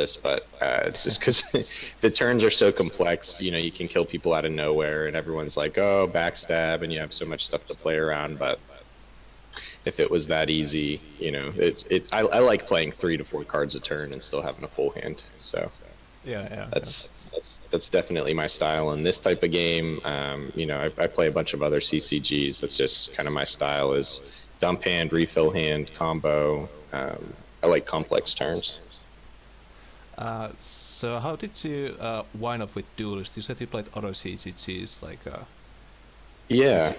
this, but it's just because the turns are so complex. You know, you can kill people out of nowhere, and everyone's like, "Oh, backstab," and you have so much stuff to play around. But if it was that easy, you know, I like playing 3 to 4 cards a turn and still having a full hand. So Yeah. that's definitely my style in this type of game. You know, I play a bunch of other CCGs. That's just kind of my style is dump hand, refill hand, combo. I like complex turns. So how did you wind up with Duelyst? You said you played other CCGs, like... Yeah.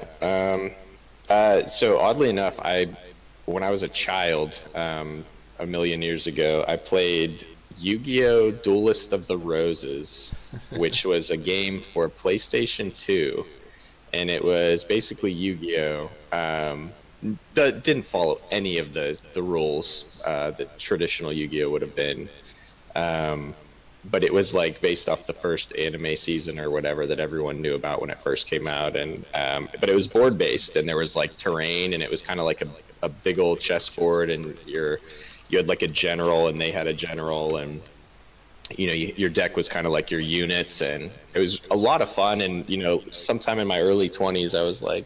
So oddly enough, when I was a child, a million years ago, I played Yu-Gi-Oh! Duelist of the Roses, which was a game for PlayStation 2, and it was basically Yu-Gi-Oh! That didn't follow any of the rules that traditional Yu-Gi-Oh! Would have been. But it was like based off the first anime season or whatever that everyone knew about when it first came out, and but it was board based, and there was like terrain, and it was kind of like a big old chessboard, and you had like a general, and they had a general, and you know your deck was kind of like your units, and it was a lot of fun. And you know, sometime in my early 20s, I was like,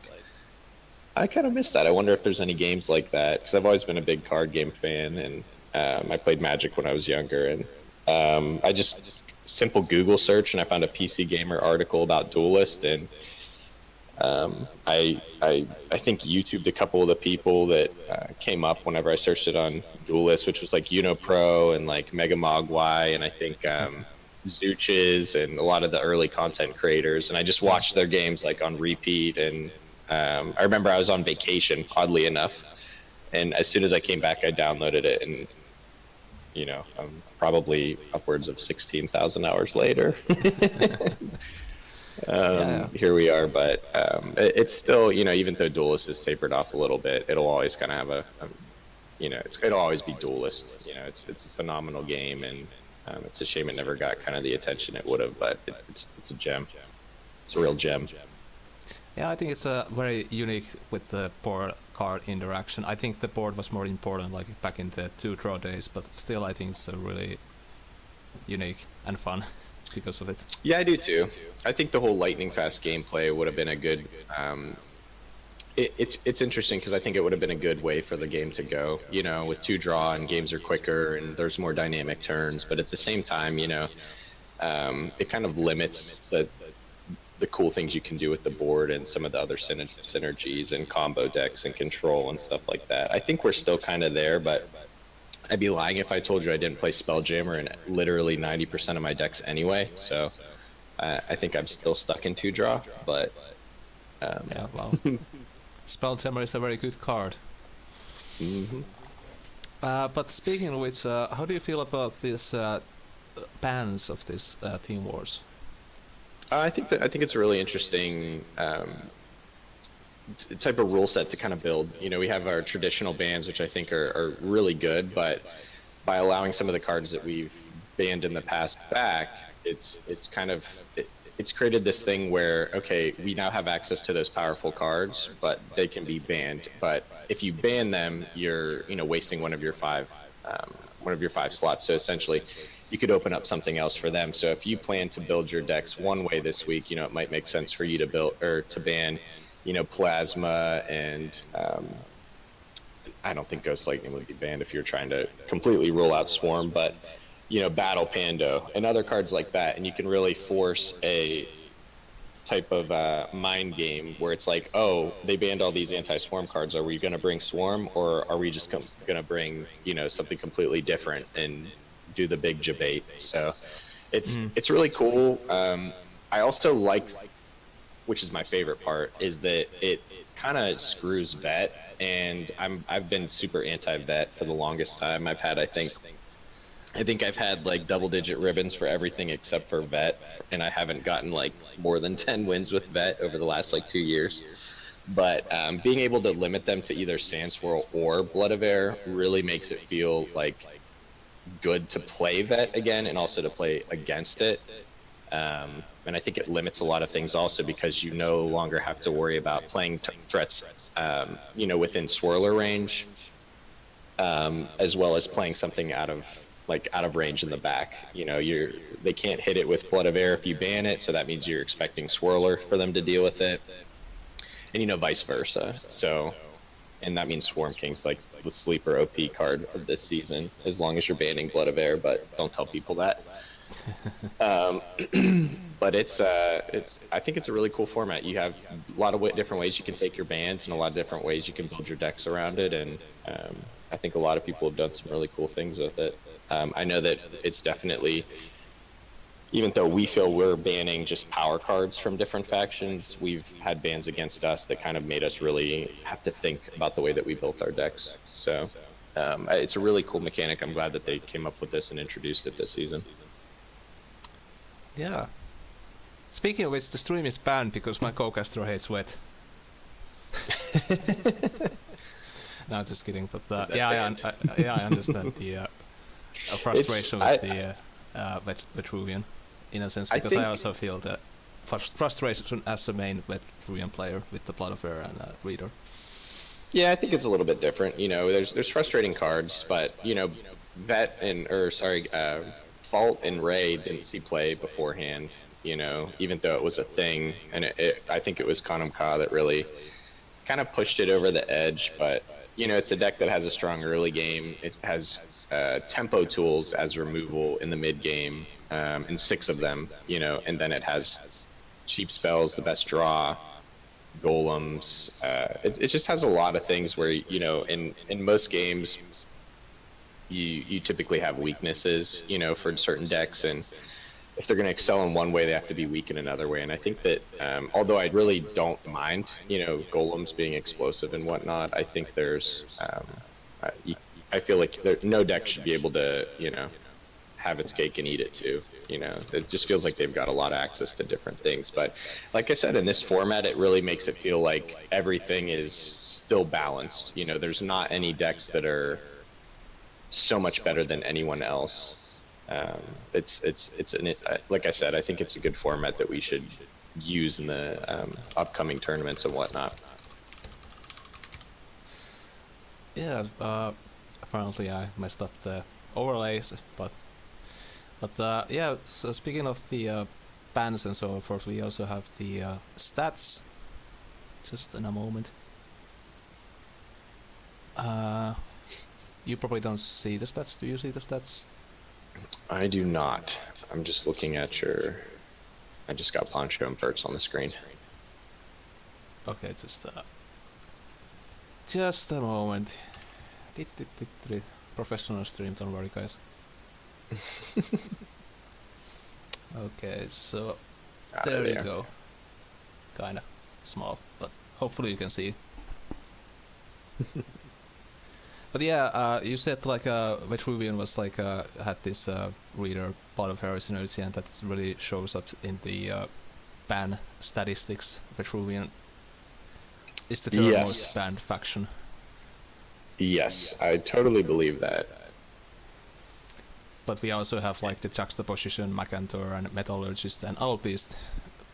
I kind of miss that. I wonder if there's any games like that, because I've always been a big card game fan, and I played Magic when I was younger, and I just simple Google search, and I found a PC Gamer article about Duelyst, and I think YouTubed a couple of the people that came up whenever I searched it on Duelyst, which was like UnoPro and like Mega Mogwai, and I think Zooches and a lot of the early content creators, and I just watched their games like on repeat. And I remember I was on vacation, oddly enough, and as soon as I came back, I downloaded it, and you know, probably upwards of 16,000 hours later. Here we are, but it's still, you know, even though Duelyst is tapered off a little bit, it'll always kind of have you know, it'll always be Duelyst. You know, it's a phenomenal game, and it's a shame it never got kind of the attention it would have, but it's a gem. It's a real gem. Yeah, I think it's very unique with the board card interaction. I think the board was more important like back in the 2-draw days, but still I think it's really unique and fun because of it. Yeah, I do too. I think the whole lightning fast gameplay would have been a good... It's interesting because I think it would have been a good way for the game to go. You know, with 2-draw and games are quicker and there's more dynamic turns, but at the same time, you know, it kind of limits the cool things you can do with the board and some of the other synergies and combo decks and control and stuff like that. I think we're still kind of there, but I'd be lying if I told you I didn't play Spelljammer in literally 90% of my decks anyway. So I think I'm still stuck in 2-draw, but... yeah, well, Spelljammer is a very good card. Mm-hmm. But speaking of which, how do you feel about this bans of this Team Wars? I think it's a really interesting type of rule set to kind of build. You know, we have our traditional bans, which I think are really good, but by allowing some of the cards that we've banned in the past back, it's created this thing where, okay, we now have access to those powerful cards, but they can be banned. But if you ban them, you're, you know, wasting one of your five slots. So essentially, you could open up something else for them. So if you plan to build your decks one way this week, you know, it might make sense for you to build or to ban, you know, Plasma, and I don't think Ghost Lightning would be banned if you're trying to completely rule out Swarm, but you know, Battle Pando and other cards like that, and you can really force a type of mind game where it's like, oh, they banned all these anti-Swarm cards. Are we going to bring Swarm, or are we just going to bring, you know, something completely different and do the big debate? So it's really cool. I also like, which is my favorite part, is that it kind of screws vet, and I've been super anti-vet for the longest time. I think I've had like double-digit ribbons for everything except for vet, and I haven't gotten like more than 10 wins with vet over the last like 2 years. But being able to limit them to either Sand Swirl or Blood of Air really makes it feel like good to play vet again, and also to play against it. And I think it limits a lot of things also, because you no longer have to worry about playing threats, you know, within swirler range, as well as playing something out of like out of range in the back. You know, they can't hit it with Blood of Air if you ban it, so that means you're expecting Swirler for them to deal with it, and you know, vice versa. So, and that means Swarm King's like the sleeper OP card of this season, as long as you're banning Blood of Air, but don't tell people that. But it's I think it's a really cool format. You have a lot of different ways you can take your bans and a lot of different ways you can build your decks around it, and I think a lot of people have done some really cool things with it. I know that it's definitely, even though we feel we're banning just power cards from different factions, we've had bans against us that kind of made us really have to think about the way that we built our decks. So it's a really cool mechanic. I'm glad that they came up with this and introduced it this season. Yeah. Speaking of which, the stream is banned because my co-caster hates wet. No, just kidding. But I understand the frustration with the Vetruvian, in a sense, because I also feel that frustration as a main Vetruvian player with the Blood of Air and Reader. Yeah, I think it's a little bit different. You know, there's frustrating cards, but you know, Fault and Ray didn't see play beforehand. You know, even though it was a thing, and I think it was Kanam Ka that really kind of pushed it over the edge. But you know, it's a deck that has a strong early game. It has tempo tools as removal in the mid game, and 6 of them. You know, and then it has cheap spells, the best draw, golems. It just has a lot of things where, you know, in most games, you typically have weaknesses, you know, for certain decks, and if they're going to excel in one way, they have to be weak in another way. And I think that although I really don't mind, you know, golems being explosive and whatnot, I think there's I feel like no deck should be able to, you know, have its cake and eat it too. You know, it just feels like they've got a lot of access to different things. But like I said, in this format, it really makes it feel like everything is still balanced. You know, there's not any decks that are so much better than anyone else. Like I said, I think it's a good format that we should use in the upcoming tournaments and whatnot. Yeah, apparently I messed up the overlays, but yeah. So speaking of the bans and so forth, we also have the stats. Just in a moment. You probably don't see the stats. Do you see the stats? I do not. I'm just looking at your... I just got Poncho and Perks on the screen. Okay, just a moment. Professional stream, don't worry, guys. Okay, so there we go. Kinda small, but hopefully you can see. But yeah, you said like Vetruvian was like had this reader Blood of Air synergy, and that really shows up in the ban statistics. Vetruvian is the third most banned faction. Yes, I totally believe that. But we also have like the Juxtaposition, Macantor, and Metallurgist, and Alpist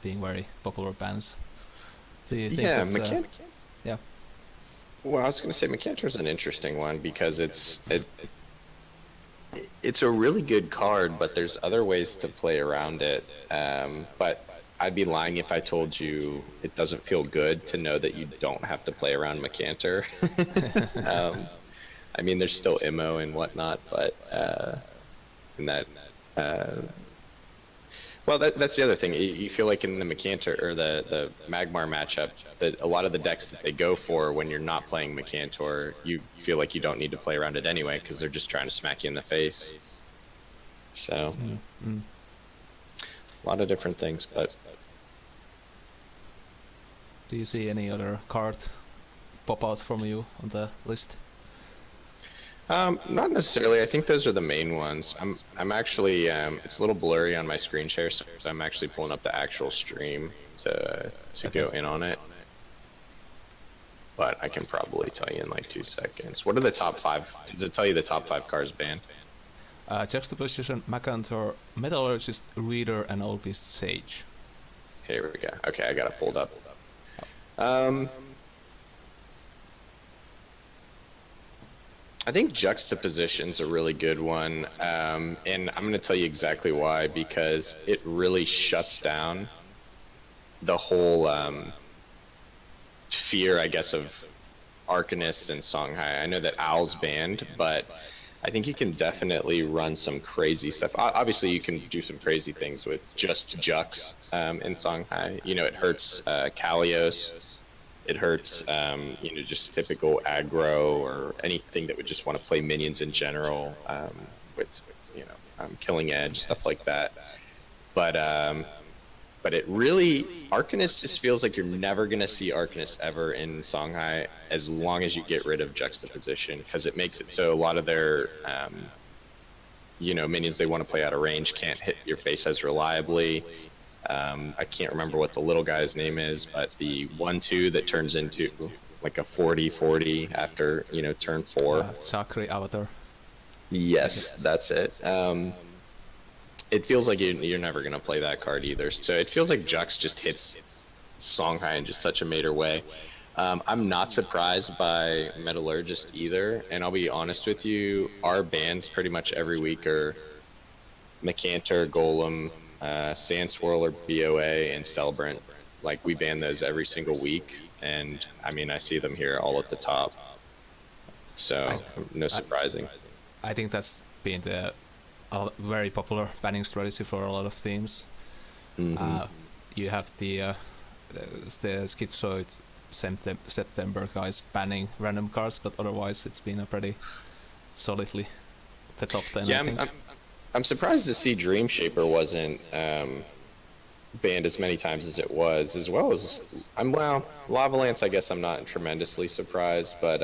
being very popular bans. So you think that's... yeah. Well, I was going to say Macantor's an interesting one because it's a really good card, but there's other ways to play around it. But I'd be lying if I told you it doesn't feel good to know that you don't have to play around Macantor. I mean, there's still Immo and whatnot, but in that... well, that's the other thing. You feel like in the Macantor or the Magmar matchup, that a lot of the decks that they go for when you're not playing Macantor, you feel like you don't need to play around it anyway because they're just trying to smack you in the face. So, a lot of different things. But do you see any other card pop out from you on the list? Not necessarily. I think those are the main ones. I'm actually it's a little blurry on my screen share, so I'm actually pulling up the actual stream to go in on it. But I can probably tell you in like 2 seconds. What are the top 5? Does it tell you the top 5 cards banned? Juxtaposition, Macantor, Metallurgist, Reader, and Alpist Sage. Here we go. Okay, I got it pulled up. I think juxtaposition's a really good one, and I'm going to tell you exactly why, because it really shuts down the whole fear, I guess, of Arcanists and Songhai. I know that Owl's banned, but I think you can definitely run some crazy stuff. Obviously, you can do some crazy things with just Jux in Songhai. You know, it hurts Kalios. It hurts, just typical aggro or anything that would just want to play minions in general with killing edge, stuff like that. But it really, Arcanist just feels like you're never going to see Arcanist ever in Songhai as long as you get rid of Juxtaposition, because it makes it so a lot of their, minions they want to play out of range can't hit your face as reliably. I can't remember what the little guy's name is, but the 1/2 that turns into like a 40/40 after, turn 4. Sakri Avatar. Yes, that's it. It feels like you're never going to play that card either. So it feels like Jux just hits Songhai in just such a major way. I'm not surprised by Metallurgist either. And I'll be honest with you, our bans pretty much every week are Mecanter, Golem, Sandswirl or BOA, and Celebrant. Like, we ban those every single week. And, I mean, I see them here all at the top. So, no surprising. I think that's been the very popular banning strategy for a lot of teams. Mm-hmm. You have the Schizoid September guys banning random cards, but otherwise it's been a pretty solidly the top 10. Yeah, I think. I'm surprised to see Dream Shaper wasn't banned as many times as it was, as well as Lava Lance. I guess I'm not tremendously surprised, but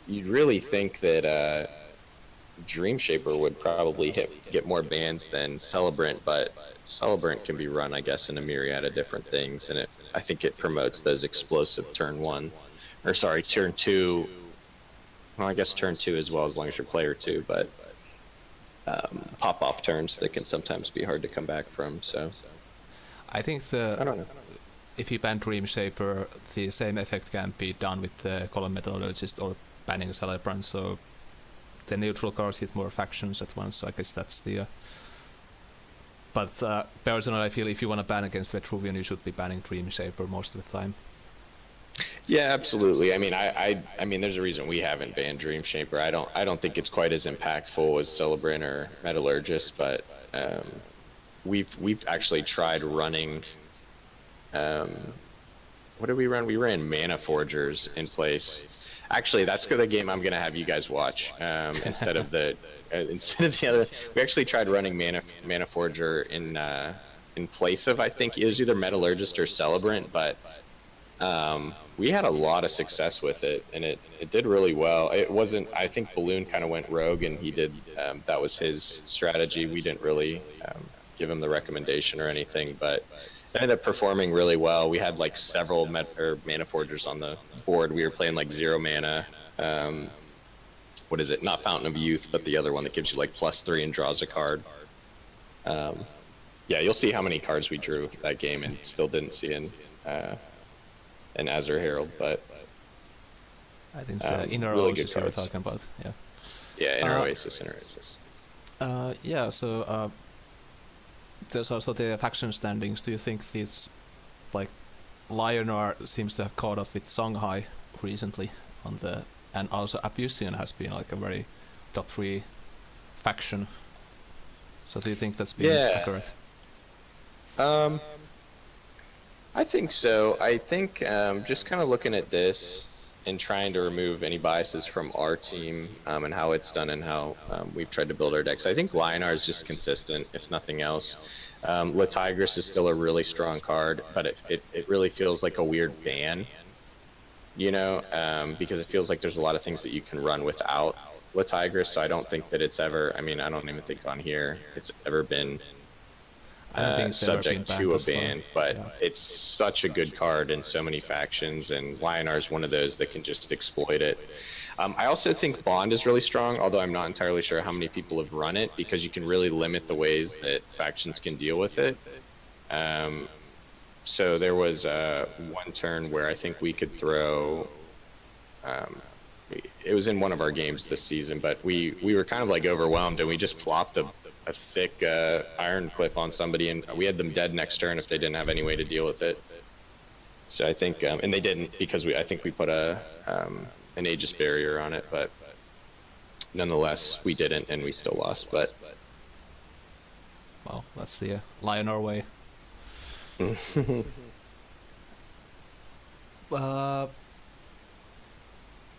you'd really think that Dream Shaper would probably get more bans than Celebrant, but Celebrant can be run, I guess, in a myriad of different things, and I think it promotes those explosive turn 2. Well, I guess turn 2 as well, as long as you're player 2, but pop-off turns that can sometimes be hard to come back from. So I think I don't know. If you ban Dream Shaper, the same effect can be done with the Column Metallurgist or banning Celebrant, so the neutral cards hit more factions at once, so I guess that's the... But personally, I feel if you want to ban against Vetruvian, you should be banning Dream Shaper most of the time. Yeah, absolutely. I mean, I mean, there's a reason we haven't banned Dream Shaper. I don't think it's quite as impactful as Celebrant or Metallurgist, but we've actually tried running. What did we run? We ran Mana Forgers in place. Actually, that's the game I'm gonna have you guys watch instead of the other. We actually tried running Mana Forger in place of, I think it was either Metallurgist or Celebrant, but we had a lot of success with it, and it did really well. It wasn't. I think Balloon kind of went rogue, and he did. That was his strategy. We didn't really give him the recommendation or anything, but it ended up performing really well. We had like several Mana Forgers on the board. We were playing like 0 mana. What is it? Not Fountain of Youth, but the other one that gives you like +3 and draws a card. Yeah, you'll see how many cards we drew that game, and still didn't see an Azure Herald, but I think it's the Inner really Oasis good you're cards. talking about. Yeah. Yeah, Inner Oasis. Yeah. So there's also the faction standings. Do you think it's like Lionar seems to have caught up with Songhai recently on the, and also Abusian has been like a very top 3 faction. So do you think that's been accurate? I think so. I think just kind of looking at this and trying to remove any biases from our team and how it's done and how we've tried to build our decks. I think Lionar is just consistent, if nothing else. La Tigris is still a really strong card, but it really feels like a weird ban, because it feels like there's a lot of things that you can run without La Tigris, so I don't think that it's ever, I mean, I don't even think on here it's ever been subject to a ban, but it's such a good card in so many factions, and Lionar is one of those that can just exploit it. I also think Bond is really strong, although I'm not entirely sure how many people have run it, because you can really limit the ways that factions can deal with it. So there was one turn where I think we could throw, it was in one of our games this season, but we were kind of like overwhelmed, and we just plopped a thick iron cliff on somebody, and we had them dead next turn if they didn't have any way to deal with it. So I think, and they didn't, because I think we put an Aegis barrier on it, but nonetheless we didn't, and we still lost. But well, that's the Lionor way.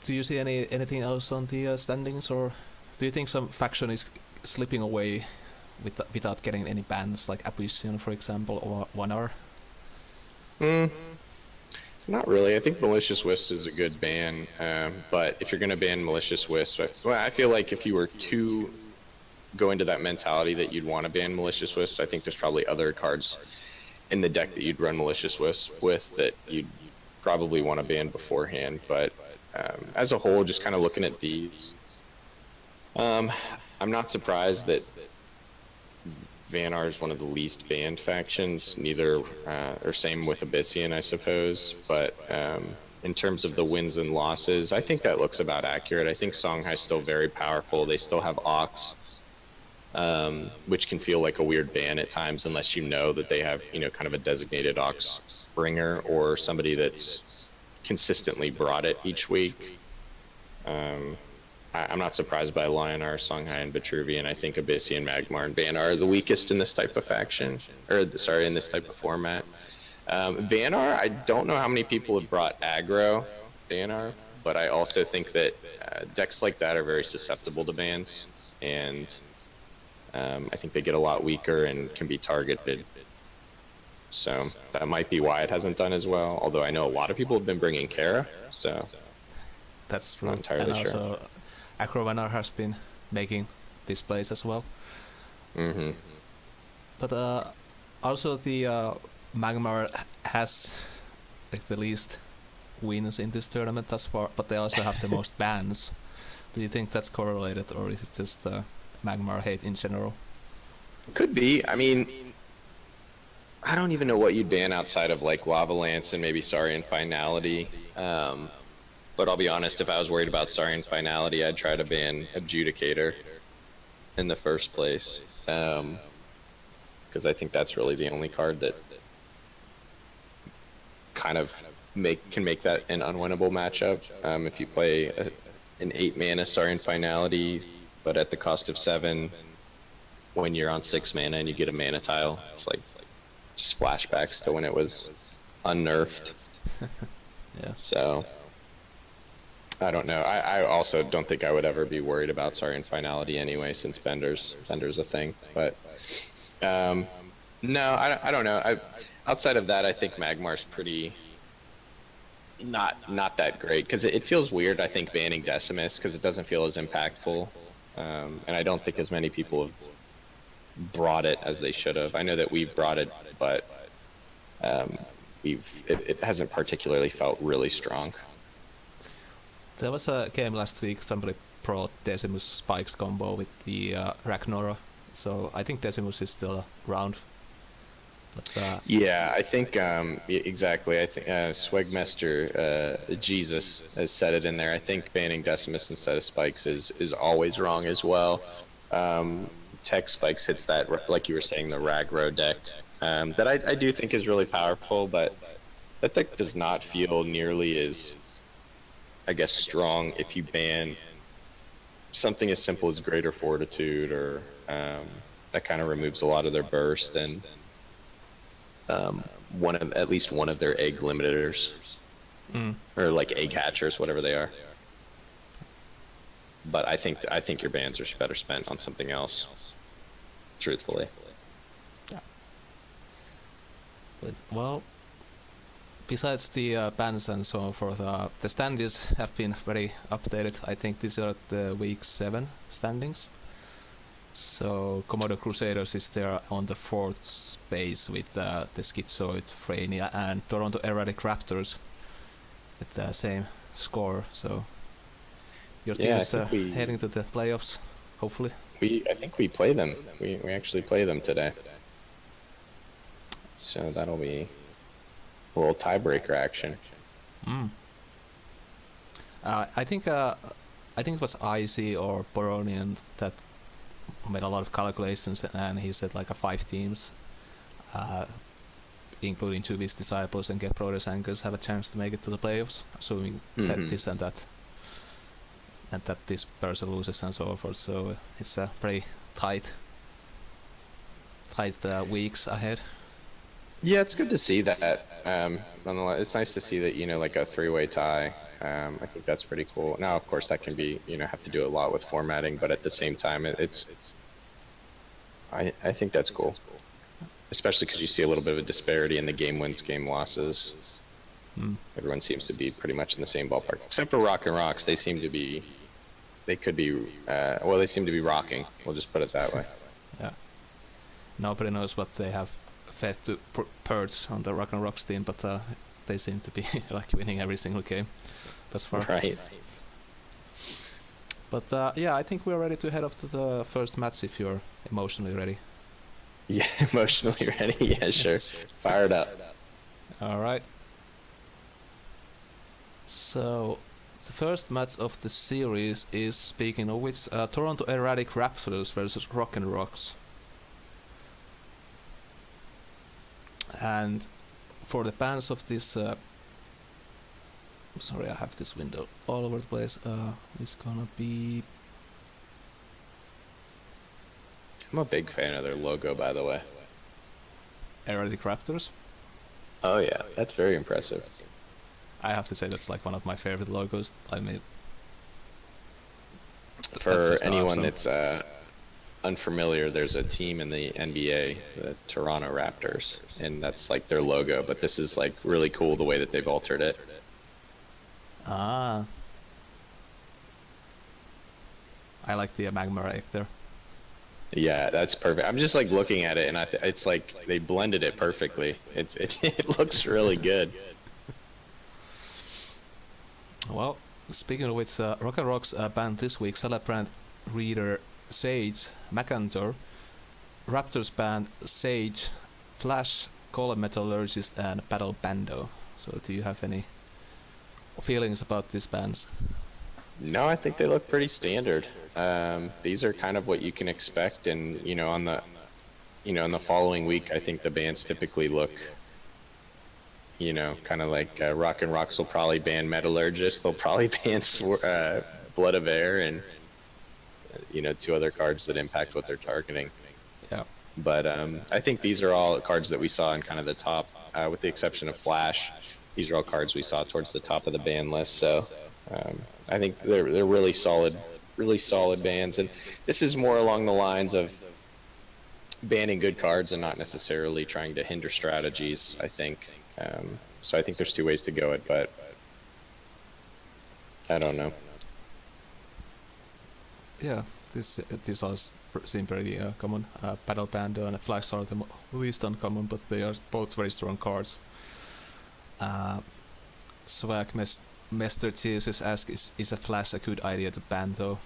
Do you see anything else on the standings, or do you think some faction is slipping away without getting any bans, like Abyssian, for example, or 1R? Not really. I think Malicious Wisp is a good ban, but if you're going to ban Malicious Wisp, well, I feel like if you were to go into that mentality that you'd want to ban Malicious Wisp, I think there's probably other cards in the deck that you'd run Malicious Wisp with that you'd probably want to ban beforehand. But as a whole, just kind of looking at these, I'm not surprised that Vanar is one of the least banned factions, neither, or same with Abyssian, I suppose, but in terms of the wins and losses, I think that looks about accurate. I think Songhai's still very powerful. They still have Ox, which can feel like a weird ban at times unless you know that they have, kind of a designated Ox bringer or somebody that's consistently brought it each week. I'm not surprised by Lionor, Songhai, and Vitruvian. I think Abyssian, Magmar, and Vanar are the weakest in this type of faction, in this type of format. Vanar, I don't know how many people have brought aggro Vanar, but I also think that decks like that are very susceptible to bans, and I think they get a lot weaker and can be targeted. So that might be why it hasn't done as well, although I know a lot of people have been bringing Kara, so that's true. I'm not entirely and sure. Also, Acro Vanar has been making displays as well. Mm-hmm. But also the Magmar has like the least wins in this tournament thus far, but they also have the most bans. Do you think that's correlated, or is it just Magmar hate in general? Could be. I mean, I don't even know what you'd ban outside of like Lava Lance and maybe Saurian Finality. But I'll be honest, if I was worried about Saurian Finality, I'd try to ban Adjudicator in the first place. Because I think that's really the only card that kind of can make that an unwinnable matchup. If you play an 8-mana Saurian Finality, but at the cost of 7, when you're on 6 mana and you get a mana tile, it's like just flashbacks to when it was unnerfed. Yeah. So I don't know. I also don't think I would ever be worried about Saurian Finality anyway, since Bender's a thing. But no, I don't know. Outside of that, I think Magmar's pretty not that great, because it feels weird, I think, banning Decimus, because it doesn't feel as impactful, and I don't think as many people have brought it as they should have. I know that we've brought it, but it hasn't particularly felt really strong. There was a game last week, somebody brought Decimus Spikes combo with the Ragnora, so I think Decimus is still around. But, yeah, I think exactly. I think Swagmaster Jesus has said it in there. I think banning Decimus instead of Spikes is always wrong as well. Tech Spikes hits that, like you were saying, the Ragro deck that I do think is really powerful, but that deck does not feel nearly as, I guess, strong if you ban something as simple as Greater Fortitude, or that kind of removes a lot of their burst and at least one of their egg limiters, or like egg hatchers, whatever they are. But I think your bans are better spent on something else, truthfully. Yeah. Well, besides the bans and so forth, the standings have been very updated. I think these are the week 7 standings. So Komodo Crusaders is there on the 4th space with the Schizoid, Frania, and Toronto Erratic Raptors with the same score. So your team is heading to the playoffs, hopefully. I think we play them. We actually play them today. So that'll be a little tiebreaker action. I think I think it was Icy or Boronian that made a lot of calculations, and he said like 5 teams, including 2 Beast Disciples and Get Brothers Anchors, have a chance to make it to the playoffs, assuming that this and that, and that this person loses and so forth. So it's a pretty tight weeks ahead. Yeah, it's good to see that. Nonetheless, it's nice to see that, you know, like a 3-way tie. I think that's pretty cool. Now, of course, that can be, you know, have to do a lot with formatting, but at the same time, I think that's cool. Especially because you see a little bit of a disparity in the game wins, game losses. Everyone seems to be pretty much in the same ballpark, except for Rock and Rocks. They seem to be, they seem to be rocking. We'll just put it that way. Yeah. Nobody knows what they have fed to Perds on the Rock and Rocks team, but they seem to be like winning every single game. That's far. Right. But yeah, I think we're ready to head off to the first match if you're emotionally ready. Yeah, emotionally ready. Yeah, sure. Fired up. All right. So the first match of the series is, speaking of which, Toronto Erratic Raptors versus Rock and Rocks. And for the fans of this, sorry, I have this window all over the place. It's gonna be. I'm a big fan of their logo, by the way. Erratic Raptors. Oh yeah, that's very impressive. I have to say that's like one of my favorite logos. I mean, for anyone that's unfamiliar, there's a team in the NBA, the Toronto Raptors, and that's like their logo. But this is like really cool the way that they've altered it. Ah, I like the magma right there. Yeah, that's perfect. I'm just like looking at it, and it's like they blended it perfectly. It looks really good. Well, speaking of which, Rock and Rock's banned this week Celebrant Reader Sage Macantor, Raptors banned Sage, Flash, Coal Metallurgist, and Battle Bando. So, do you have any feelings about these bans? No, I think they look pretty standard. These are kind of what you can expect, and in the following week, I think the bands typically look, kind of like Rock and Rocks will probably ban Metallurgist. They'll probably ban Blood of Air, and 2 other cards that impact what they're targeting. Yeah. But I think these are all cards that we saw in kind of the top, with the exception of Flash. These are all cards we saw towards the top of the ban list. So I think they're really solid bans, and this is more along the lines of banning good cards and not necessarily trying to hinder strategies, I think. So I think there's 2 ways to go it, but I don't know. Yeah, these all seem pretty common. Battle Bando and Flash are the least uncommon, but they are both very strong cards. Swag Mester Jesus asks, is a Flash a good idea to ban though?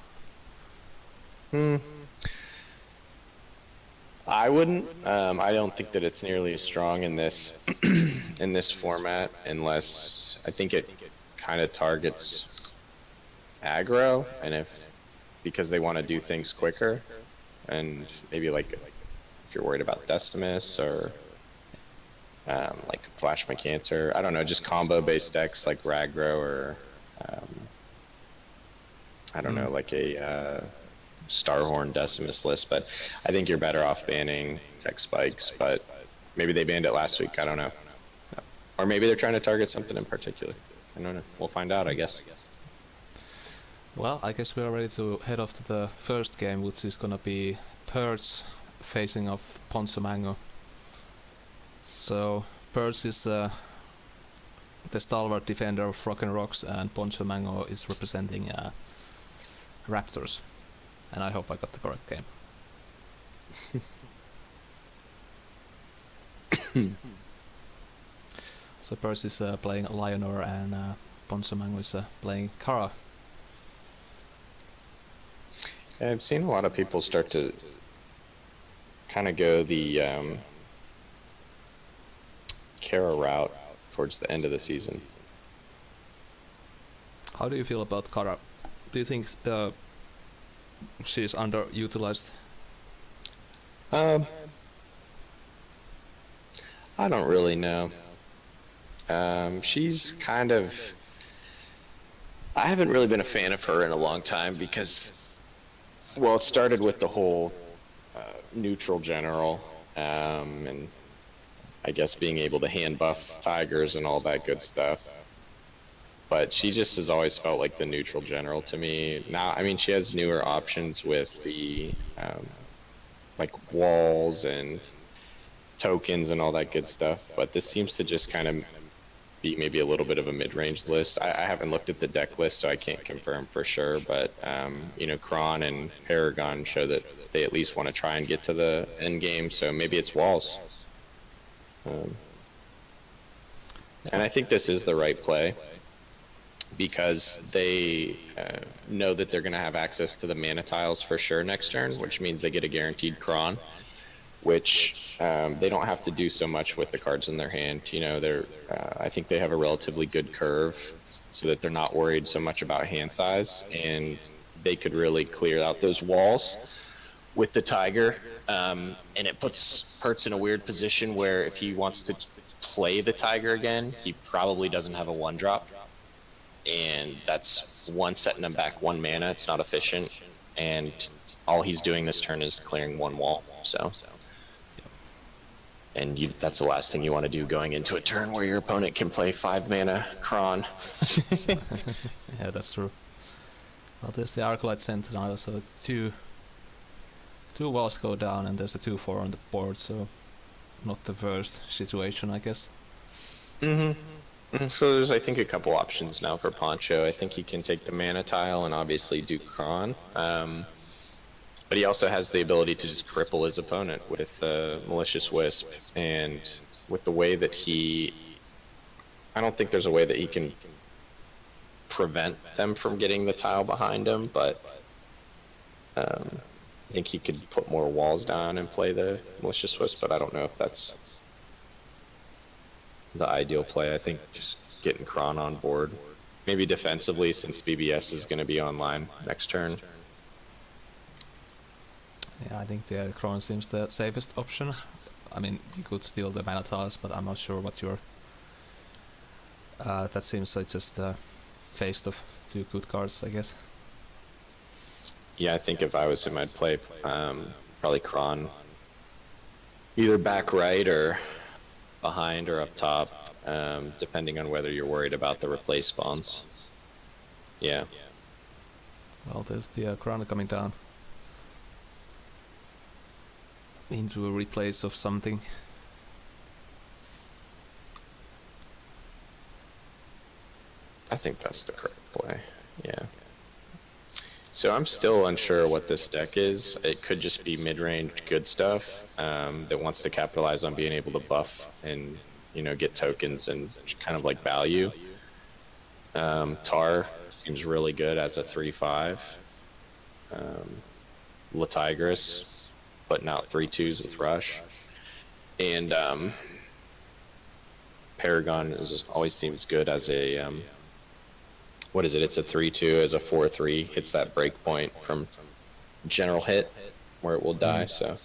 I wouldn't. I don't think that it's nearly as strong in this in this format, unless I think it kind of targets aggro, and because they want to do things quicker, and maybe like if you're worried about Decimus or like Flash Macantor, I don't know, just combo based decks like Ragro or I don't know, like a Starhorn Decimus list. But I think you're better off banning Tech Spikes, but maybe they banned it last week, I don't know. Or maybe they're trying to target something in particular. I don't know. We'll find out, I guess. Well, I guess we're ready to head off to the first game, which is gonna be Perds facing off Ponzo Mango. So Perds is the stalwart defender of Rock and Rocks, and Poncho Mango is representing Raptors. And I hope I got the correct game. So Perds is playing Lionor, and Poncho Mango is playing Kara. I've seen a lot of people start to kind of go the Kara route towards the end of the season. How do you feel about Kara Do you think she's underutilized? Um, I don't really know. She's kind of. I haven't really been a fan of her in a long time because, well, it started with the whole neutral general, and I guess being able to hand buff tigers and all that good stuff. But she just has always felt like the neutral general to me. Now, I mean, she has newer options with the like walls and tokens and all that good stuff, but this seems to just kind of be maybe a little bit of a mid-range list. I haven't looked at the deck list, so I can't confirm for sure, but you know, Kron and Paragon show that they at least want to try and get to the end game, so maybe it's walls. And I think this is the right play because they know that they're going to have access to the mana tiles for sure next turn, which means they get a guaranteed Kron, which they don't have to do so much with the cards in their hand. You know, I think they have a relatively good curve so that they're not worried so much about hand size, and they could really clear out those walls with the Tiger. And it puts Hertz in a weird position where if he wants to play the Tiger again, he probably doesn't have a 1-drop. And that's one setting him back 1 mana. It's not efficient. And all he's doing this turn is clearing 1 wall. So, and that's the last thing you want to do going into a turn where your opponent can play 5 mana Kron. Yeah, that's true. Well, there's the Arclight Sentinel, so two walls go down, and there's a 2/4 on the board, so not the worst situation, I guess. So there's, I think, a couple options now for Poncho. I think he can take the mana tile and obviously do Kron. But he also has the ability to just cripple his opponent with Malicious Wisp. And with the way that I don't think there's a way that he can prevent them from getting the tile behind him, but I think he could put more walls down and play the Malicious Wisp, but I don't know if that's the ideal play. I think just getting Kron on board. Maybe defensively, since BBS is going to be online next turn. Yeah, I think the Kron seems the safest option. I mean, you could steal the mana tiles, but I'm not sure what your... that seems like just a face of 2 good cards, I guess. Yeah, I think if I was him, I'd play probably Kron either back right or behind or up top, depending on whether you're worried about the replace spawns. Yeah. Well, there's the Kron coming down into a replace of something. I think that's the correct play. Yeah. So I'm still unsure what this deck is. It could just be mid-range good stuff that wants to capitalize on being able to buff and, you know, get tokens and kind of like value. Tar seems really good as a 3/5. Latigris putting out 3/2s with Rush. And Paragon always seems good as a... what is it? It's a 3/2 as a 4/3. Hits that break point from general hit where it will die. So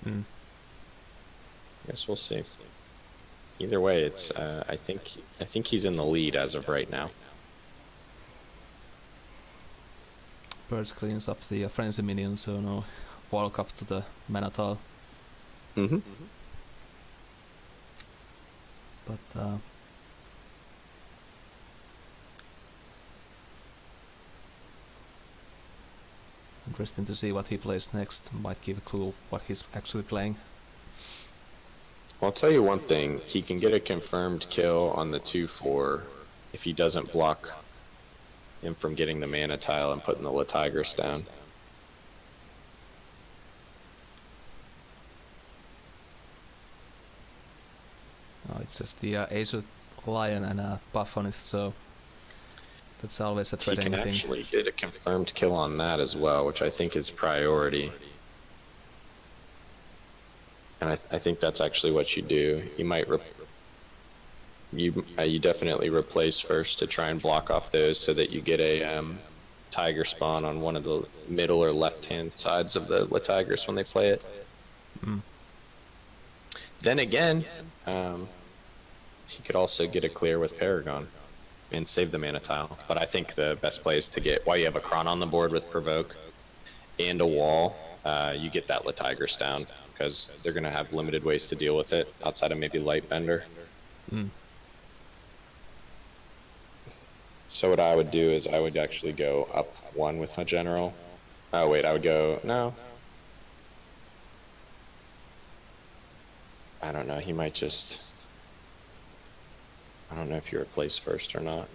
I guess we'll see. Either way, it's I think he's in the lead as of right now. Birds cleans up the frenzy minion, so no walk up to the mana tile. But interesting to see what he plays next. Might give a clue what he's actually playing. Well, I'll tell you one thing. He can get a confirmed kill on the 2/4 if he doesn't block him from getting the mana tile and putting the Latigris down. Oh, it's just the Azure Lion and a buff on it, so that's always a He threatening can thing. actually get a confirmed kill on that as well, which I think is priority. And I think that's actually what you do. You might you definitely replace first to try and block off those so that you get a tiger spawn on one of the middle or left-hand sides of the Tigris when they play it. Mm. Then again, he could also get a clear with Paragon and save the mana tile. But I think the best play is to get, while you have a Kron on the board with Provoke and a wall, you get that Tigris down, because they're going to have limited ways to deal with it outside of maybe Lightbender. Mm. So what I would do is I would actually go up one with my general. Oh wait, I would go, no. I don't know, he might just, I don't know if you replace first or not.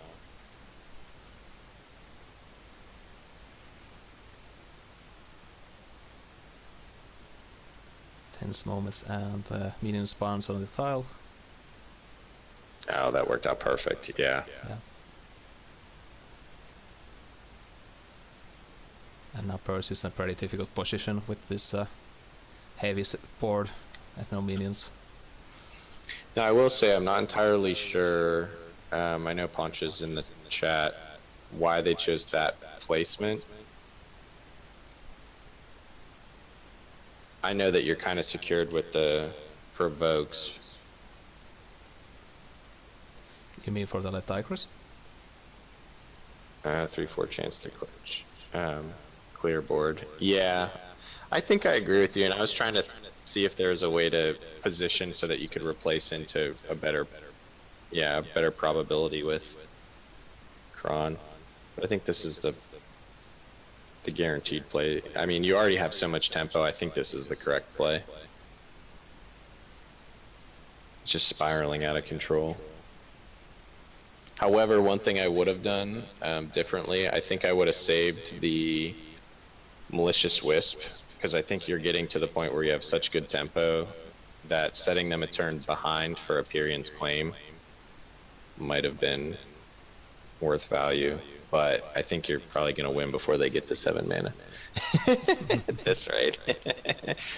Tense moments and minion spawns on the tile. Oh, that worked out perfect, yeah. Yeah. And now Percy is in a pretty difficult position with this heavy board and no minions. Now I will say I'm not entirely sure, I know Ponch is in the chat, why they chose that placement. I know that you're kind of secured with the Provokes. You mean for the Tigris? 3/4 chance to clutch. Clear board. Yeah, I think I agree with you, and I was trying to see if there was a way to position so that you could replace into a better probability with Kron. But I think this is the guaranteed play. I mean, you already have so much tempo, I think this is the correct play. It's just spiraling out of control. However, one thing I would have done differently, I think I would have saved the Malicious Wisp, because I think you're getting to the point where you have such good tempo that setting them a turn behind for Aperian's Claim might have been worth value, but I think you're probably going to win before they get to 7 mana. That's right.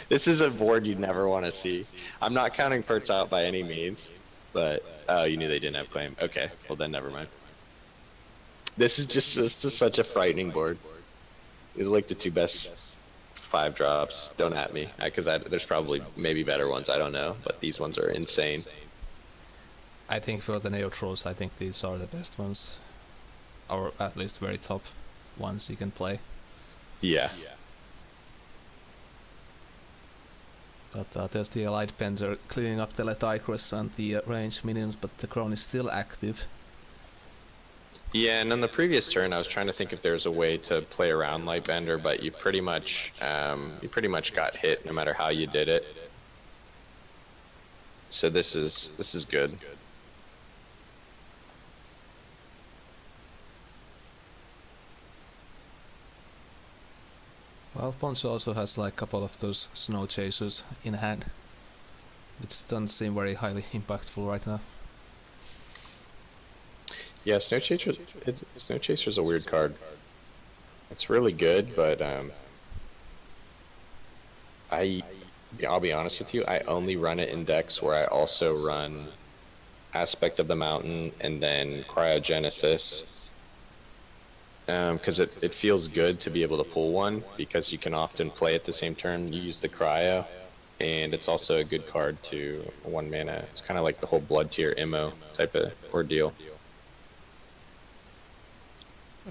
This is a board you'd never want to see. I'm not counting Perts out by any means, but oh, you knew they didn't have Claim. Okay, well then never mind. This is such a frightening board. These are like the two best 5 drops. Don't at me, because there's probably maybe better ones, I don't know, but these ones are insane. I think for the neutrals, I think these are the best ones, or at least very top ones you can play. Yeah. But there's the Lightbender cleaning up the Tigris and the range minions, but the Kron is still active. Yeah, and on the previous turn, I was trying to think if there's a way to play around Lightbender, but you pretty much got hit no matter how you did it. So this is good. Well, Poncho also has like a couple of those snow chasers in hand, which doesn't seem very highly impactful right now. Yeah, Snow Chaser's a weird card. It's really good, but I'll be honest with you, I only run it in decks where I also run Aspect of the Mountain and then Cryogenesis. Because it feels good to be able to pull one, because you can often play at the same turn, you use the Cryo, and it's also a good card to 1 mana. It's kind of like the whole Blood Tier Immo type of ordeal.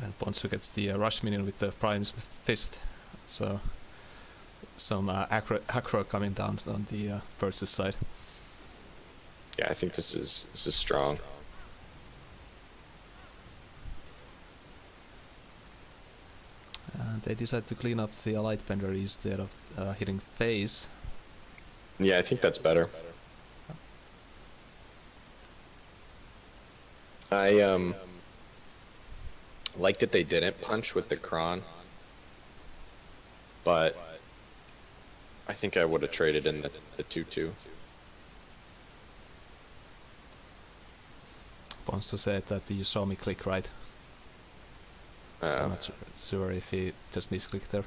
And Poncho gets the rush minion with the Prime Fist, so some aggro coming down on the Perseus side. Yeah, I think this is strong. And they decide to clean up the Lightbender instead of hitting phase. Yeah, I think that's better. I like that they didn't punch with the Kron, but I think I would have traded in the 2/2. Poncho said that you saw me click right. So I'm not sure if he just misclicked there.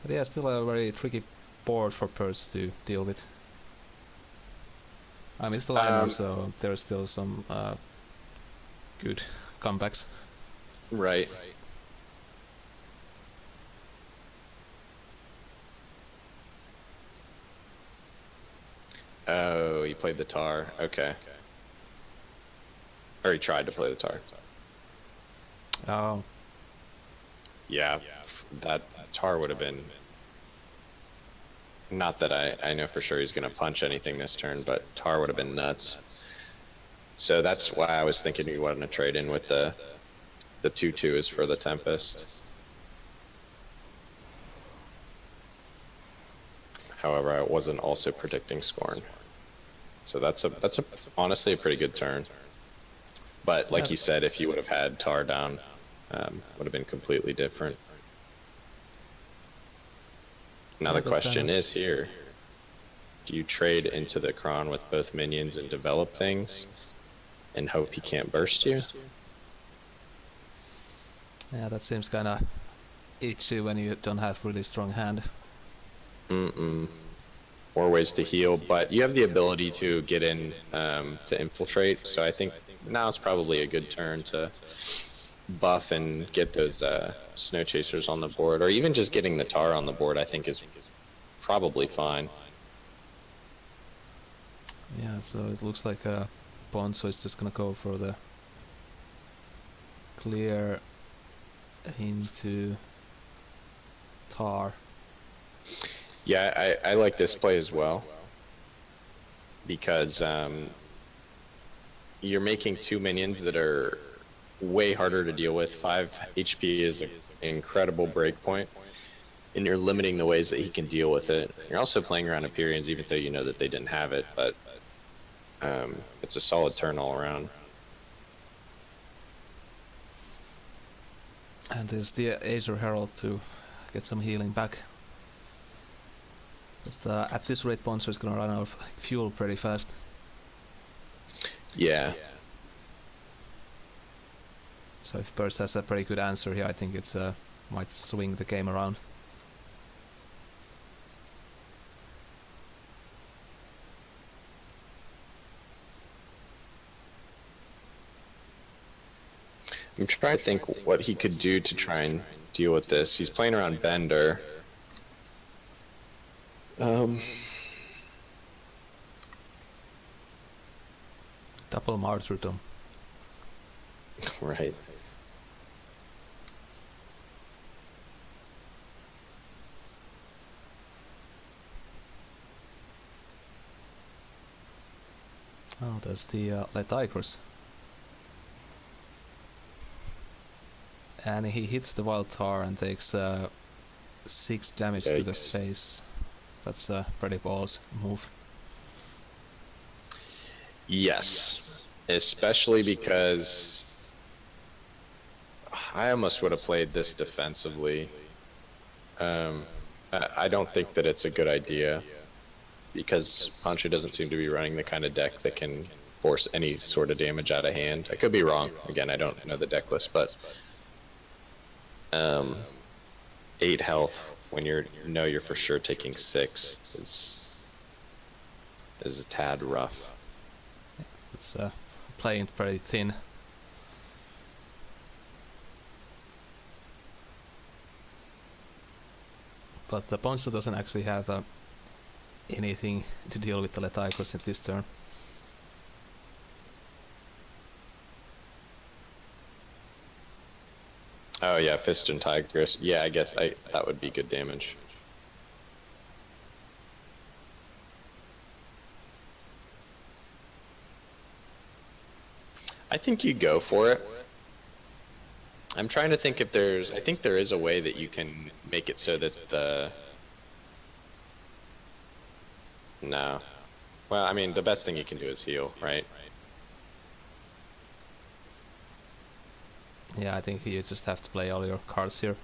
But yeah, still a very tricky board for Perth to deal with. I mean, it's the liner, so there's still some good comebacks. Right. Oh, he played the tar. Okay. Or he tried to play the tar. Oh. Yeah, that tar would have been... Not that I know for sure he's going to punch anything this turn, but tar would have been nuts. So that's why I was thinking we wanted to trade in with the 2/2 is for the Tempest. However, I wasn't also predicting Scorn. So that's honestly a pretty good turn. But like you said, if you would have had tar down, would have been completely different. Now the question is here, do you trade into the Kron with both minions and develop things and hope he can't burst you? Yeah, that seems kind of itchy when you don't have really strong hand. Or ways to heal, but you have the ability to get in to infiltrate, so I think now it's probably a good turn to buff and get those snow chasers on the board, or even just getting the tar on the board I think is probably fine. Yeah, so it looks like Ponzo is just gonna go for the clear into tar. Yeah, I like this play as well, because you're making two minions that are way harder to deal with. 5 HP is an incredible breakpoint, and you're limiting the ways that he can deal with it. You're also playing around Empyreans, even though you know that they didn't have it, but it's a solid turn all around. And there's the Acer Herald to get some healing back. But at this rate, Ponzo is gonna run out of fuel pretty fast. Yeah. So if Burst has a pretty good answer here, I think it's might swing the game around. I'm trying to think what he could do to try and deal with this. He's playing around Bender. Double martyrdom. Right. Oh, there's the Letigris. And he hits the Wild Tar and takes 6 damage to the face. That's a pretty boss move. Yes, especially because I almost would have played this defensively. I don't think that it's a good idea, because Pancho doesn't seem to be running the kind of deck that can force any sort of damage out of hand. I could be wrong. Again, I don't know the deck list, but 8 health when you know you're for sure taking 6 is a tad rough. It's playing pretty thin. But the Ponzo doesn't actually have anything to deal with the Letigris at this turn. Oh yeah, Fist and Tigress. Yeah, I guess that would be good damage. I think you go for it. I'm trying to think if there's... I think there is a way that you can make it so that the... No. Well, I mean, the best thing you can do is heal, right? Yeah, I think you just have to play all your cards here.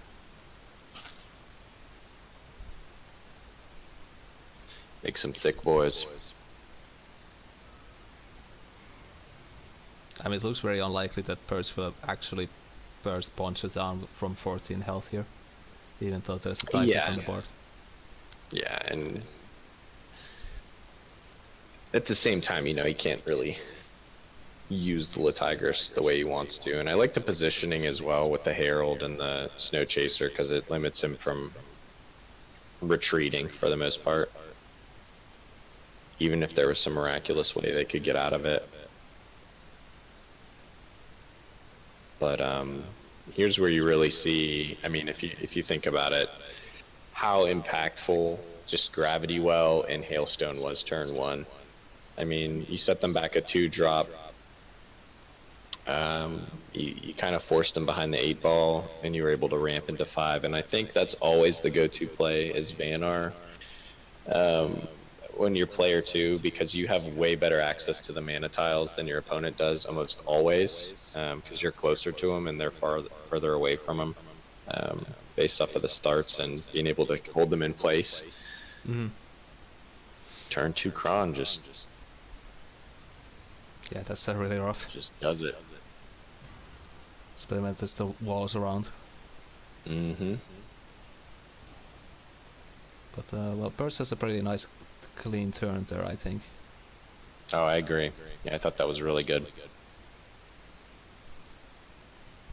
Make some thick boys. I mean, it looks very unlikely that Perth will actually burst Poncho down from 14 health here, even though there's a Tigress on the board. Yeah, and at the same time, he can't really use the Tigris the way he wants to. And I like the positioning as well with the Herald and the Snow Chaser because it limits him from retreating for the most part. Even if there was some miraculous way they could get out of it. But here's where you really see, I mean, if you think about it, how impactful just Gravity Well and Hailstone was turn 1. I mean, you set them back a 2-drop. You kind of forced them behind the 8-ball, and you were able to ramp into 5. And I think that's always the go-to play is Vanar when you're player 2, because you have way better access to the mana tiles than your opponent does almost always, because you're closer to them and they're further away from them based off of the starts and being able to hold them in place. Mm-hmm. Turn 2 Kron just... Yeah, that's really rough. Just does it. Experiment as the walls around. Mm-hmm. But, well, Burst has a pretty nice, clean turn there, I think. Oh, I agree. Yeah, I thought that was really good.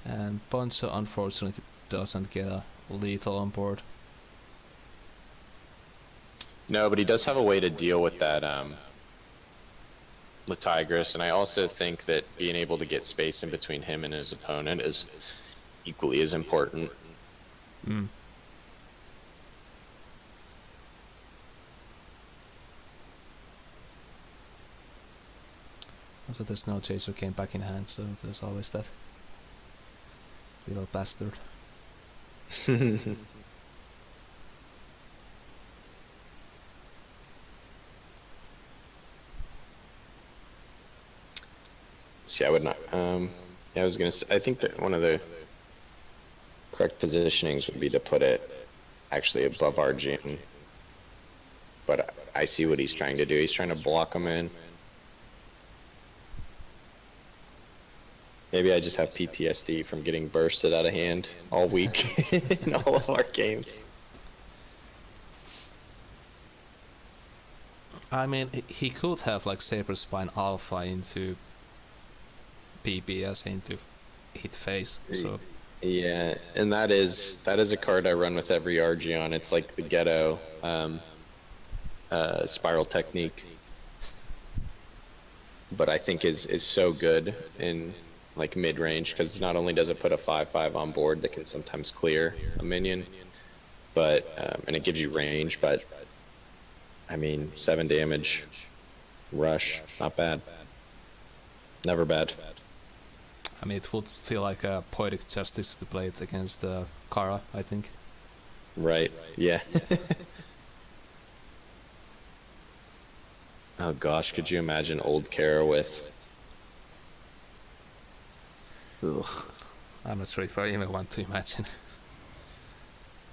And Poncho, unfortunately, doesn't get a lethal on board. No, but he does have a way to deal with that Tigris, and I also think that being able to get space in between him and his opponent is equally as important. Mm. Also, the Snow Chaser came back in hand, so there's always that little bastard. See, I would not. Yeah, I was gonna say, I think that one of the correct positionings would be to put it actually above Argent. But I see what he's trying to do. He's trying to block him in. Maybe I just have PTSD from getting bursted out of hand all week in all of our games. I mean, he could have like Saber Spine Alpha into PPS into hit phase. So yeah, and that is a card I run with every Argeon. It's like the ghetto spiral technique, but I think is so good in like mid range because not only does it put a 5/5 on board that can sometimes clear a minion, but and it gives you range. But I mean, 7 damage, rush, not bad, never bad. I mean, it would feel like a poetic justice to play it against Kara, I think. Right, yeah. Oh gosh, could you imagine old Kara with... Ugh. I'm not sure if I even want to imagine.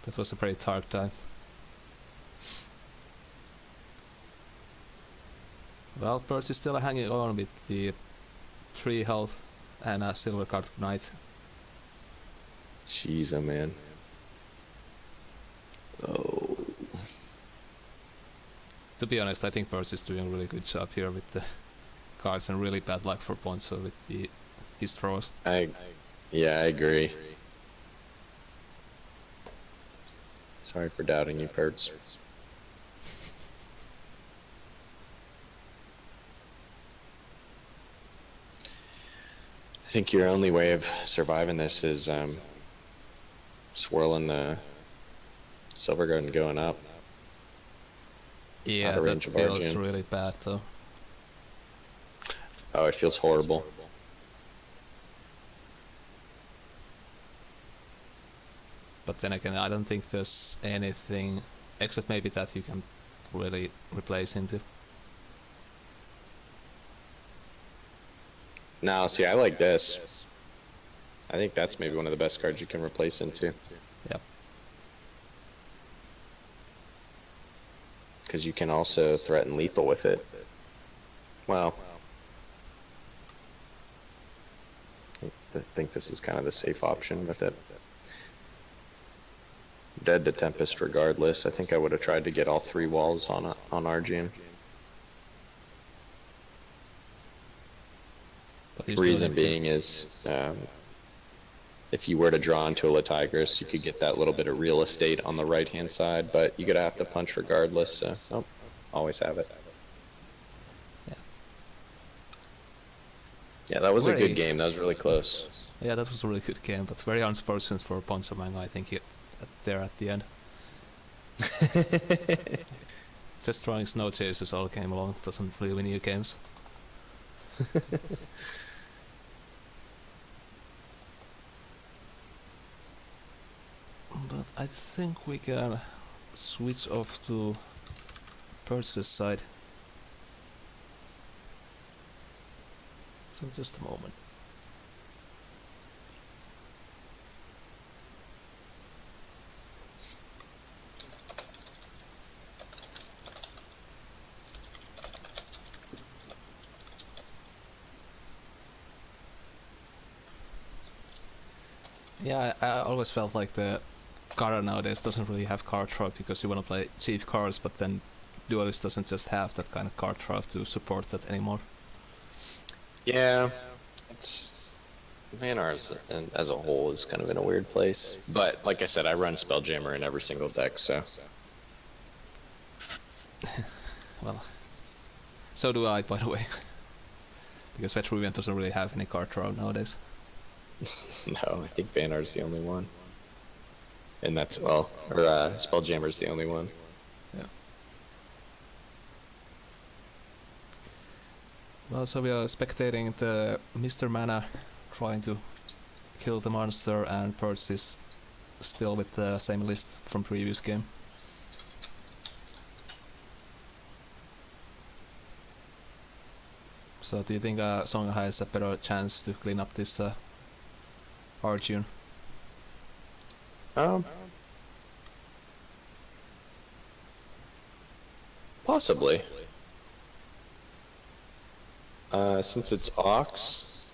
That was a pretty dark time. Well, Birds is still hanging on with the 3 health and a silver card knight. Jeez, oh man. Oh. To be honest, I think Birds is doing a really good job here with the cards and really bad luck for Poncho with his throws. Yeah, I agree. Sorry for doubting you, Birds. I think your only way of surviving this is swirling the Silver Guard and going up. Yeah, that feels really bad though. Oh, it feels horrible. But then again, I don't think there's anything except maybe that you can really replace into. Now, see, I like this. I think that's maybe one of the best cards you can replace into. Yep. Because you can also threaten lethal with it. Well, I think this is kind of the safe option with it. dead to Tempest regardless. I think I would have tried to get all 3 walls on Arjun. Reason being is, if you were to draw into a Tigris, you could get that little bit of real estate on the right-hand side, but you're gonna have to punch regardless. So, nope, always have it. Yeah. Yeah, that was a good game. That was really close. Yeah, that was a really good game, but very unfortunate for Ponsamanga, I think, there at the end. Just throwing snow chasers all came along, doesn't really win you games. But I think we can switch off to purchase side. So just a moment. Yeah, I always felt like the Kara nowadays doesn't really have card draw because you want to play cheap cards, but then Duelyst doesn't just have that kind of card draw to support that anymore. Yeah, it's Vanar as a whole is kind of in a weird place. But like I said, I run Spelljammer in every single deck, so. Well, so do I, by the way. Because Vetruvian doesn't really have any card draw nowadays. No, I think Vanar's the only one. And that's, well, or Spelljammer's the only one. Yeah. Well, so we are spectating the Mr. Mana trying to kill the monster, and Perch is still with the same list from previous game. So do you think Songa has a better chance to clean up this Arjun? Possibly. Since it's Ox,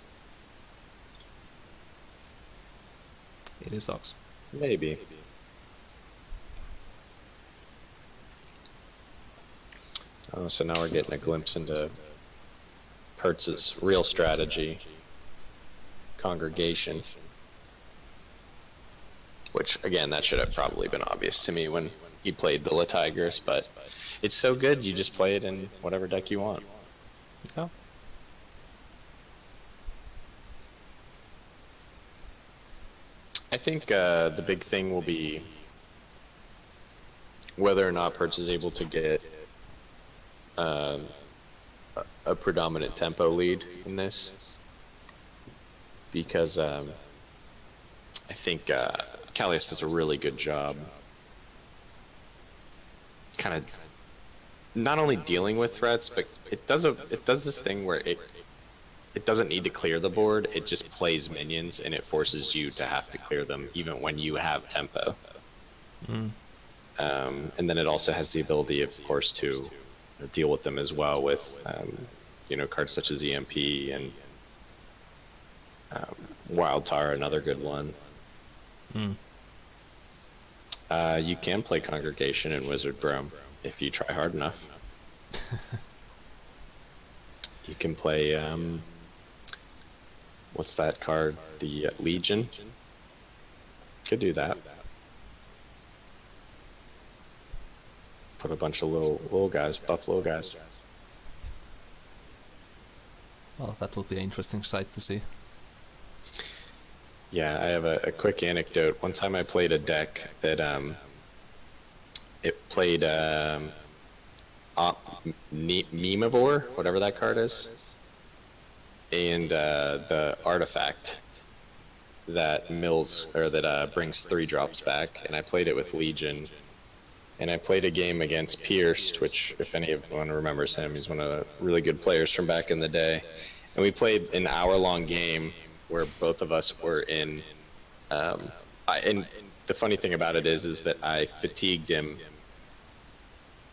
It is Ox. maybe. Oh, so now we're getting a glimpse into Hertz's real strategy, Congregation. Which, again, that should have probably been obvious to me when he played the Tigris, but it's so good, you just play it in whatever deck you want. Yeah. I think the big thing will be whether or not Perch is able to get a predominant tempo lead in this, because I think Kallius does a really good job kind of not only dealing with threats, but it does this thing where it doesn't need to clear the board, it just plays minions and it forces you to have to clear them even when you have tempo. And then it also has the ability, of course, to deal with them as well with cards such as EMP and Wild Tar, another good one. You can play Congregation in Wizard Bro if you try hard enough. You can play what's that card? The Legion. Could do that. Put a bunch of little guys, buff little guys. Well, that will be an interesting sight to see. Yeah, I have a quick anecdote. One time I played a deck that it played Memivore, whatever that card is, and the artifact that brings 3 drops back, and I played it with Legion, and I played a game against Pierced, which, if anyone remembers him, he's one of the really good players from back in the day, and we played an hour-long game where both of us were in, and the funny thing about it is that I fatigued him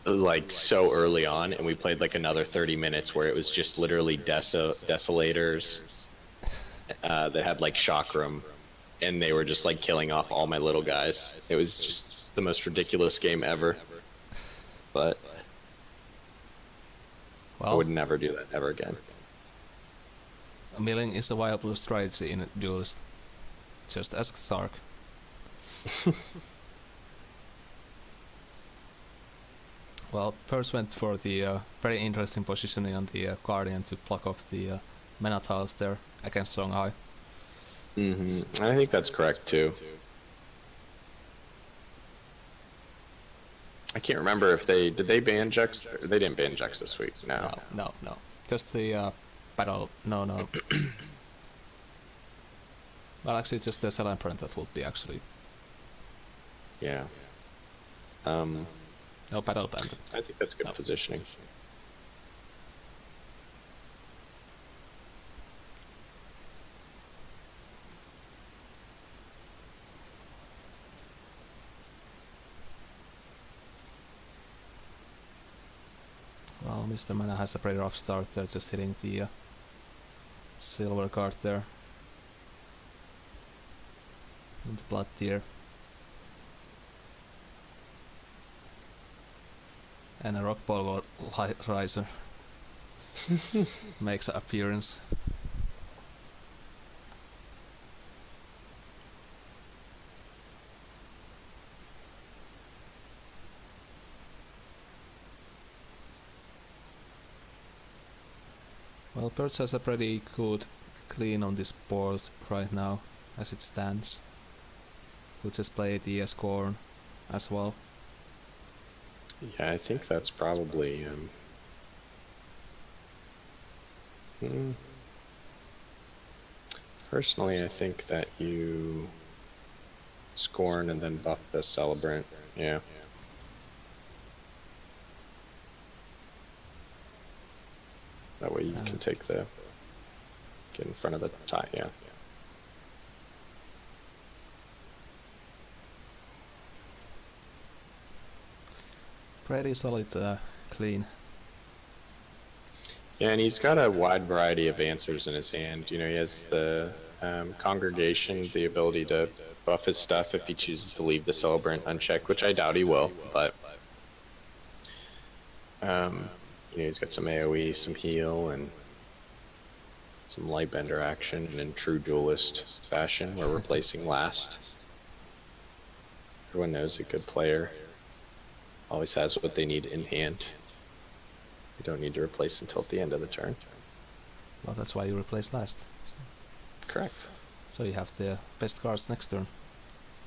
like so early on, and we played like another 30 minutes where it was just literally desolators that had like chakram, and they were just like killing off all my little guys. It was just the most ridiculous game ever. But I would never do that ever again. Milling is a viable strategy in Duelyst. Just ask Sark. Well, Purse went for the very interesting positioning on the Guardian to block off the mana tiles there against Songhai. I think that's correct too. I can't remember if did they ban Jux? They didn't ban Jux this week. No. Just the battle. No. Well, actually, it's just the Celebrant that would be actually. Yeah. No battle ban. I think that's good positioning. Well, Mr. Mana has a pretty rough start there, just hitting the silver card there. Into blood tier. And a rock ball riser makes an appearance. Well, Birds has a pretty good clean on this board right now, as it stands. We'll just play the Scorn as well. Yeah, I think that's probably personally, I think that you Scorn and then buff the Celebrant. Yeah. That way you can get in front of the tie, yeah. Pretty solid clean. Yeah, and he's got a wide variety of answers in his hand. You know, he has the Congregation, the ability to buff his stuff if he chooses to leave the Celebrant unchecked, which I doubt he will, but you know, he's got some AoE, some heal, and some Lightbender action, and in true Duelyst fashion, we're replacing last. Everyone knows a good player always has what they need in hand. You don't need to replace until at the end of the turn. Well, that's why you replace last. Correct. So you have the best cards next turn.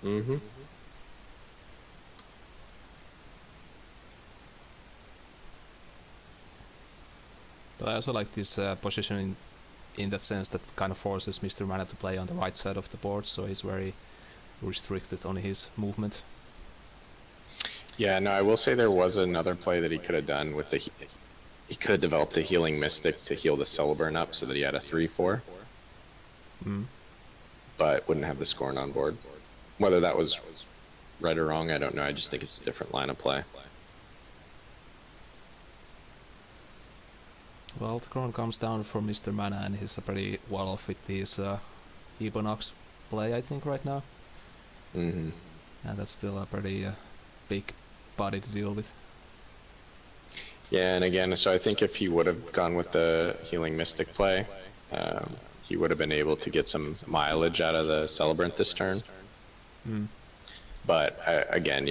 Mm-hmm. But I also like this positioning in that sense that kind of forces Mr. Mana to play on the right side of the board, so he's very restricted on his movement. Yeah, no, I will say there was another play that he could have done with he could have developed a Healing Mystic to heal the Celebrant up so that he had a 3/4. But wouldn't have the Scorn on board. Whether that was right or wrong, I don't know. I just think it's a different line of play. Well, the crown comes down for Mr. Mana, and he's pretty well off with his Ebonox play, I think, right now. Mm-hmm. And that's still a pretty big body to deal with. Yeah, and again, so I think if he would have gone with the Healing Mystic play, he would have been able to get some mileage out of the Celebrant this turn. But again,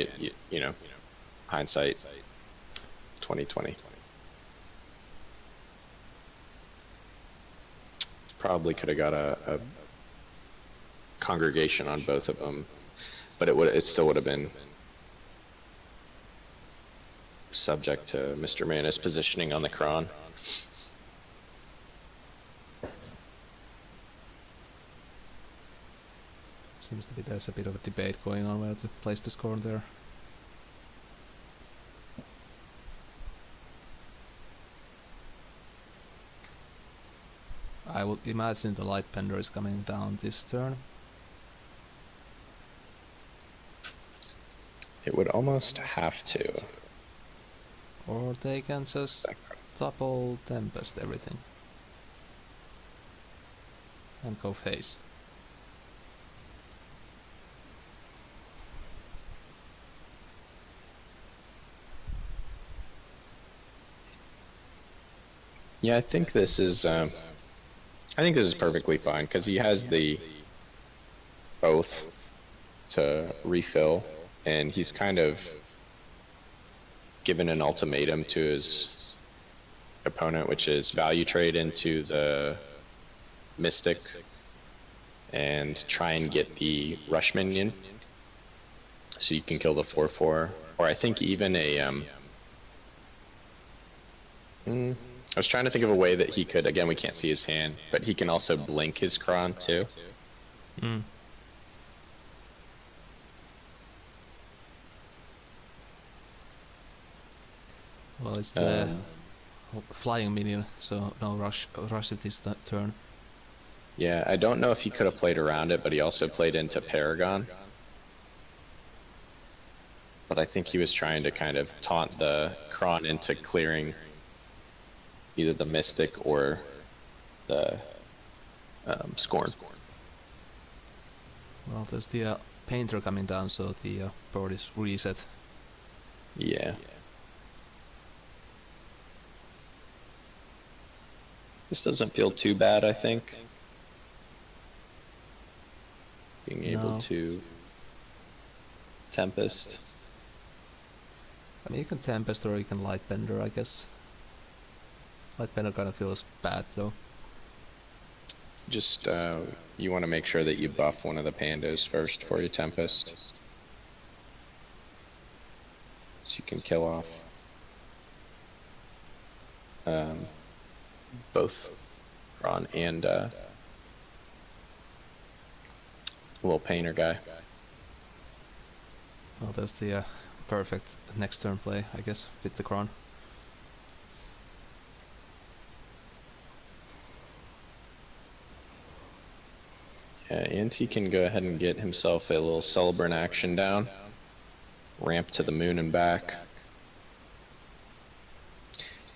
you know, hindsight, 2020. Probably could have got a Congregation on both of them, but it still would have been subject to Mr. Mana's positioning on the Kron. Seems to be there's a bit of a debate going on where to place the Scorn there. I would imagine the Lightbender is coming down this turn. It would almost have to. Or they can just double Tempest everything. And go face. Yeah, I think this is perfectly fine because he has the oath to refill, and he's kind of given an ultimatum to his opponent, which is value trade into the Mystic and try and get the Rush minion so you can kill the 4/4. Or I think even I was trying to think of a way that he could, again, we can't see his hand, but he can also blink his Kron too. Mm. Well, it's the flying minion, so no rush it this turn. Yeah, I don't know if he could have played around it, but he also played into Paragon. But I think he was trying to kind of taunt the Kron into clearing either the Mystic or the Scorn. Well, there's the Painter coming down, so the board is reset. Yeah. This doesn't feel too bad, I think. Being able to Tempest. I mean, you can Tempest or you can Lightbender, I guess. Lightbender kind of feels bad, though. Just, you want to make sure that you buff one of the pandas first before you Tempest. So you can kill off both Ron and little painter guy. Well, that's the perfect next turn play, I guess, with the Kron. Yeah, and he can go ahead and get himself a little Celebrant action down. Ramp to the moon and back.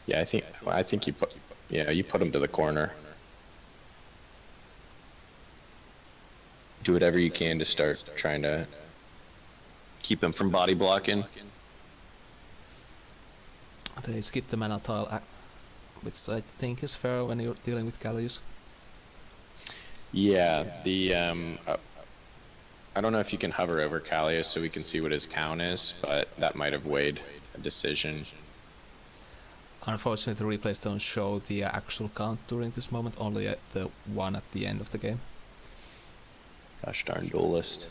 Yeah, I think you put him to the corner. Do whatever you can to start trying to keep him from body blocking. They skip the mana tile, which I think is fair when you're dealing with Gallius. Yeah, I don't know if you can hover over Callius so we can see what his count is, but that might have weighed a decision. Unfortunately, the replays don't show the actual count during this moment, only at the one at the end of the game. Gosh darn Duelyst.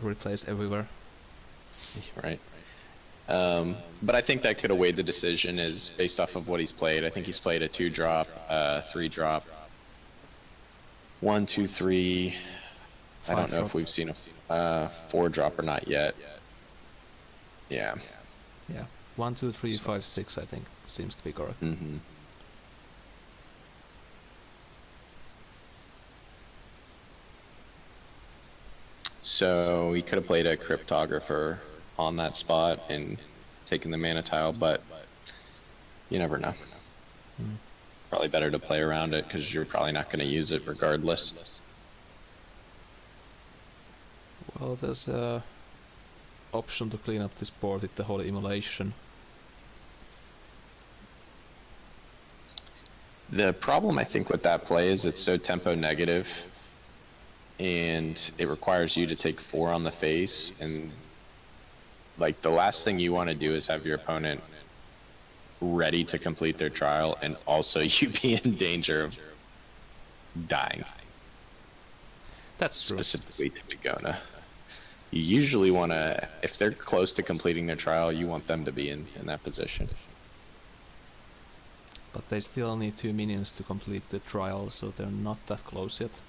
Replays everywhere. Right. But I think that could have weighed the decision is based off of what he's played. I think he's played a 2-drop, 3-drop, 1, 2, 3. I don't know if we've seen a 4-drop or not yet. Yeah. Yeah. 1, 2, 3, 5, 6, I think seems to be correct. Mm-hmm. So he could have played a Cryptographer on that spot and taken the mana tile, but you never know. Probably better to play around it because you're probably not going to use it regardless. Well, there's a option to clean up this board with the Holy Immolation. The problem I think with that play is it's so tempo negative and it requires you to take 4 on the face, and like the last thing you want to do is have your opponent ready to complete their trial and also you be in danger of dying. That's true. Specifically to Begona. You usually want to, if they're close to completing their trial, you want them to be in that position. But they still need 2 minions to complete the trial, so they're not that close yet.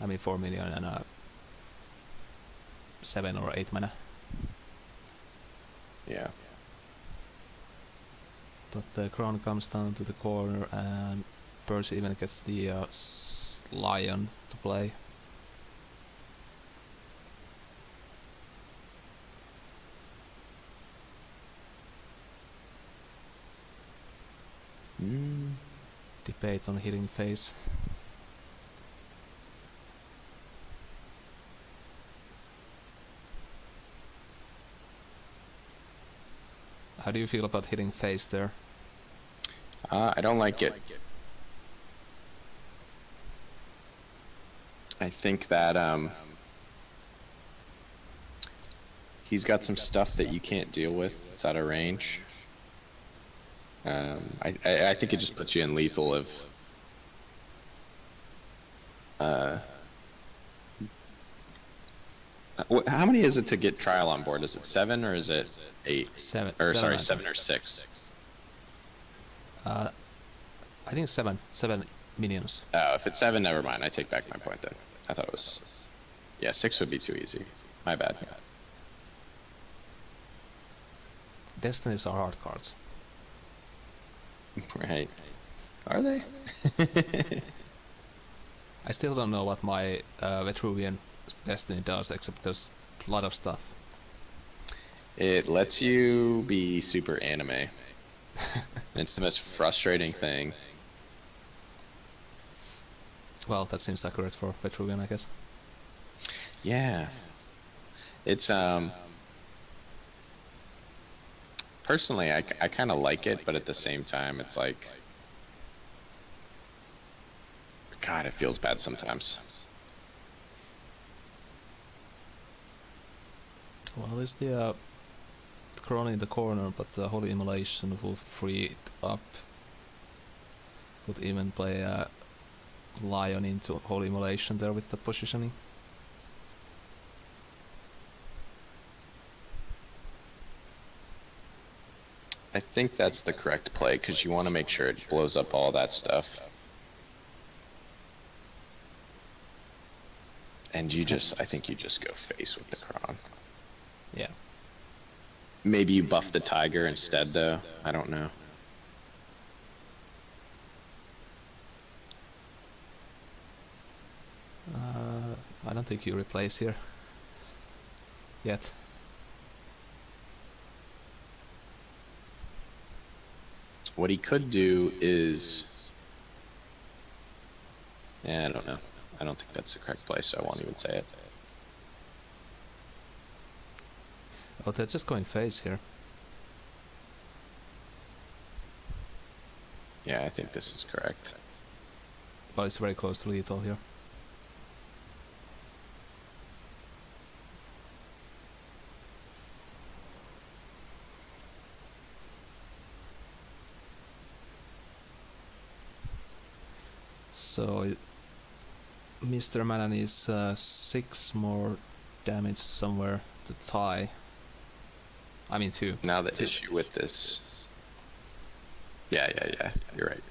I mean 4 minion and 7 or 8 mana. Yeah. But the Crown comes down to the corner and Percy even gets the Lion to play. Debate on hitting face. How do you feel about hitting face there? I don't like it. I think that he's got some stuff that you can't deal with. It's out of range. I think it just puts you in lethal if how many is it to get trial on board? Is it 7 or is it 8? 7. Or 7, sorry, 7 or 6. I think 7. 7 minions. Oh, if it's 7, never mind. I take back my point then. I thought it was... Yeah, 6 would be too easy. My bad. Destinies are hard cards. Right. Are they? I still don't know what my Vitruvian Destiny does, except there's a lot of stuff. It lets you be super anime. It's the most frustrating thing. Well, that seems accurate for Vitruvian, I guess. Yeah. It's personally I kind of like it, but at the same time it's like, God, it feels bad sometimes. Well, there's the Corona in the corner, but the Holy Immolation will free it up. Could even play a Lion into Holy Immolation there with the positioning. I think that's the correct play, because you want to make sure it blows up all that stuff. And you just, I think you just go face with the Kron. Yeah. Maybe you buff the Tiger instead, though. I don't know. I don't think you replace here. Yet. What he could do is... Yeah, I don't know. I don't think that's the correct play, so I won't even say it. Oh, they're just going face here. Yeah, I think this is correct. But it's very close to lethal here. So Mr. Mana needs 6 more damage somewhere to tie. I mean 2. Now the issue with this... Yeah, you're right.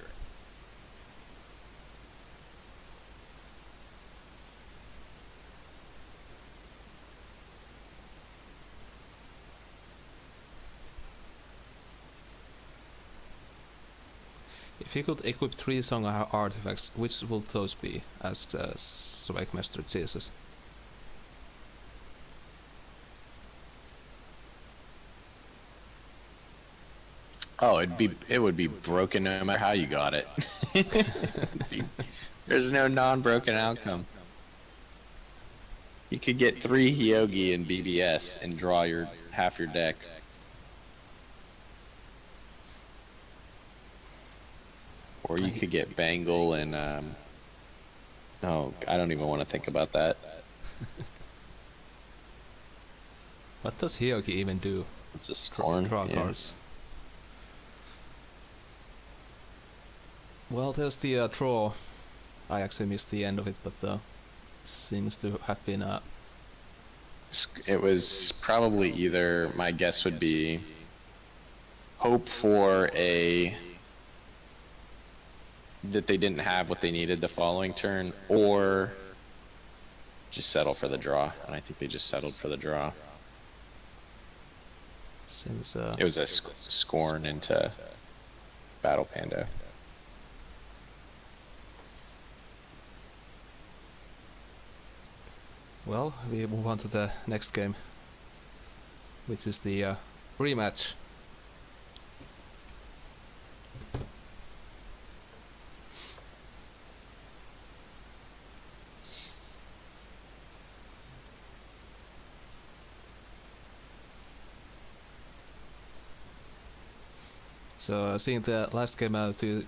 If you could equip 3 song artifacts, which will those be? Asks Swagmaster Jesus. Oh, it would be broken no matter how you got it. There's no non-broken outcome. You could get 3 Hyogi in BBS and draw half your deck. Or you could get Bangle and oh, I don't even want to think about that. What does Hyogi even do? It's a Scorn. Draw Yeah. cards. Well, there's the draw. I actually missed the end of it, but seems to have been It was probably either, my guess would be, hope for that they didn't have what they needed the following turn, or just settle for the draw. And I think they just settled for the draw. since It was a Scorn into Battle Panda. well, we move on to the next game, which is the rematch. So seeing the last game, do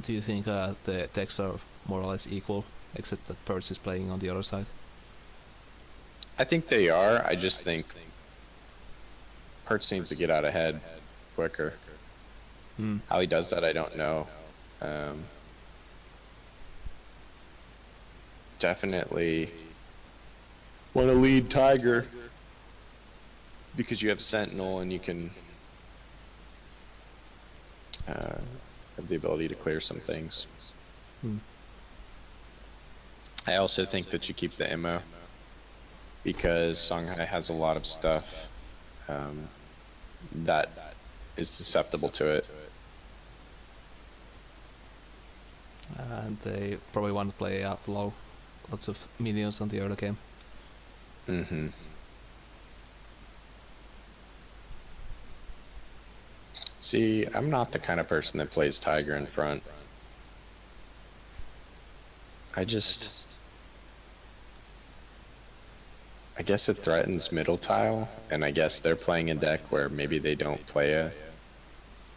you think the decks are more or less equal, except that Perch is playing on the other side? I think they are. I just think Hertz needs to get out ahead quicker. How he does that, I don't know. Definitely want to lead Tiger because you have Sentinel and you can have the ability to clear some things. I also think that you keep the ammo because Songhai has a lot of stuff that is susceptible to it. And they probably want to play low, lots of minions on the early game. See, I'm not the kind of person that plays Tiger in front. I guess it threatens middle tile, and I guess they're playing a deck where maybe they don't play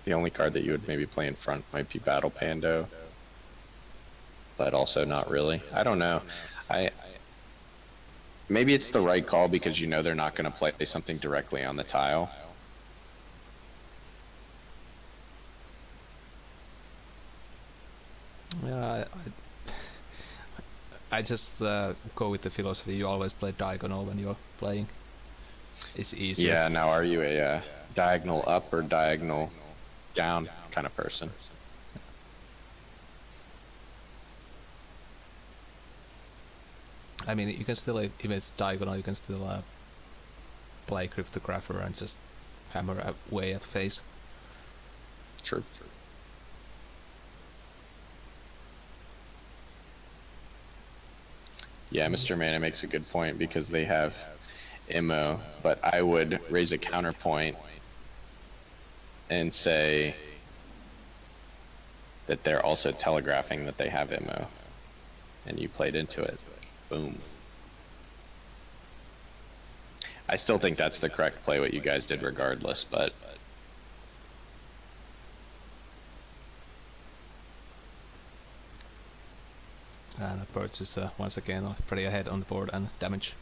the only card that you would maybe play in front might be Battle Pando, but also not really. I don't know. Maybe it's the right call because you know they're not going to play something directly on the tile. Yeah, I just go with the philosophy. You always play diagonal when you're playing. It's easier. Yeah. Now, are you a diagonal up or diagonal down kind of person? I mean, you can still, if it's diagonal, you can still play Cryptographer and just hammer away at face. True. Yeah, Mr. Mana makes a good point because they have Immo, but I would raise a counterpoint and say that they're also telegraphing that they have Immo, and you played into it. Boom. I still think that's the correct play, what you guys did regardless, but... And Birds is once again pretty ahead on the board and damage.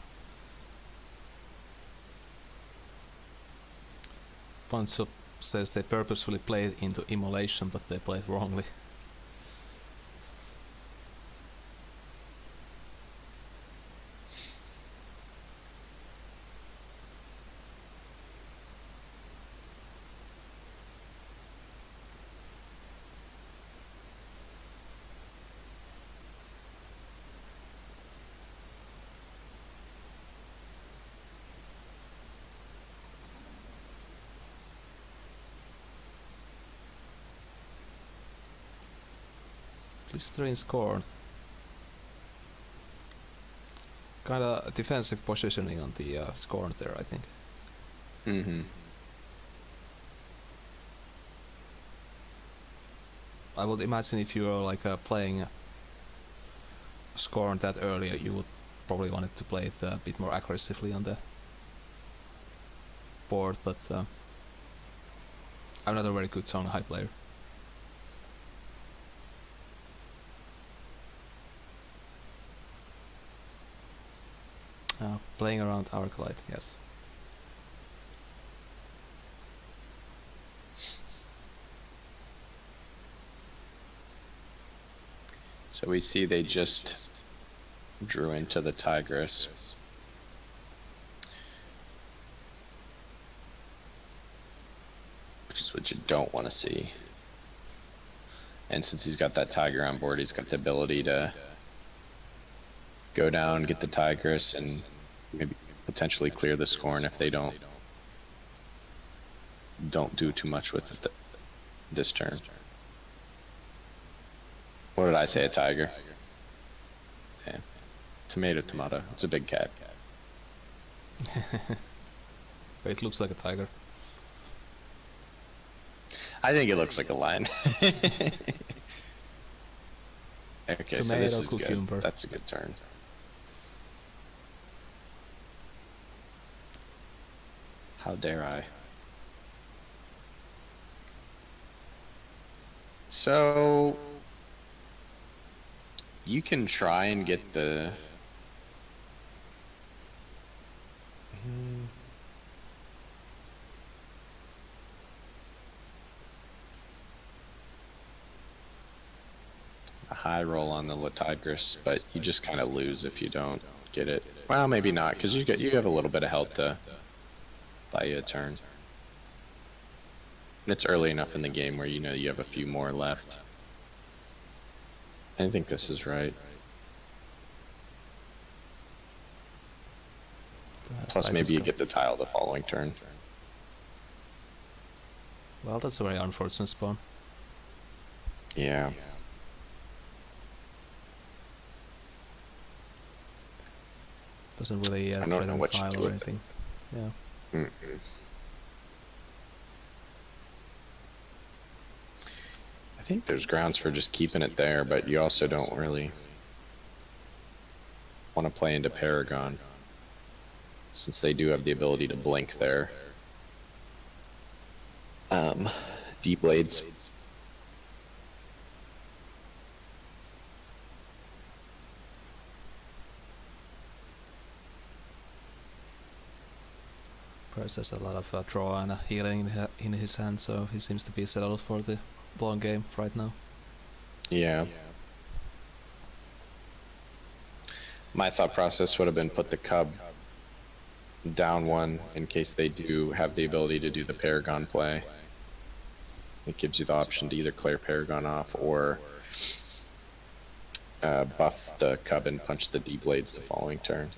Ponzo says they purposefully played into immolation, but they played wrongly. Blistering Scorn. Kinda defensive positioning on the Scorn there, I think. Mm-hmm. I would imagine if you were like playing Scorn that earlier, you would probably want it to play it a bit more aggressively on the board, but I'm not a very good Songhai player. Playing around Arclight, yes. So we see they just drew into the Tigress. Which is what you don't want to see. And since he's got that Tiger on board, he's got the ability to go down, get the Tigress, and maybe potentially clear the Scorn if they don't do too much with it this turn. What did I say, a tiger? Yeah. Tomato. It's a big cat. It looks like a tiger. I think it looks like a lion. Okay, so this is good. Cucumber. That's a good turn. How dare I? So you can try and get the. A high roll on the Latidris, but you just kind of lose if you don't get it. Well, maybe not, because you have a little bit of health to buy you a turn. And it's early enough in the game where you know you have a few more left. I think this is right. Plus, maybe you get the tile the following turn. Well, that's a very unfortunate spawn. Yeah. Doesn't really I don't know threaten what you tile do or with anything. Yeah. Mm-mm. I think there's grounds for just keeping it there, but you also don't really want to play into Paragon, since they do have the ability to blink their deep blades. Perhaps has a lot of draw and healing in his hand, so he seems to be settled for the long game right now. Yeah. My thought process would have been put the Cub down one in case they do have the ability to do the Paragon play. It gives you the option to either clear Paragon off or buff the Cub and punch the D-Blades the following turn.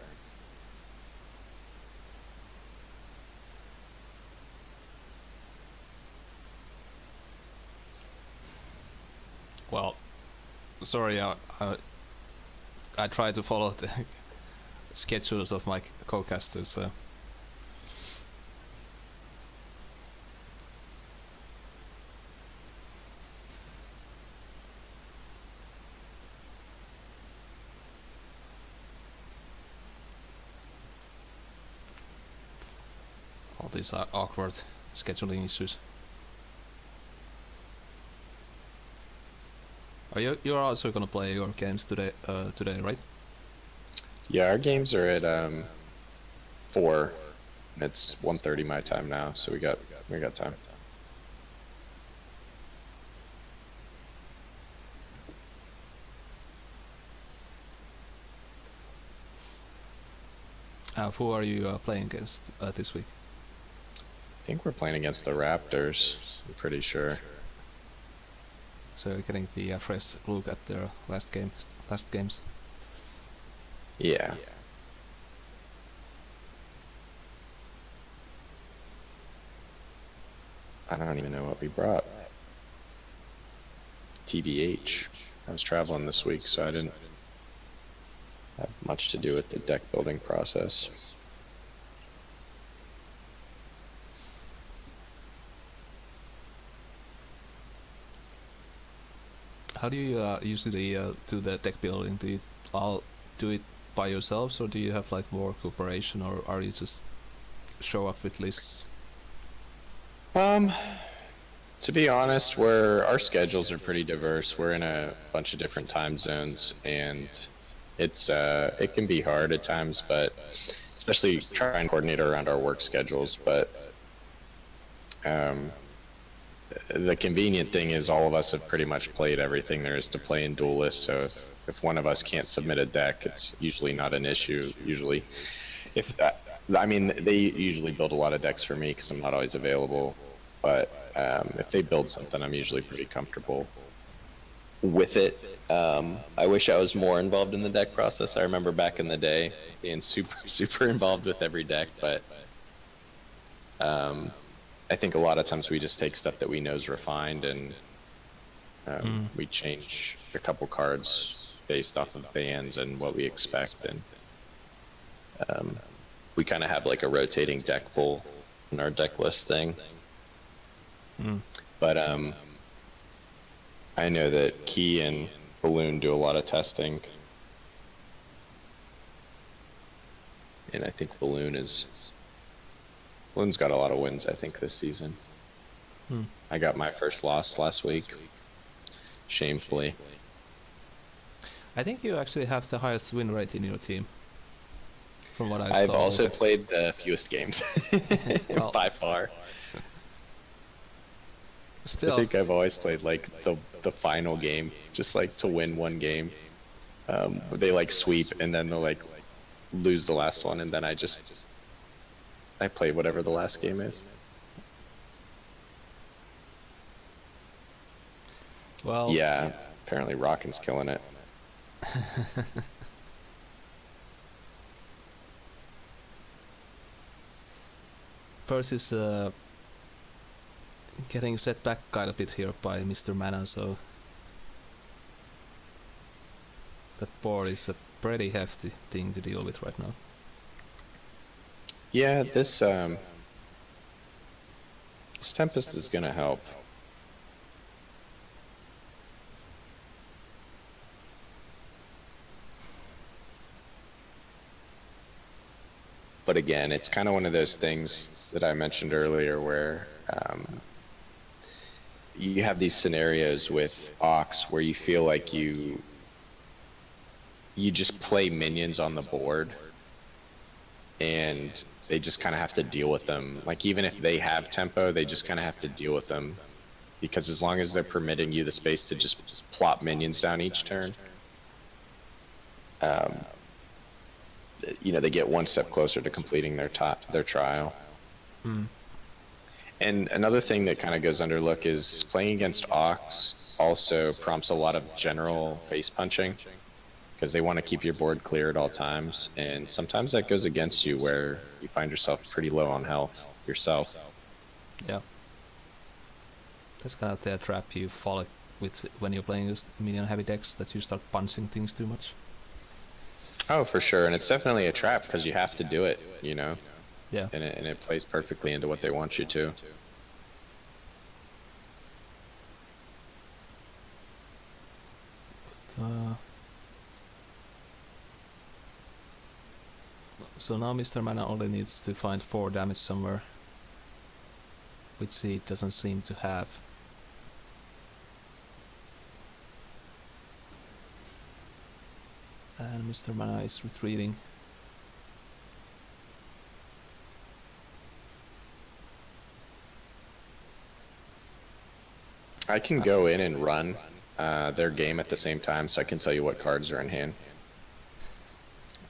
Well, sorry, I try to follow the schedules of my co-casters, so... all these awkward scheduling issues. You're also gonna play your games today, right? Yeah, our games are at 4. And it's 1:30 my time now, so we got time. Who are you playing against this week? I think we're playing against the Raptors, I'm pretty sure. So you're getting the fresh look at their last games. Yeah. I don't even know what we brought. TBH. I was traveling this week, so I didn't have much to do with the deck building process. How do you usually do the deck building? Do you all do it by yourselves, or do you have like more cooperation, or are you just show up with lists? To be honest, our schedules are pretty diverse. We're in a bunch of different time zones, and it can be hard at times, but especially try and coordinate around our work schedules. But the convenient thing is all of us have pretty much played everything there is to play in Duelyst, so if one of us can't submit a deck, it's usually not an issue. Usually, they usually build a lot of decks for me because I'm not always available, but if they build something, I'm usually pretty comfortable with it. I wish I was more involved in the deck process. I remember back in the day being super involved with every deck, but I think a lot of times we just take stuff that we know is refined and we change a couple cards based off of bans and what we expect, and we kind of have like a rotating deck pool in our deck list thing. But I know that Key and Balloon do a lot of testing, and I think Balloon's got a lot of wins, I think, this season. I got my first loss last week. shamefully. I think you actually have the highest win rate in your team, from what I've I've stumbled also at. played the fewest games Well, by far. I still, think I've always played like the final game, just like to win one game. They like sweep and then they'll like lose the last one, and then I play whatever the last game is. well, Yeah, apparently Rockin's killing it. Percy's getting set back quite a bit here by Mr. Mana, so that board is a pretty hefty thing to deal with right now. Yeah, this Tempest is gonna help. But again, it's kind of one of those things that I mentioned earlier where you have these scenarios with Ox where you feel like you just play minions on the board and they just kind of have to deal with them. Like even if they have tempo, they just kind of have to deal with them because as long as they're permitting you the space to just plop minions down each turn, you know, they get one step closer to completing their trial. Hmm. And another thing that kind of goes underlooked is playing against Ox also prompts a lot of general face punching because they want to keep your board clear at all times, and sometimes that goes against you where you find yourself pretty low on health yourself. Yeah. That's kind of the trap you fall with when you're playing against minion heavy decks, that you start punching things too much. Oh, for sure, and it's definitely a trap because you have to do it, you know. Yeah. And it plays perfectly into what they want you to. So now Mr. Mana only needs to find 4 damage somewhere, which he doesn't seem to have. And Mr. Mana is retreating. I can go in and run their game at the same time, so I can tell you what cards are in hand,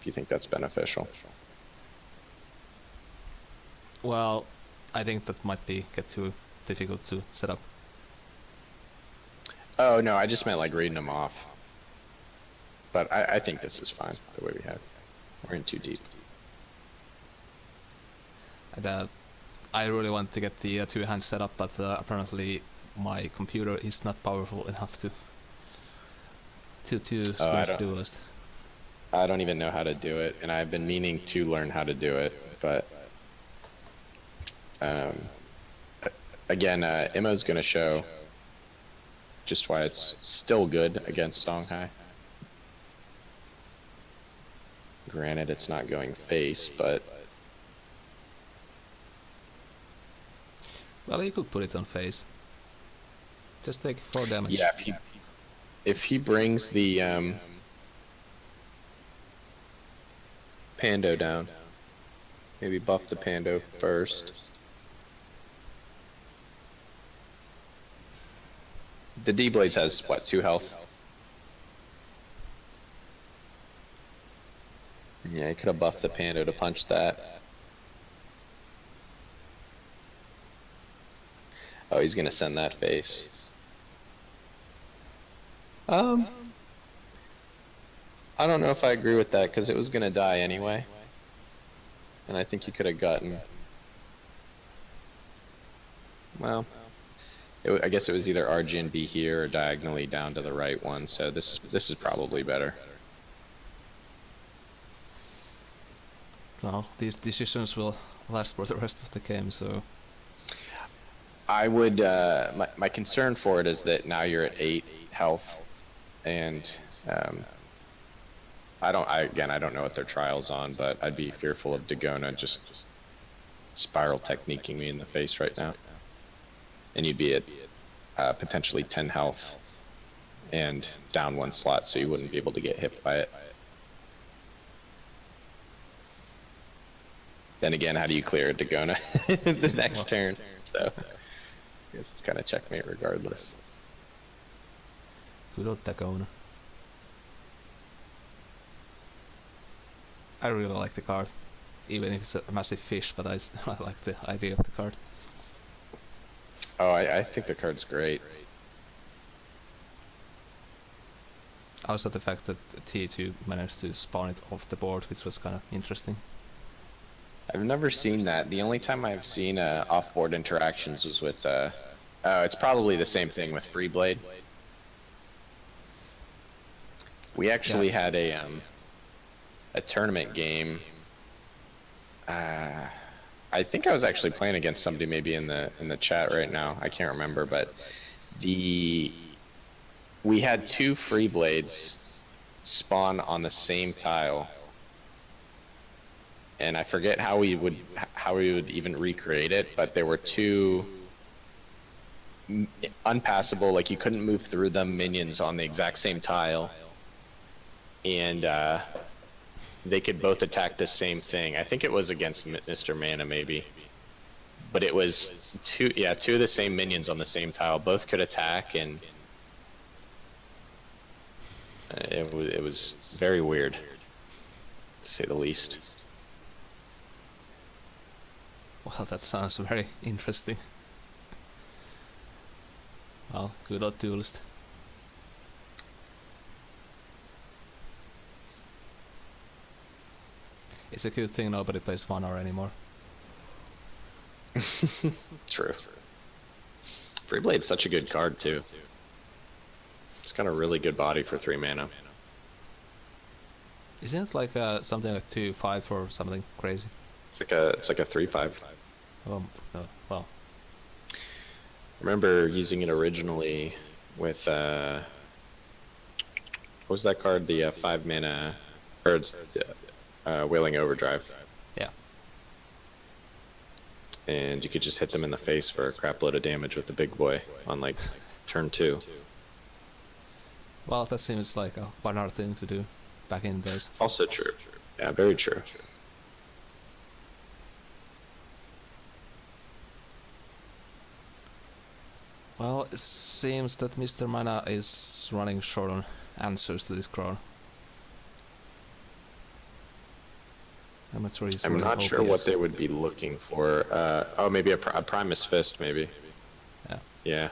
if you think that's beneficial. Well, I think that might get too difficult to set up. Oh, no, I just meant like reading them off. But I think this is fine, the way we have. We're in too deep. And, I really want to get the 2-hand set up, but apparently my computer is not powerful enough to scratch Duelyst. I don't even know how to do it, and I've been meaning to learn how to do it, but again, Immo's going to show just why it's still good against Songhai. Granted, it's not going face, but... Well, you could put it on face. Just take 4 damage. Yeah, if he brings the Pando down, maybe buff the Pando first. The D-Blades has, what, 2 health? Yeah, he could have buffed the Pando to punch that. Oh, he's gonna send that face. I don't know if I agree with that, because it was gonna die anyway. And I think you could have gotten... Well... I guess it was either RGNB here or diagonally down to the right one, so this is probably better. Well, these decisions will last for the rest of the game, so... I would, my concern for it is that now you're at 8 health, and I don't know what their trial's on, but I'd be fearful of Dagona just spiral techniquing me in the face right now. And you'd be at potentially 10 health and down 1 slot, so you wouldn't be able to get hit by it. Then again, how do you clear a Dagona the next turn? So I guess it's kind of checkmate regardless. Good old Dagona. I really like the card, even if it's a massive fish, but I like the idea of the card. Oh, I think the card's great. Also the fact that T2 managed to spawn it off the board, which was kind of interesting. I've never seen that. The only time I've seen off-board interactions was with, it's probably the same thing with Freeblade. We actually had a tournament game. I think I was actually playing against somebody maybe in the chat right now. I can't remember, but we had 2 Freeblades spawn on the same tile. And I forget how we would even recreate it, but there were 2 unpassable, like you couldn't move through them, minions on the exact same tile, and they could both attack the same thing. I think it was against Mr. Mana maybe, but it was 2 of the same minions on the same tile. Both could attack, and it was very weird, to say the least. Well, that sounds very interesting. Well, good old Duelyst. It's a good thing nobody plays 1R anymore. True. Freeblade's such a good card too. It's got a really good body for 3 mana. Isn't it like something like 2/5 or something crazy? It's like a 3/5. Oh, no, well. I remember using it originally with what was that card? The 5 mana birds, Wailing Overdrive. Yeah. And you could just hit them in the face for a crap load of damage with the big boy on like turn 2. Well, that seems like a 1R thing to do back in those. Also true. Yeah, very true. Well, it seems that Mr. Mana is running short on answers to this card. I'm not sure he's I'm really not sure what hopeless. they would be looking for. Oh, maybe a Primus Fist, maybe. Yeah. Yeah.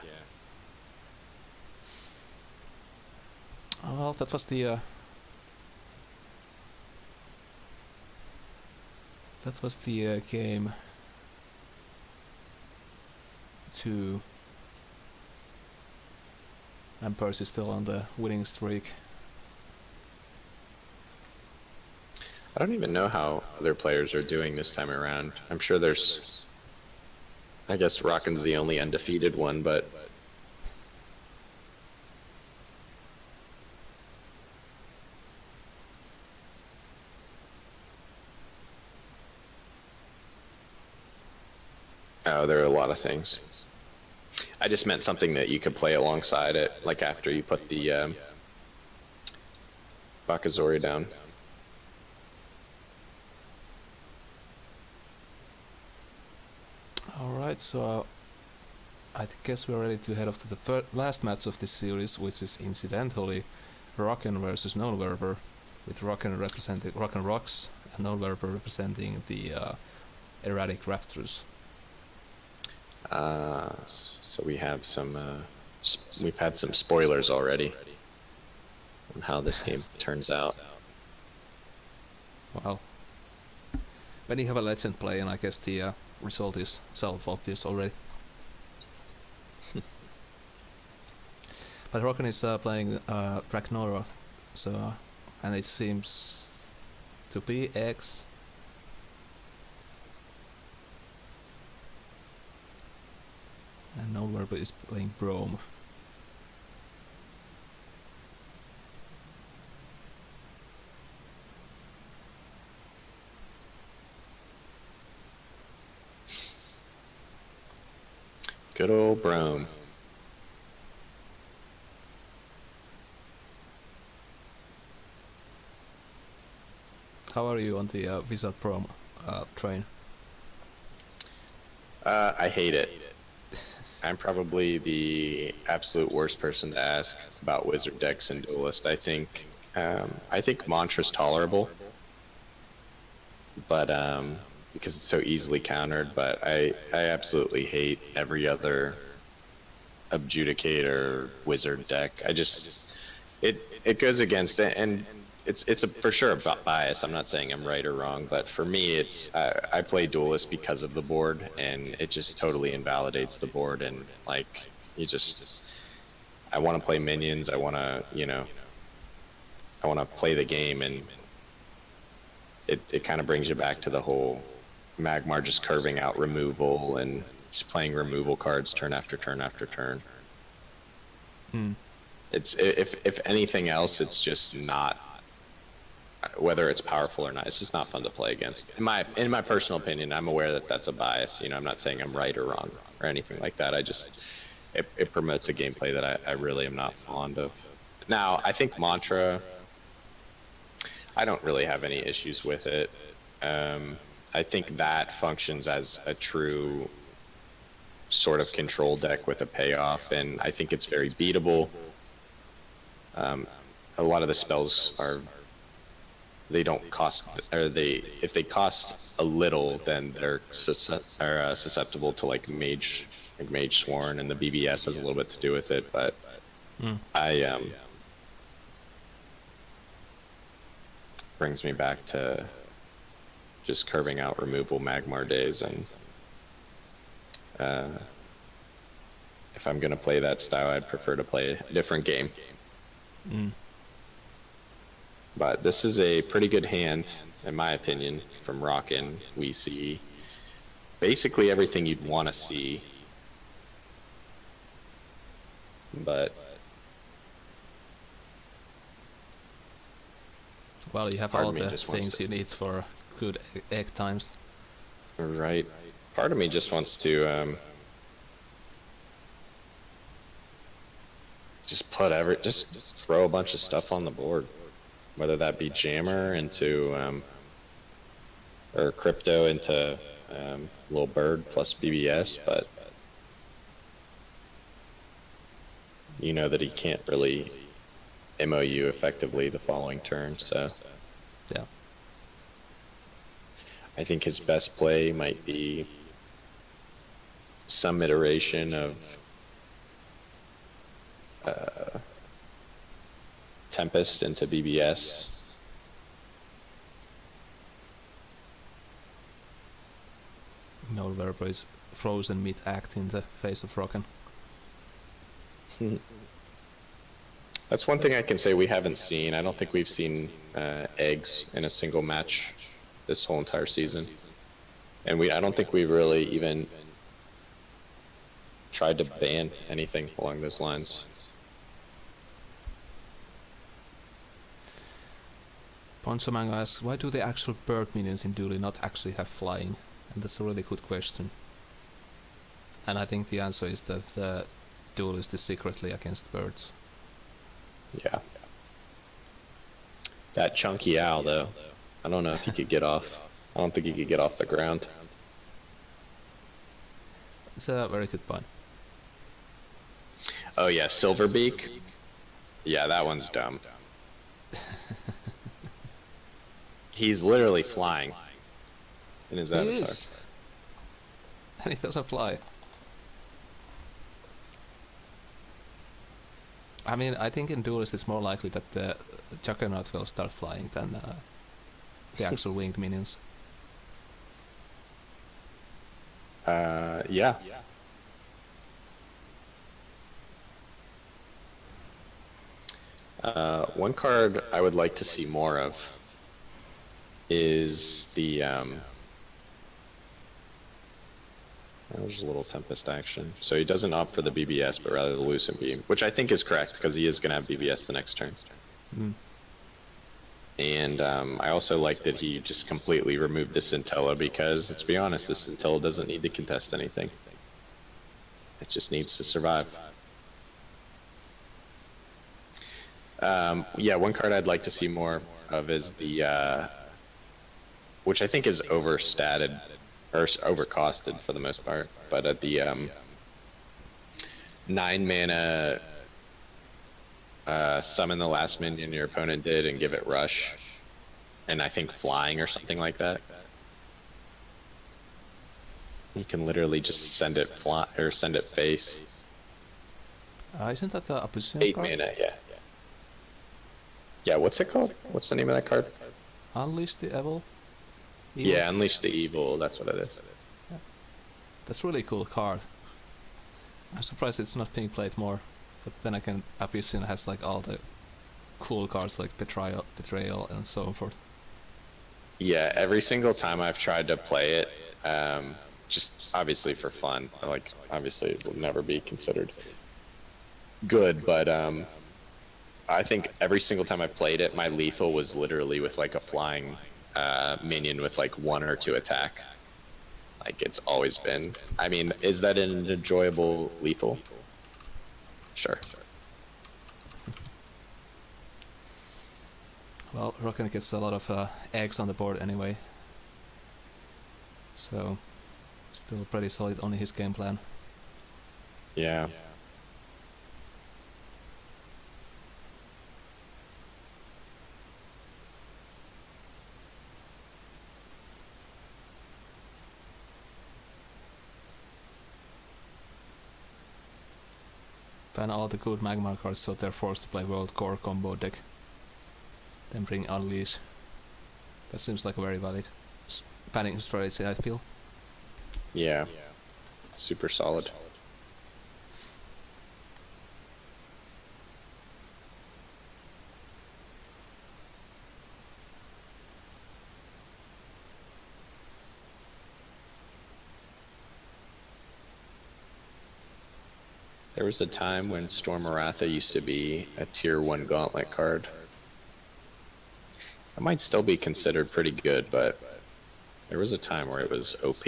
Well, that was the game 2. And Percy's still on the winning streak. I don't even know how other players are doing this time around. I'm sure there's... I guess Rockin's the only undefeated one, but... Oh, there are a lot of things. I just meant something that you could play alongside it, like after you put the Bakazori down. Alright, so I guess we're ready to head off to the last match of this series, which is incidentally Rocken versus Nullverber, with Rocken representing Rocken Rocks and Nullverber representing the Erratic Raptors. So we have some, we've had some spoilers already on how this game turns out. Well, when you have a legend playing, I guess the result is self-obvious already. But Rocken is playing Ragnora, so and it seems to be X. And Nullverber is playing Brome. Good old Brome. How are you on the Wizard Pro train? I hate it. I'm probably the absolute worst person to ask about wizard decks in Duelyst. I think Mantra's tolerable, but because it's so easily countered. But I absolutely hate every other Adjudicator wizard deck. It goes against it, and it's for sure a bias. I'm not saying I'm right or wrong, but for me, I play Duelist because of the board, and it just totally invalidates the board. And like I want to play minions. I want to play the game, and it kind of brings you back to the whole Magmar just curving out removal and just playing removal cards turn after turn after turn. It's if anything else, it's just not, whether it's powerful or not, it's just not fun to play against. In my personal opinion, I'm aware that that's a bias. I'm not saying I'm right or wrong or anything like that. It promotes a gameplay that I really am not fond of. Now, I think Mantra, I don't really have any issues with it. I think that functions as a true sort of control deck with a payoff, and I think it's very beatable. A lot of the spells they don't cost, or if they cost a little, then they're susceptible to like Mage Sworn, and the BBS has a little bit to do with it. But brings me back to just curving out removal Magmar days, and if I'm gonna play that style, I'd prefer to play a different game. But this is a pretty good hand, in my opinion, from Rockin'. We see basically everything you'd want to see, but well, you have all the things you need for good egg times. Right. Part of me just wants to just throw a bunch of stuff on the board, whether that be Jammer into or Crypto into Little Bird plus BBS, but you know that he can't really MOU effectively the following turn, so yeah. I think his best play might be some iteration of Tempest into BBS. No Verbo's frozen meat act in the face of Rockin'. That's one thing I can say we haven't seen. I don't think we've seen eggs in a single match this whole entire season, and I don't think we've really even tried to ban anything along those lines. Poncho Mango asks, why do the actual bird minions in Duely not actually have flying? And that's a really good question. And I think the answer is that the Duelist is secretly against birds. Yeah. That chunky owl, though, I don't know if he could get off. I don't think he could get off the ground. It's a very good point. Oh yeah, Silverbeak? Yeah, that one's dumb. He's literally flying in his avatar. He is. And he doesn't fly. I mean, I think in Duelist it's more likely that the Juggernaut will start flying than the actual winged minions. Yeah. One card I would like to see more of is the there's a little Tempest action. So he doesn't opt for the BBS, but rather the Lucent Beam, which I think is correct, because he is going to have BBS the next turn. And I also like that he just completely removed the Scintilla, because, let's be honest, the Scintilla doesn't need to contest anything. It just needs to survive. Yeah, one card I'd like to see more of is the which I think is overstated or overcosted for the most part. But at the 9 mana summon the last minion your opponent did and give it rush, and I think flying or something like that. You can literally just send it fly or send it face. Isn't that the opposition 8 card? mana, yeah. Yeah, what's it called? What's the name of that card? Unleash the Evil? Yeah, Unleash the Evil, that's what it is. Yeah. That's a really cool card. I'm surprised it's not being played more. But then again, Abyssinian has like all the cool cards like Betrayal and so forth. Yeah, every single time I've tried to play it, just obviously for fun, like obviously it will never be considered good, but I think every single time I played it, my lethal was literally with like a flying minion with like 1 or 2 attack. Like it's always been. I mean, is that an enjoyable lethal? Sure. Well, Rockin gets a lot of eggs on the board anyway. So, still pretty solid on his game plan. Yeah. Ban all the good Magmar cards so they're forced to play World Core combo deck. Then bring Unleash. That seems like a very valid banning strategy, I feel. Yeah. Super solid. There was a time when Stormaratha used to be a tier 1 gauntlet card. It might still be considered pretty good, but there was a time where it was OP.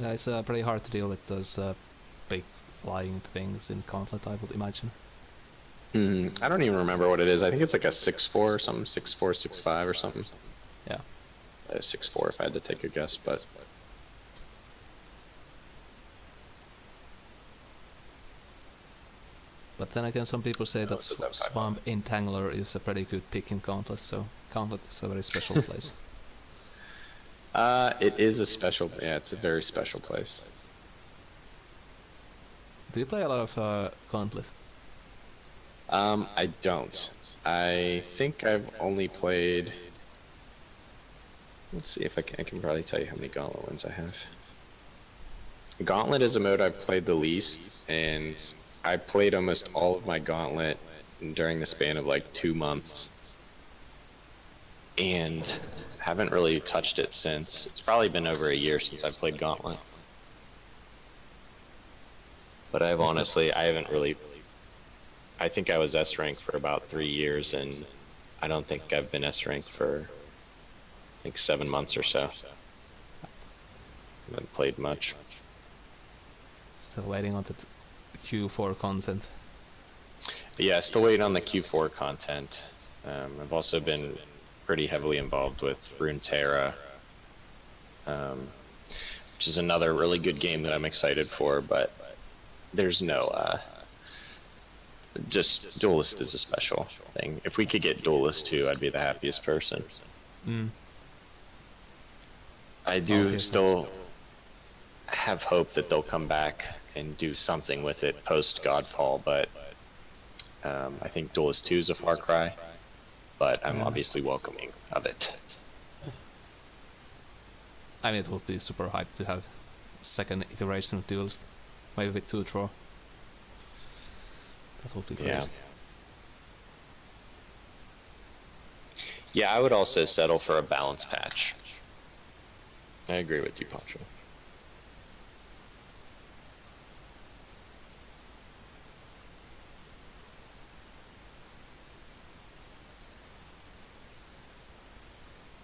Yeah, it's pretty hard to deal with those big flying things in Gauntlet, I would imagine. I don't even remember what it is. I think it's like a 6-4 or something, 6-4, 6-5 or something. Yeah. 6-4 if I had to take a guess, but... But then again, some people say that Swamp Entangler is a pretty good pick in Gauntlet, so Gauntlet is a very special place. It is a special... Yeah, it's a very special place. Do you play a lot of Gauntlet? I don't. I think I've only played... Let's see if I can probably tell you how many Gauntlet wins I have. Gauntlet is a mode I've played the least, and I played almost all of my Gauntlet during the span of like 2 months. And haven't really touched it since. It's probably been over a year since I've played Gauntlet. But I haven't really... I think I was S rank for about 3 years, and I don't think I've been S rank for, I think 7 months or so. Haven't played much. Still waiting on the Q4 content. Yeah, still waiting on the Q4 content. I've also been pretty heavily involved with Runeterra, which is another really good game that I'm excited for, but there's no... just Duelyst is a special thing. If we could get Duelyst 2, I'd be the happiest person. I do still have hope that they'll come back and do something with it post Godfall, but I think Duelyst 2 is a far cry, but I'm obviously welcoming of it. I mean, it would be super hyped to have a second iteration of Duelyst, maybe with 2 draw. That would be crazy. Yeah, I would also settle for a balance patch. I agree with you, Pancho.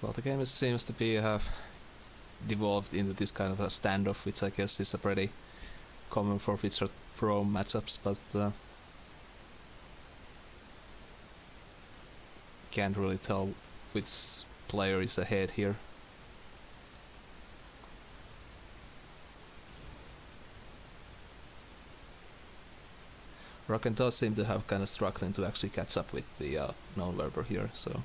Well, the game seems to be devolved into this kind of a standoff, which I guess is a pretty common for Wizard Pro matchups, but can't really tell which player is ahead here. Rocken does seem to have kind of struggling to actually catch up with the non-Werber here, so...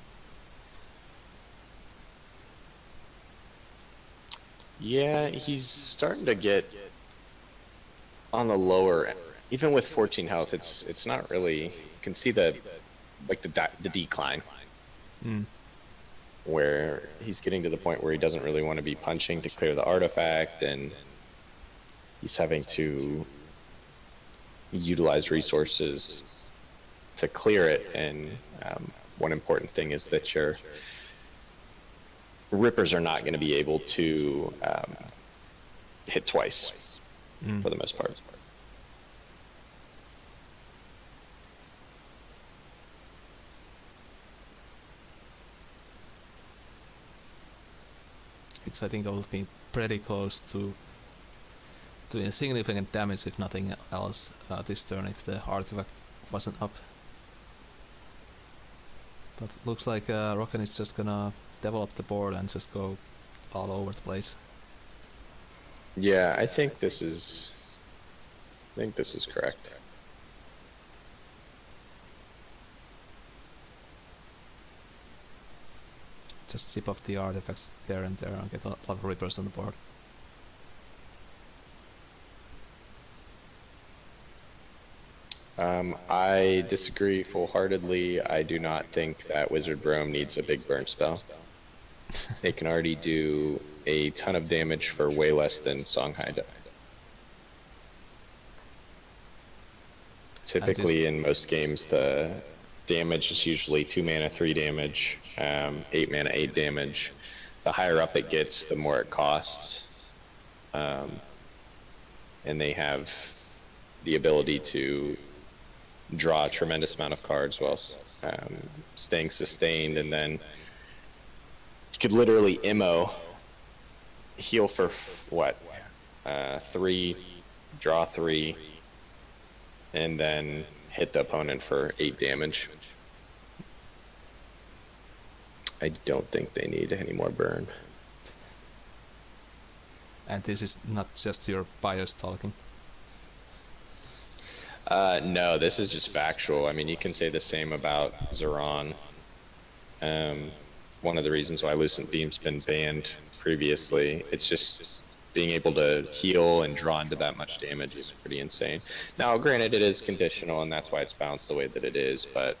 Yeah, he's starting to get on the lower end. Even with 14 health, it's not really... You can see the decline. Mm. Where he's getting to the point where he doesn't really want to be punching to clear the artifact, and he's having to utilize resources to clear it. And one important thing is that your Rippers are not going to be able to hit twice for the most part. It's, I think, I will be pretty close to doing significant damage, if nothing else, this turn if the artifact wasn't up. But looks like Rocken is just gonna develop the board and just go all over the place. Yeah, I think this is correct. Just zip off the artifacts there and there and get a lot of Rippers on the board. I disagree full-heartedly. I do not think that Wizard Brome needs a big burn spell. They can already do a ton of damage for way less than Songhai does. Typically, in most games, the damage is usually 2 mana, 3 damage, 8 mana, 8 damage. The higher up it gets, the more it costs. And they have the ability to draw a tremendous amount of cards while staying sustained, and then you could literally immo, heal for what? 3, draw 3, and then hit the opponent for 8 damage. I don't think they need any more burn. And this is not just your bias talking. No, this is just factual. I mean, you can say the same about Zeron. One of the reasons why Lucent Beam's been banned previously, it's just being able to heal and draw into that much damage is pretty insane. Now, granted, it is conditional, and that's why it's balanced the way that it is, but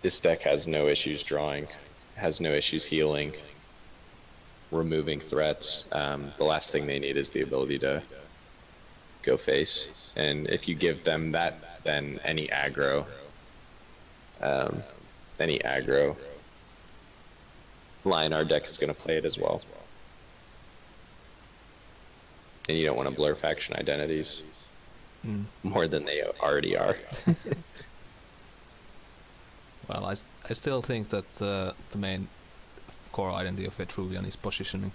this deck has no issues drawing, has no issues healing, removing threats. The last thing they need is the ability to go face, and if you give them that, then any aggro line, our deck is going to play it as well. And you don't want to blur faction identities more than they already are. Well, I still think that the main core identity of Vitruvian is positioning.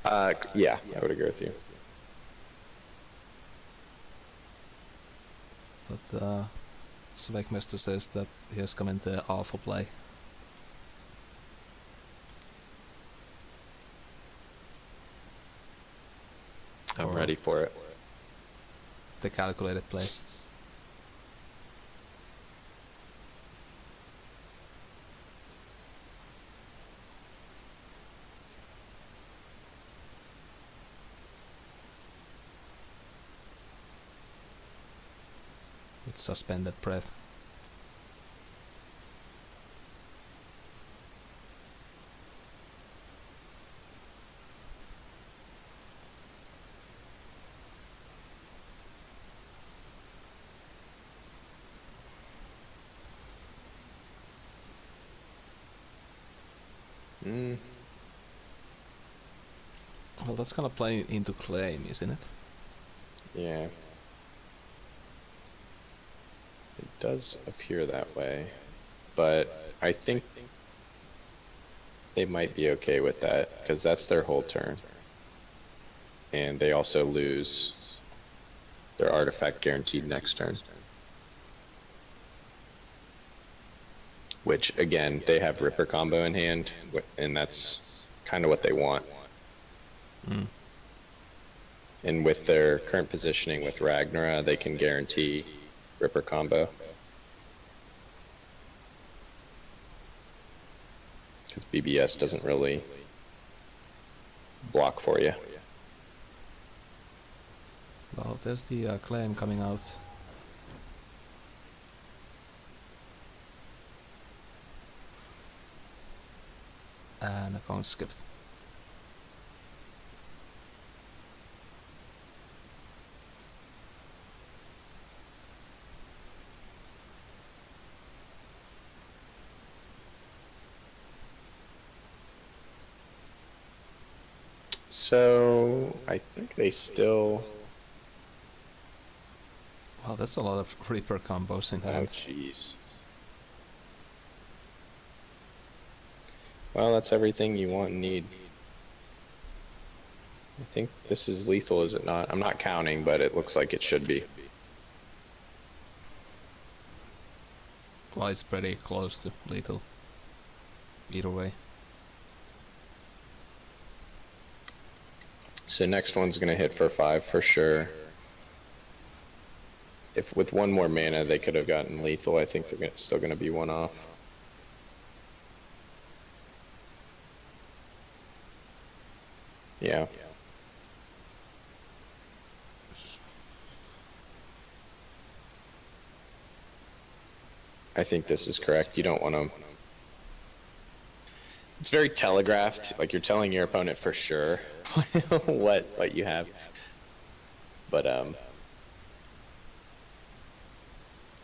Yeah, I would agree with you. But Svegmester says that he has come into alpha play. I'm ready for it. The calculated play. With suspended breath. Well, that's kind of playing into claim, isn't it? Yeah. It does appear that way, but I think they might be okay with that, because that's their whole turn. And they also lose Their artifact guaranteed next turn. Which, again, they have Ripper combo in hand, and that's kind of what they want. Mm. And with their current positioning with Ragnara, they can guarantee Ripper combo. Because BBS doesn't really block for you. Well, there's the claim coming out. And account skipped. So I think they still. Wow, that's a lot of Reaper combos in Oh, hand. jeez. Well, that's everything you want and need. I think this is lethal, is it not? I'm not counting, but it looks like it should be. Well, it's pretty close to lethal. Either way. So next one's gonna hit for 5 for sure. If with one more mana they could have gotten lethal, I think they're still gonna be one off. Yeah. I think this is correct. You don't want to. It's very telegraphed. Like you're telling your opponent for sure what you have. But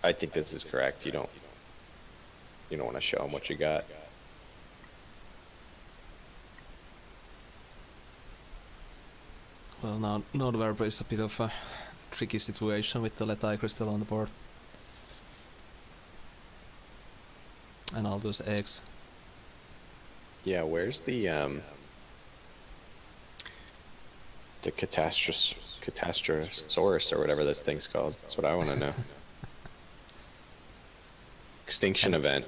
I think this is correct. You don't want to show them what you got. Well, now Nordverber is a bit of a tricky situation with the Letai Crystal on the board. And all those eggs. Yeah, where's the Catastrosaurus or whatever this thing's called? That's what I want to know. Extinction event.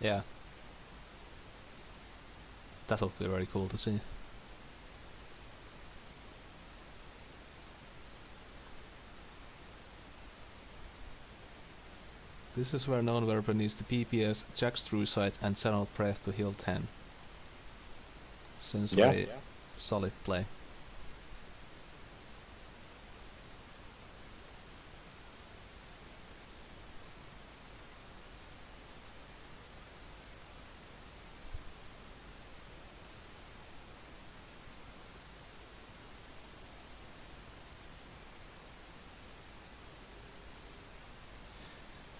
Yeah. That'll be very cool to see. This is where non-verber needs the PPS, Jack's True Sight and Channel Breath to heal 10. Seems very solid play.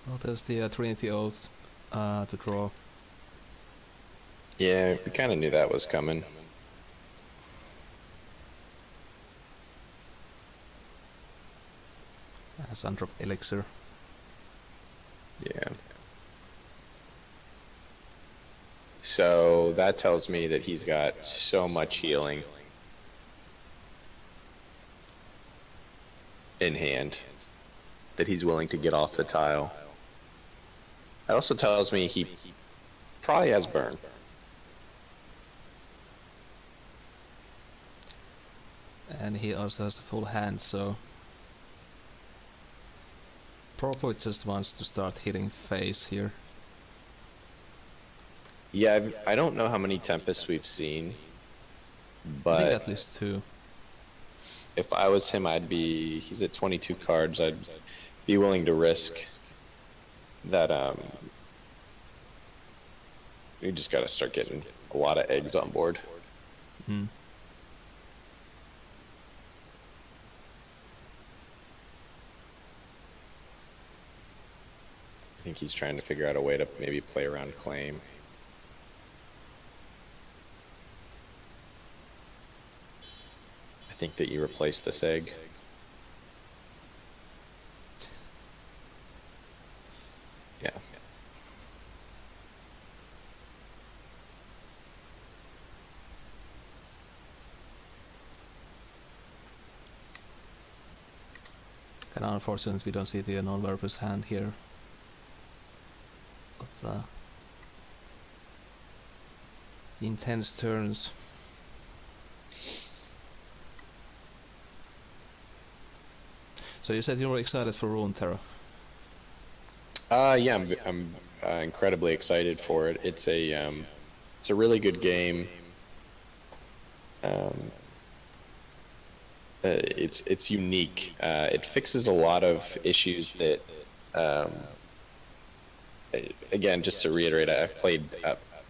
Well, there's the Trinity Oath to draw. Yeah, we kind of knew that was coming. Sandrop Elixir. Yeah. So that tells me that he's got so much healing in hand that he's willing to get off the tile. That also tells me he probably has burn. And he also has the full hand, so probably just wants to start hitting face here. Yeah, I don't know how many Tempests we've seen, I think but at least 2. if I was him, he's at 22 cards, I'd be willing to risk that, you just gotta start getting a lot of eggs on board. Hmm. I think he's trying to figure out a way to maybe play around claim. I think that you replace this egg. Yeah. And unfortunately, we don't see the non-purpose hand here. But intense turns. So you said you were excited for Runeterra. Yeah, I'm incredibly excited for it. It's a really good game. It's unique. It fixes a lot of issues that, again, just to reiterate, I've played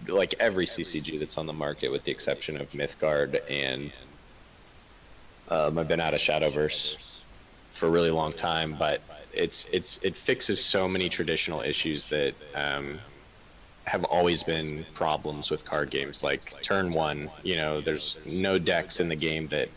like every CCG that's on the market with the exception of Mythgard, and I've been out of Shadowverse for a really long time, but it fixes so many traditional issues that have always been problems with card games. Like turn one, there's no decks in the game that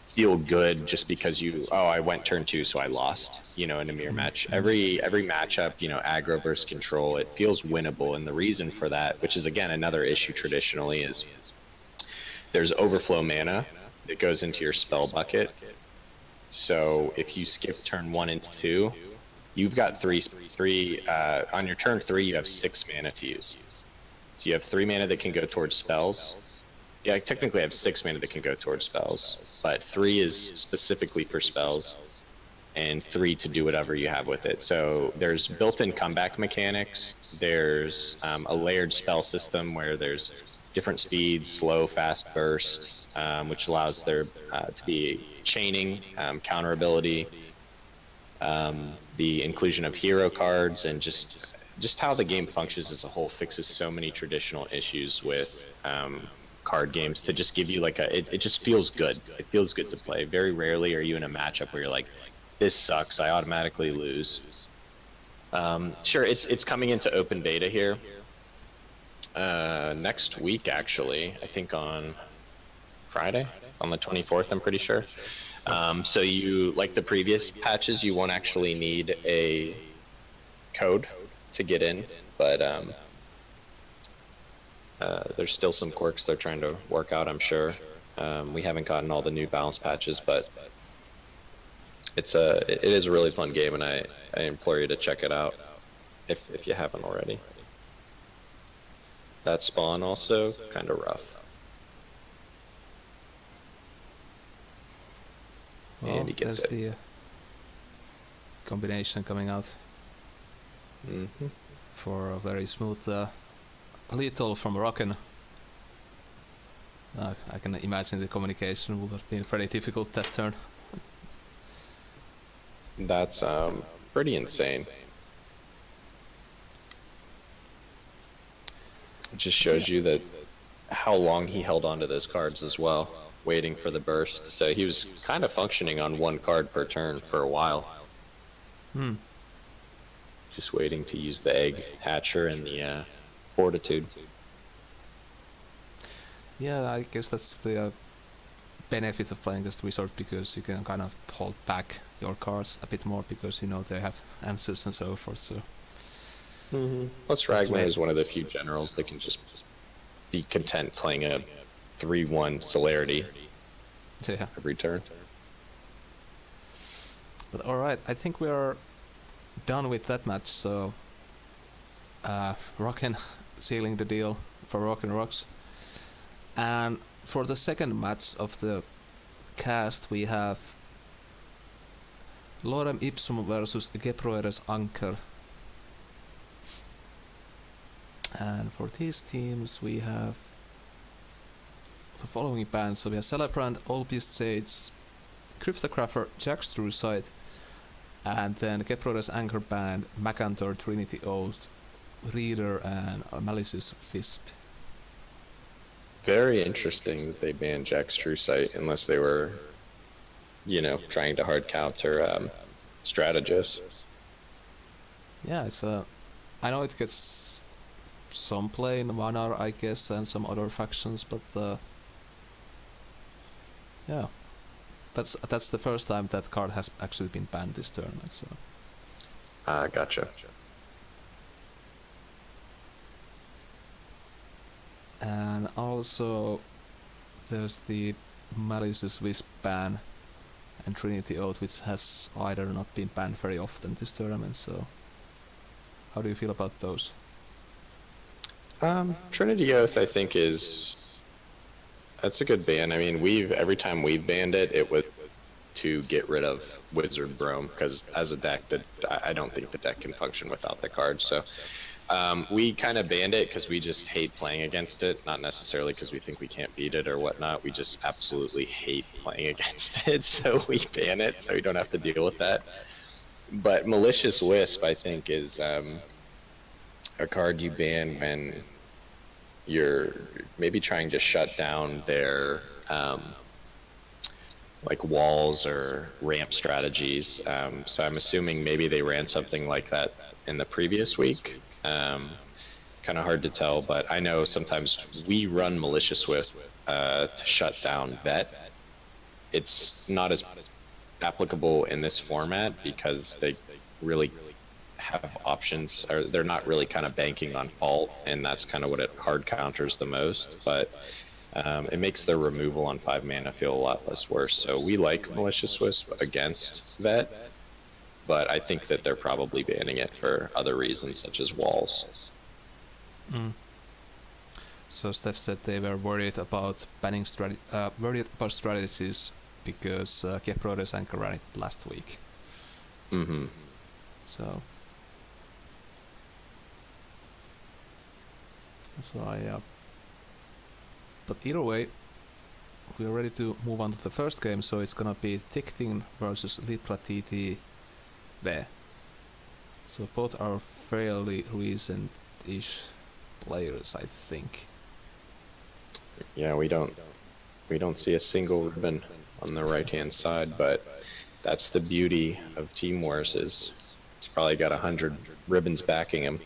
feel good just because I went turn two, so I lost, in a mirror match. Every matchup, aggro versus control, it feels winnable. And the reason for that, which is again another issue traditionally, is there's overflow mana that goes into your spell bucket. So if you skip turn 1 and 2, you've got three on your turn 3, you have 6 mana to use. So you have 3 mana that can go towards spells. Yeah, I technically have 6 mana that can go towards spells, but 3 is specifically for spells, and 3 to do whatever you have with it. So there's built-in comeback mechanics. There's a layered spell system where there's different speeds, slow, fast, burst, which allows there to be chaining, counter ability, the inclusion of hero cards, and just how the game functions as a whole fixes so many traditional issues with card games to just give you like it just feels good. It feels good to play. Very rarely are you in a matchup where you're like, this sucks, I automatically lose. Sure, it's coming into open beta here next week, actually. I think on Friday, on the 24th, I'm pretty sure. So you, like the previous patches, you won't actually need a code to get in, but there's still some quirks they're trying to work out, I'm sure. We haven't gotten all the new balance patches, but it is a really fun game, and I implore you to check it out if you haven't already. That spawn also kind of rough. Well, and he gets there's it. the combination coming out for a very smooth lethal from Rocken. I can imagine the communication would have been very difficult that turn. That's pretty insane. It just shows you that how long he held onto those cards as well, waiting for the burst. So he was kind of functioning on 1 card per turn for a while. Just waiting to use the egg hatcher and the fortitude. Yeah, I guess that's the benefit of playing this resort, because you can kind of hold back your cards a bit more because you know they have answers and so forth. So. Plus, Ragnar is one of the few generals that can just be content playing a 3-1 celerity every turn. But alright, I think we are done with that match, so Rocken sealing the deal for Rocken Rocks. And for the second match of the cast, we have Lorem Ipsum versus Gebroeres Anker. And for these teams we have the following bands. So we have Celebrant, Old-Beast Sage, Cryptographer, Jackstraw Sight, and then Gebroeres Anchor Band, Macantor, Trinity Oath, Reader, and Malicious Wisp. Very interesting that they banned Jackstraw Sight, unless they were, trying to hard counter Strategist. Yeah, it's I know it gets some play in Vanar, I guess, and some other factions, but yeah, that's the first time that card has actually been banned this tournament. So. Gotcha. And also, there's the Malicious Wisp ban, and Trinity Oath, which has either not been banned very often this tournament. So, how do you feel about those? Trinity Oath, I think, that's a good ban. I mean, every time we've banned it, it was to get rid of Wizard Brome, because as a deck, I don't think the deck can function without the card. So we kind of banned it because we just hate playing against it, not necessarily because we think we can't beat it or whatnot. We just absolutely hate playing against it, so we ban it so we don't have to deal with that. But Malicious Wisp, I think, is a card you ban when you're maybe trying to shut down their like walls or ramp strategies. So I'm assuming maybe they ran something like that in the previous week. Kind of hard to tell, but I know sometimes we run Malicious Wisp to shut down Vet. It's not as applicable in this format because they really have options, or they're not really kind of banking on Fault, and that's kind of what it hard counters the most. But it makes their removal on 5 mana feel a lot less worse. So we like Malicious Wisp against Vet, but I think that they're probably banning it for other reasons, such as walls. So Steph said they were worried about banning strategies because Keprodes Anchor ran it last week. Mm-hmm. So but either way, we are ready to move on to the first game. So it's gonna be Tictin versus Litra TT V. So both are fairly recent-ish players, I think. Yeah, we don't see a single ribbon on the right-hand side, but that's the beauty of Team Wars, is he's probably got 100 ribbons backing him.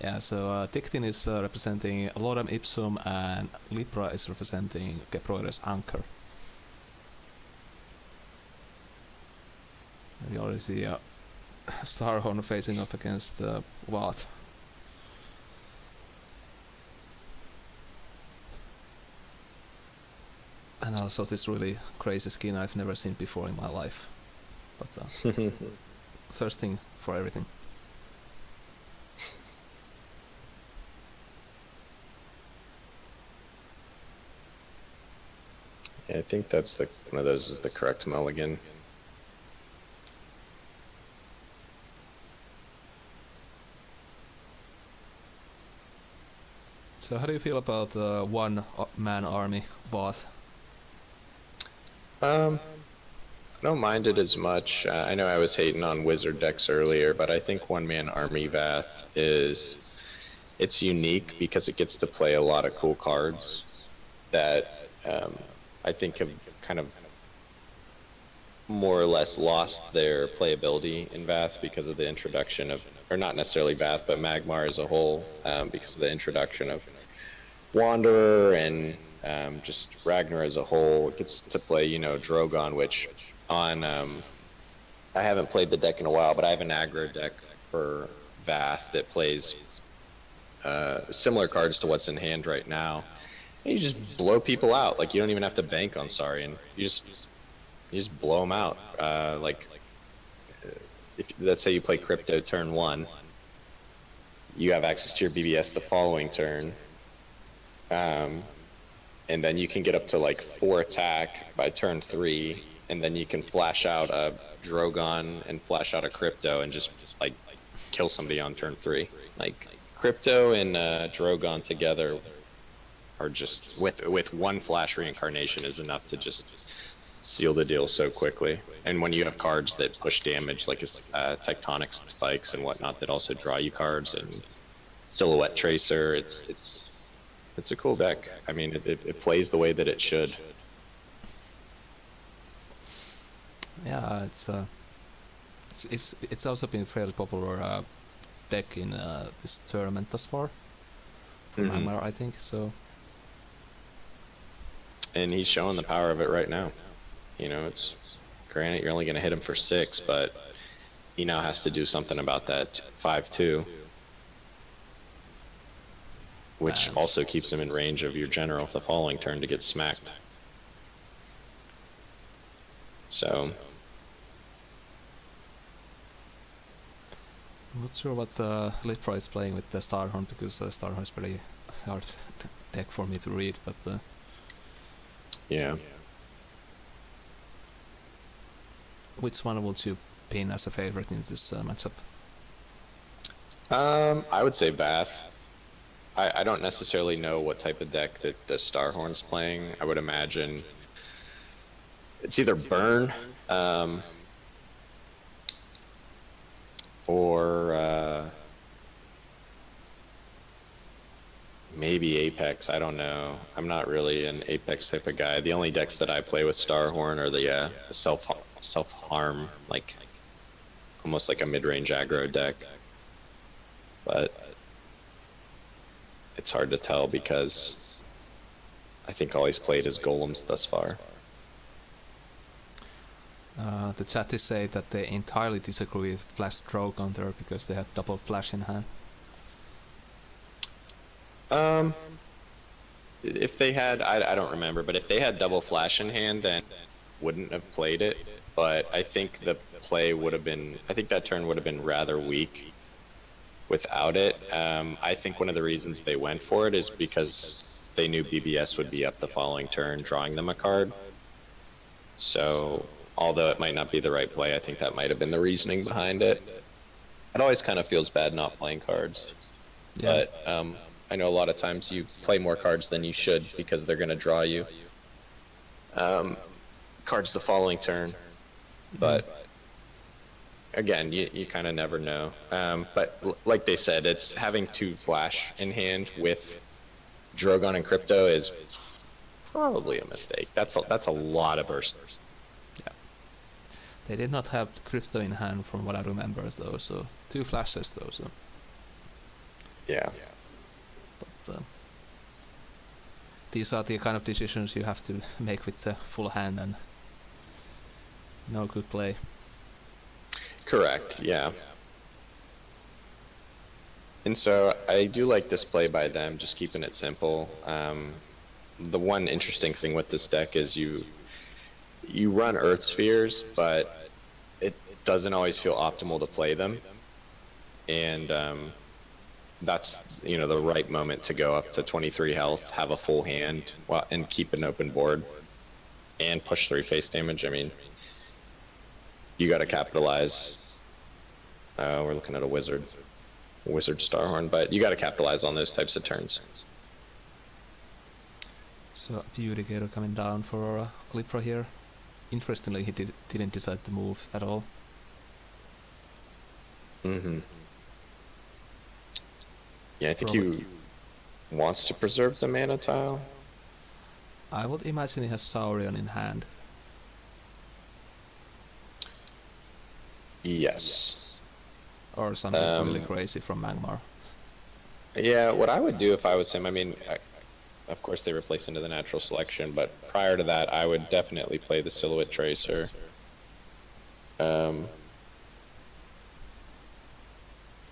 Yeah, so Tictin is representing Lorem Ipsum and Litra is representing Keprodes Anchor. We already see Starhorn facing off against Vath. And also this really crazy skin I've never seen before in my life. But first thing for everything. Yeah, I think that's one of those is the correct mulligan. So how do you feel about one-man army Vath? I don't mind it as much. I know I was hating on wizard decks earlier, but I think one-man army Vath it's unique because it gets to play a lot of cool cards that I think have kind of more or less lost their playability in Vath because of the introduction of, or not necessarily Vath, but Magmar as a whole, because of the introduction of Wanderer and just Ragnar as a whole. It gets to play, Drogon, which on, I haven't played the deck in a while, but I have an aggro deck for Vath that plays similar cards to what's in hand right now. And you just blow people out. Like, you don't even have to bank on Saurian. You just blow them out. If let's say you play Crypto turn 1, you have access to your BBS the following turn. And then you can get up to like 4 attack by turn 3, and then you can flash out a Drogon and flash out a Crypto and just like kill somebody on turn 3. Like, Crypto and Drogon together are just with one flash reincarnation is enough to just seal the deal so quickly. And when you have cards that push damage, like Tectonic Spikes and whatnot, that also draw you cards, and Silhouette Tracer, it's a cool deck. I mean, it plays the way that it should. Yeah, it's also been a fairly popular deck in this tournament thus far. Magmar, I think so. And he's showing the power of it right now. It's granted you're only going to hit him for 6, but he now has to do something about that 5/2, which also keeps him in range of your general the following turn to get smacked. So I'm not sure what Litra is playing with the Starhorn, because Starhorn is pretty hard deck for me to read, but yeah. which one would you pin as a favorite in this matchup? I would say Bath. I don't necessarily know what type of deck that the Starhorn's playing. I would imagine it's either Burn, or maybe Apex. I don't know. I'm not really an Apex type of guy. The only decks that I play with Starhorn are the self harm, like almost like a mid range aggro deck. But it's hard to tell because I think all he's played is golems thus far. The chat is saying that they entirely disagree with Flash Draw Counter because they had double flash in hand. If they had, I don't remember, but if they had double flash in hand, then wouldn't have played it. But I think the play would have been, I think that turn would have been rather weak without it. I think one of the reasons they went for it is because they knew BBS would be up the following turn, drawing them a card. So, although it might not be the right play, I think that might have been the reasoning behind it. It always kind of feels bad not playing cards. Yeah. But I know a lot of times you play more cards than you should because they're going to draw you cards the following turn. But again, you kind of never know. But like they said, it's having 2 flash in hand with Drogon and Crypto is probably a mistake. That's a lot of burst. Yeah. They did not have Crypto in hand from what I remember though, so 2 flashes though, so. Yeah. But these are the kind of decisions you have to make with the full hand, and no good play. Correct, yeah. And so I do like this play by them, just keeping it simple. The one interesting thing with this deck is you run Earth Spheres, but it doesn't always feel optimal to play them. And that's, the right moment to go up to 23 health, have a full hand, and keep an open board, and push 3 face damage. I mean, you got to capitalize. We're looking at a wizard Starhorn, but you got to capitalize on those types of turns. So Beauty Gator coming down for Lipra here. Interestingly, he didn't decide to move at all. Mm-hmm. Yeah, I think he wants to preserve the mana tile. I would imagine he has Saurian in hand. Yes. Or something really crazy from Magmar. Yeah, what I would do if I was him, I mean, of course they replace into the natural selection, but prior to that, I would definitely play the Silhouette Tracer.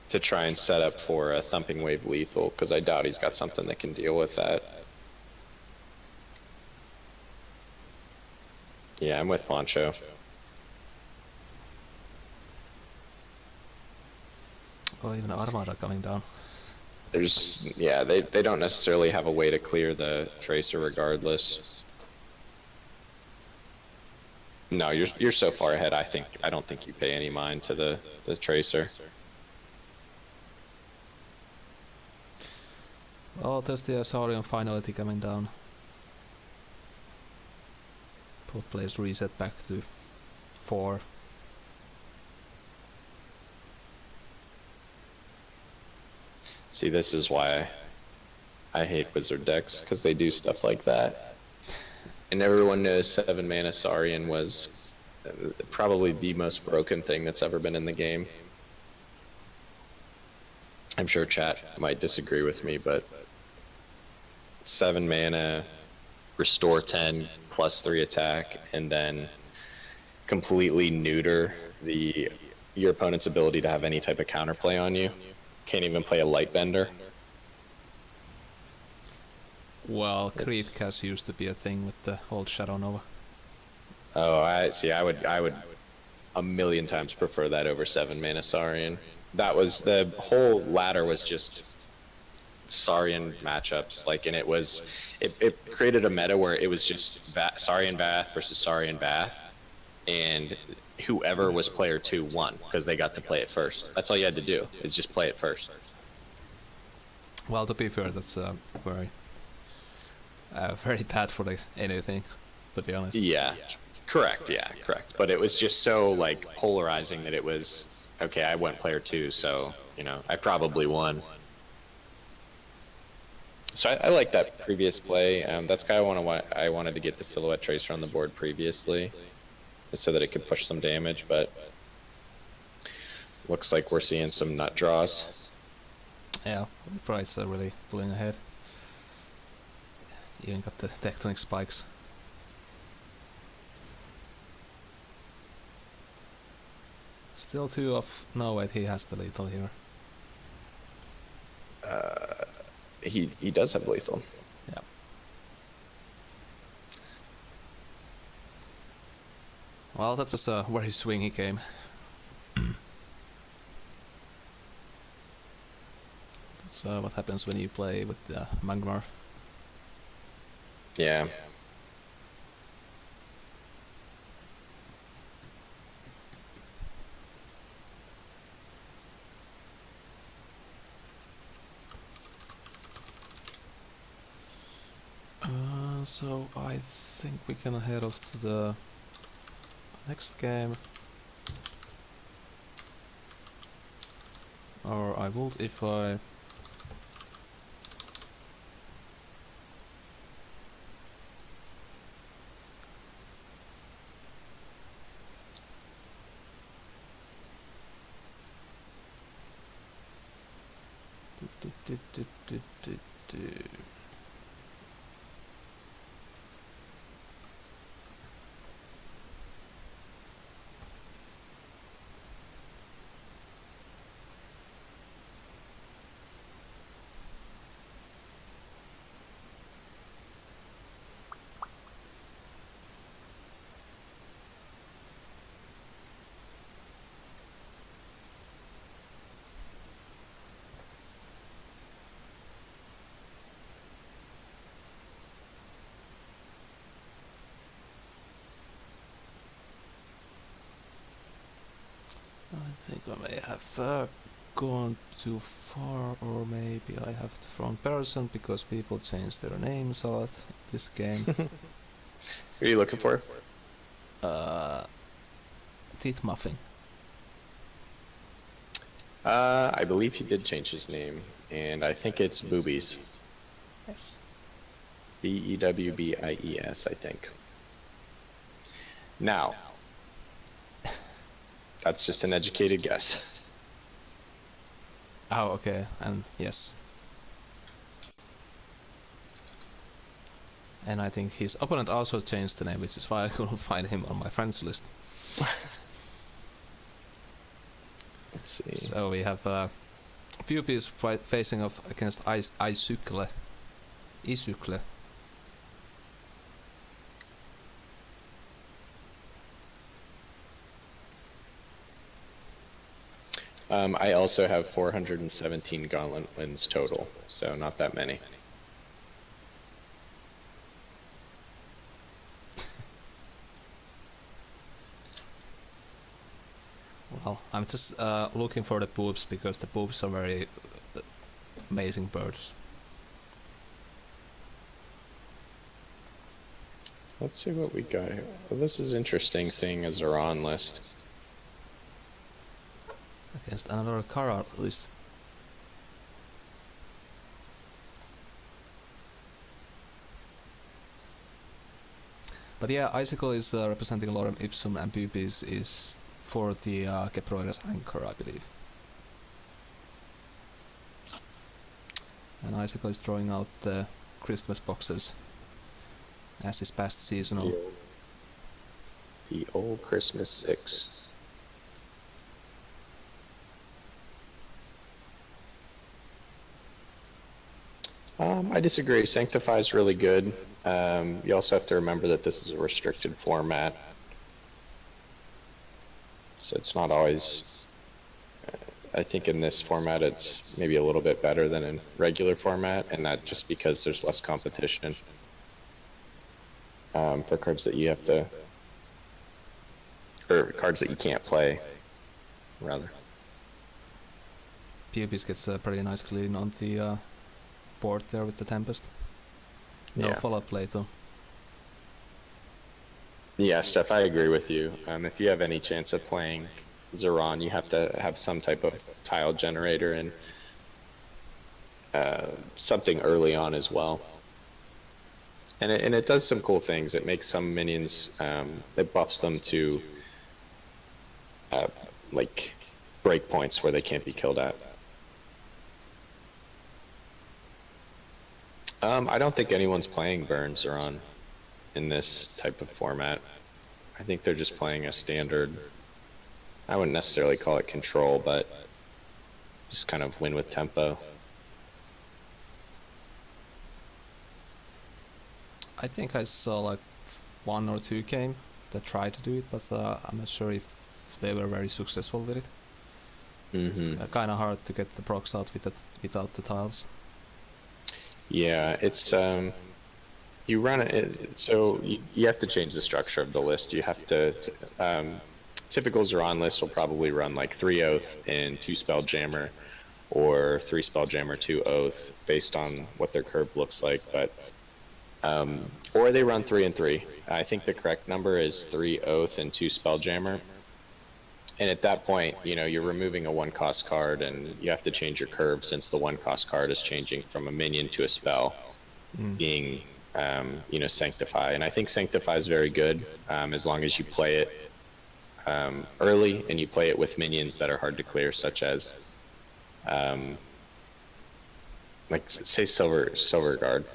To try and set up for a Thumping Wave Lethal, because I doubt he's got something that can deal with that. Yeah, I'm with Poncho. Or even Armada coming down. They don't necessarily have a way to clear the Tracer regardless. No, you're so far ahead. I don't think you pay any mind to the Tracer. Oh, there's the Saurian finality coming down. Both players reset back to 4. See, this is why I hate wizard decks, because they do stuff like that. And everyone knows 7 mana Saurian was probably the most broken thing that's ever been in the game. I'm sure chat might disagree with me, but 7 mana, restore 10, plus 3 attack, and then completely neuter your opponent's ability to have any type of counterplay on you. Can't even play a Lightbender. Well, Creep Cast used to be a thing with the old Shadow Nova. Oh, I see. I would a million times prefer that over 7 mana Saurian. That was the whole ladder was just Saurian matchups, like, and it created a meta where it was just Saurian Bath versus Saurian Bath, and whoever was player 2 won because they got to play it first. That's all you had to do is just play it first. Well, to be fair, that's very very bad for anything, to be honest. Yeah, correct. Yeah, correct. But it was just so like polarizing that it was okay. I went player 2, so I probably won. So I like that previous play. That's kind of I wanted to get the Silhouette Tracer on the board previously, so that it could push some damage. But looks like we're seeing some nut draws. Yeah, the price are really pulling ahead. Even got the tectonic spikes. Still 2 off. No, wait, he has the lethal here. He does have lethal. Yeah. Well, that was a very swingy game. That's what happens when you play with Magmar. Yeah. So I think we can head off to the next game. Or I would if I... I think I may have gone too far, or maybe I have the wrong person because people change their names a lot in this game. Who are you looking for? Teeth Muffin. I believe he did change his name, and I think it's Boobies. Yes. Bewbies, I think. Now, that's just an educated guess. Oh, okay, and yes. And I think his opponent also changed the name, which is why I couldn't find him on my friends list. Let's see. So we have Puppies facing off against Isukle. I also have 417 gauntlet wins total, so not that many. Well, I'm just looking for the boobs because the boobs are very amazing birds. Let's see what we got here. Well, this is interesting, seeing a Zoran list. Against another Kara list. But yeah, Icicle is representing Lorem Ipsum, and Puppies is for the Keproides Anchor, I believe. And Icicle is throwing out the Christmas boxes as is past seasonal. The old Christmas 6. I disagree. Sanctify is really good. You also have to remember that this is a restricted format. So it's not always. I think in this format it's maybe a little bit better than in regular format, and that just because there's less competition for cards that you have to, or cards that you can't play, rather. PUBs gets a pretty nice clean on the board there with the Tempest. No Yeah. follow-up play though. Yeah, Steph, I agree with you. If you have any chance of playing Zeron, you have to have some type of tile generator and something early on as well. And it does some cool things. It makes some minions, it buffs them to like breakpoints where they can't be killed at. I don't think anyone's playing Burn Zeron in this type of format. I think they're just playing a standard, I wouldn't necessarily call it control, but just kind of win with tempo. I think I saw like 1 or 2 game that tried to do it, but I'm not sure if they were very successful with it. Mm-hmm. It's kind of hard to get the procs out without the tiles. Yeah, it's you run it, so you have to change the structure of the list. You have to typical Zeron list will probably run like 3 Oath and 2 Spelljammer, or 3 Spelljammer, 2 Oath, based on what their curve looks like. But or they run 3 and 3. I think the correct number is 3 Oath and 2 Spelljammer. And at that point, you know, you're removing a 1-cost card, and you have to change your curve since the 1-cost card is changing from a minion to a spell, being, you know, Sanctify. And I think Sanctify is very good as long as you play it early and you play it with minions that are hard to clear, such as, like, say, Silver Guard.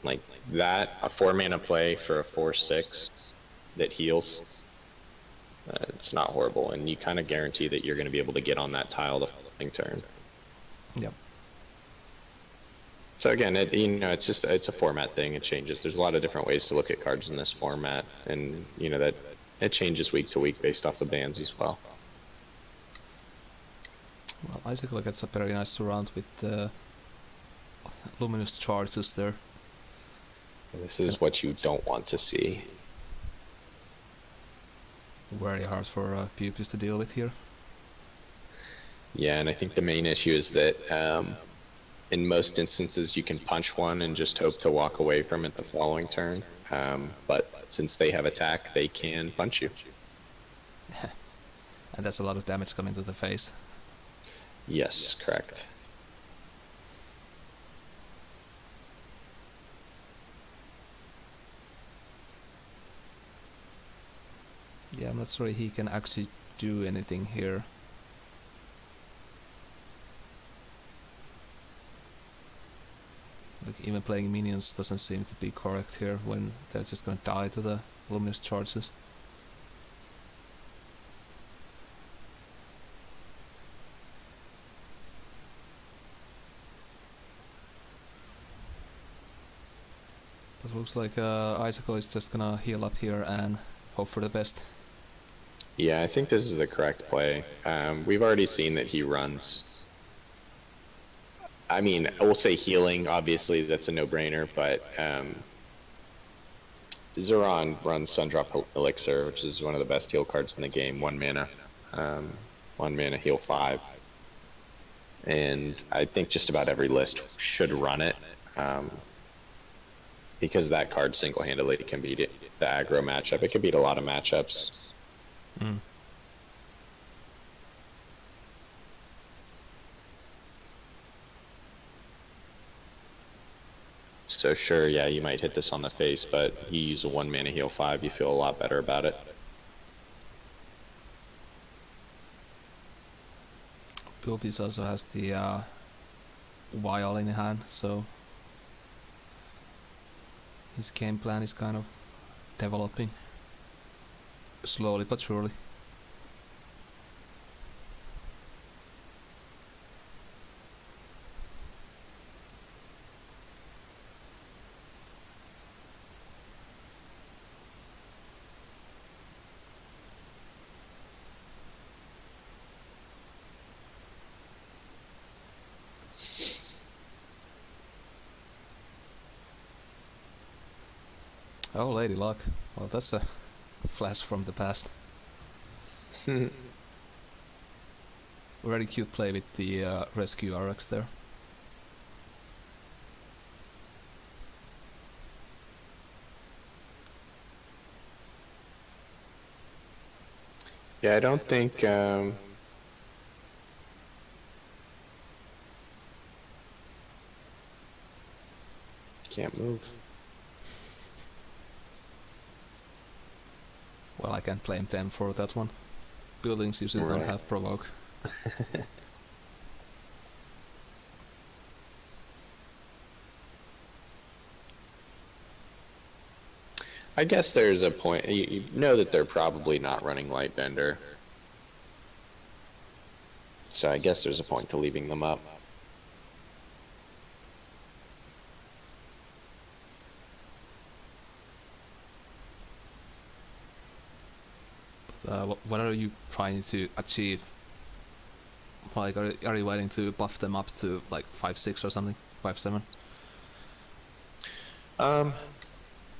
Like that, a 4-mana play for a 4/6 that heals. It's not horrible, and you kind of guarantee that you're going to be able to get on that tile the following turn. Yep. So again, you know, it's a format thing. It changes. There's a lot of different ways to look at cards in this format, and you know that it changes week to week based off the bans as well. Well, Icicle gets a very nice surround with the luminous charges there. This is what you don't want to see. Very hard for PUBs to deal with here. Yeah, and I think the main issue is that in most instances you can punch one and just hope to walk away from it the following turn. But since they have attack, they can punch you. And that's a lot of damage coming to the face. Yes, correct. Yeah, I'm not sure he can actually do anything here. Like, even playing minions doesn't seem to be correct here when they're just gonna die to the luminous charges. But looks like Icicle is just gonna heal up here and hope for the best. Yeah, I think this is the correct play. We've already seen that he runs. I mean, I will say healing, obviously, that's a no-brainer, but Zeron runs Sundrop Elixir, which is one of the best heal cards in the game, 1 mana. 1 mana, heal 5. And I think just about every list should run it, because that card single-handedly can beat it, the aggro matchup. It can beat a lot of matchups. Mm. So sure, yeah, you might hit this on the face, but you use a 1 mana heal 5, you feel a lot better about it. Pulpis also has the vial in hand, so his game plan is kind of developing slowly but surely. Oh, Lady Luck. Well, that's a flash from the past. Very cute play with the rescue RX there. Yeah, I don't think can't move. Well, I can't blame them for that one. Buildings usually don't have provoke. I guess there's a point. You know that they're probably not running Lightbender, so I guess there's a point to leaving them up. But what are you trying to achieve? Like, are you waiting to buff them up to like 5-6 or something, 5-7?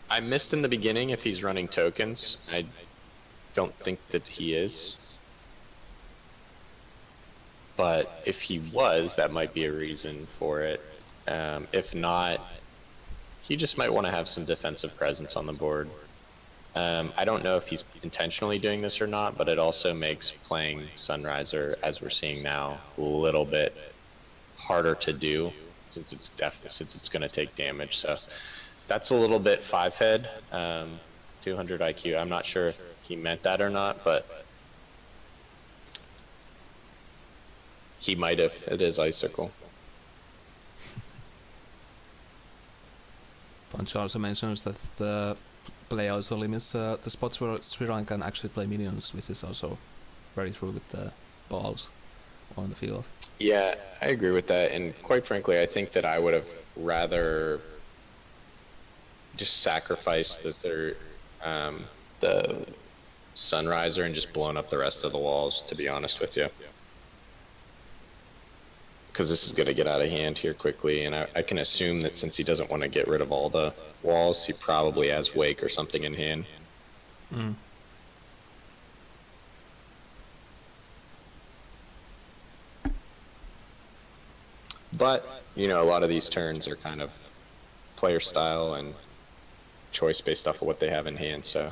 I missed in the beginning if he's running tokens. I don't think that he is. But if he was, that might be a reason for it. If not, he just might want to have some defensive presence on the board. I don't know if he's intentionally doing this or not, but it also makes playing Sunriser, as we're seeing now, a little bit harder to do since it's going to take damage. So that's a little bit 5-head, 200 IQ. I'm not sure if he meant that or not, but he might have. It is Icicle. Punch also mentions that the play also limits the spots where Sviran can actually play minions, which is also very true with the balls on the field. Yeah, I agree with that, and quite frankly, I think that I would have rather just sacrificed the Sunriser and just blown up the rest of the walls, to be honest with you. Because this is going to get out of hand here quickly, and I can assume that since he doesn't want to get rid of all the walls, he probably has Wake or something in hand. Mm. But, you know, a lot of these turns are kind of player style and choice based off of what they have in hand, so.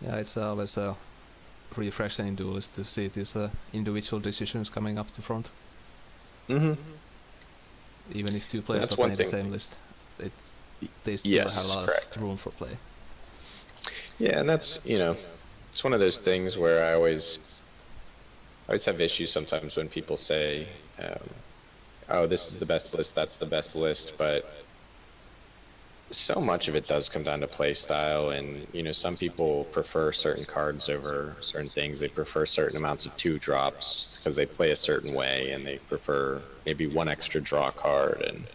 Yeah, it's always refreshing in Duelyst to see these individual decisions coming up to front. Mm-hmm. Even if two players That's are playing one the thing. same list, they still Yes, have a lot correct. of room for play. Yeah, and that's, you know, it's one of those things where I always have issues sometimes when people say, oh, this is the best list, that's the best list, but so much of it does come down to play style, and, you know, some people prefer certain cards over certain things. They prefer certain amounts of 2-drops because they play a certain way, and they prefer maybe one extra draw card, and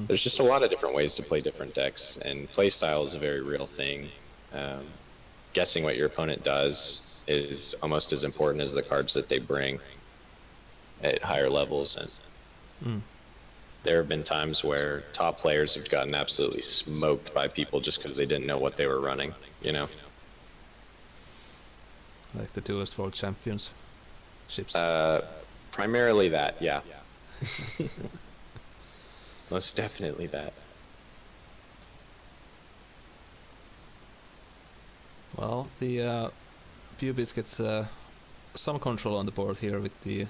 there's just a lot of different ways to play different decks, and play style is a very real thing. Guessing what your opponent does is almost as important as the cards that they bring at higher levels, and there have been times where top players have gotten absolutely smoked by people just because they didn't know what they were running, you know? Like the Duelist World Champions ships. Primarily that, yeah. Most definitely that. Well, the Bubis gets some control on the board here with the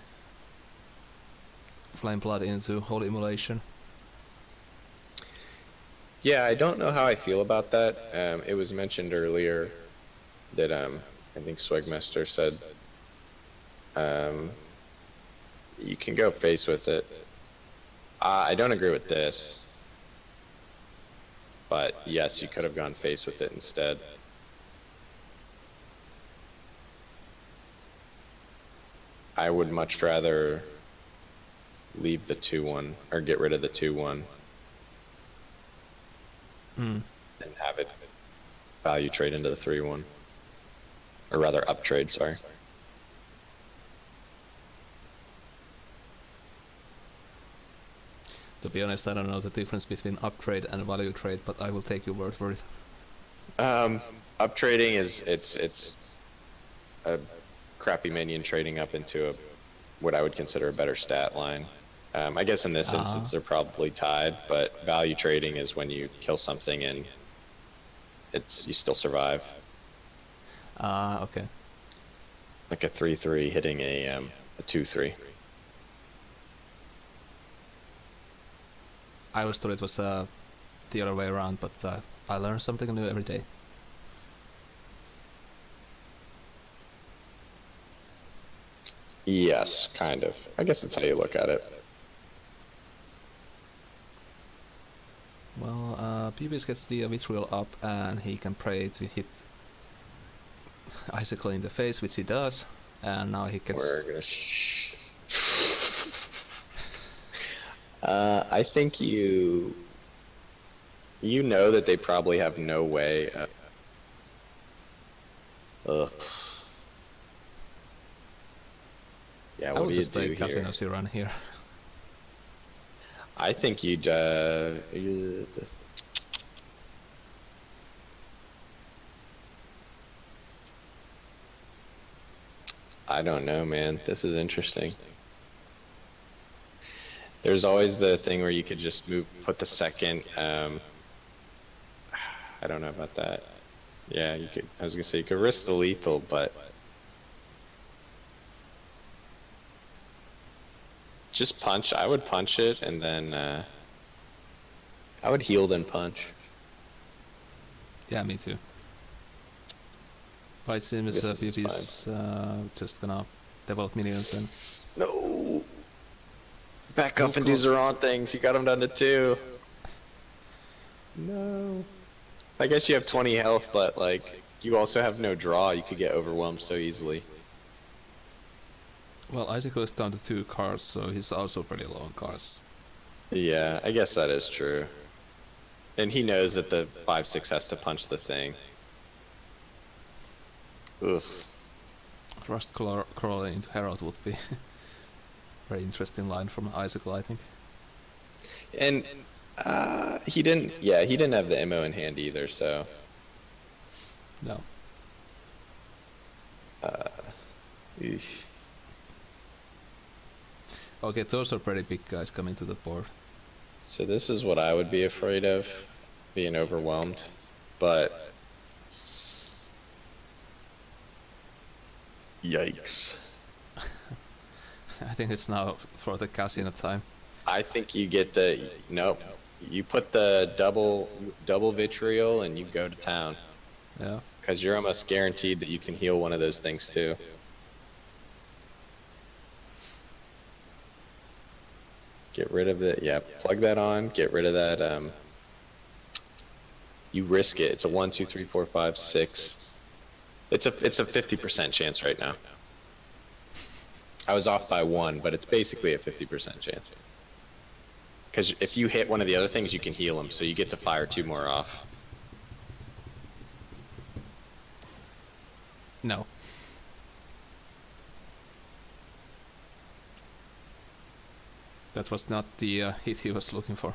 Flame Blood into Holy Immolation. Yeah, I don't know how I feel about that. It was mentioned earlier that I think Swagmaster said you can go face with it. I don't agree with this, but yes, you could have gone face with it instead. I would much rather leave the 2-1 or get rid of the 2-1 and have it value trade into the 3-1, or rather up trade, sorry. To be honest, I don't know the difference between uptrade and value trade, but I will take your word for it. Up trading is it's a crappy minion trading up into what I would consider a better stat line. I guess in this instance they're probably tied, but value trading is when you kill something and you still survive. Okay. Like a 3/3 hitting a 2/3. I always thought it was the other way around, but I learn something new every day. Yes, kind of. I guess that's how you look at it. Well, Pubis gets the vitriol up, and he can pray to hit Icicle in the face, which he does, and now he gets... We're gonna I think you know that they probably have no way of... Ugh. Yeah, I what would do you just do play here? Casino Siran here. I think you'd I don't know, man. This is interesting. There's always the thing where you could just put the second, I don't know about that. Yeah, you could, I was gonna say you could risk the lethal, but just punch. I would punch it, and then I would heal then punch. Yeah, me too. But it seems Pubis just gonna develop minions and... No! Back up and do Zeron things. You got him down to 2. No. I guess you have 20 health, but like you also have no draw. You could get overwhelmed so easily. Well, Icicle is down to 2 cards, so he's also pretty low on cards. Yeah, I guess that is true. And he knows that the 5/6 has to punch the thing. Oof. Rust crawling into Herald would be very interesting line from Icicle, I think. And he didn't. Yeah, he didn't have the ammo in hand either. So. No. Eesh. Okay, those are pretty big guys coming to the board. So this is what I would be afraid of, being overwhelmed. But yikes. I think it's now for the casino time. I think you get the nope. You put the double vitriol and you go to town. Yeah. Because you're almost guaranteed that you can heal one of those things too. Get rid of it. Yeah, plug that on. Get rid of that. You risk it. It's a 1, 2, 3, 4, 5, 6. It's a 50% chance right now. I was off by 1, but it's basically a 50% chance. Because if you hit one of the other things, you can heal them, so you get to fire 2 more off. No. That was not the hit he was looking for.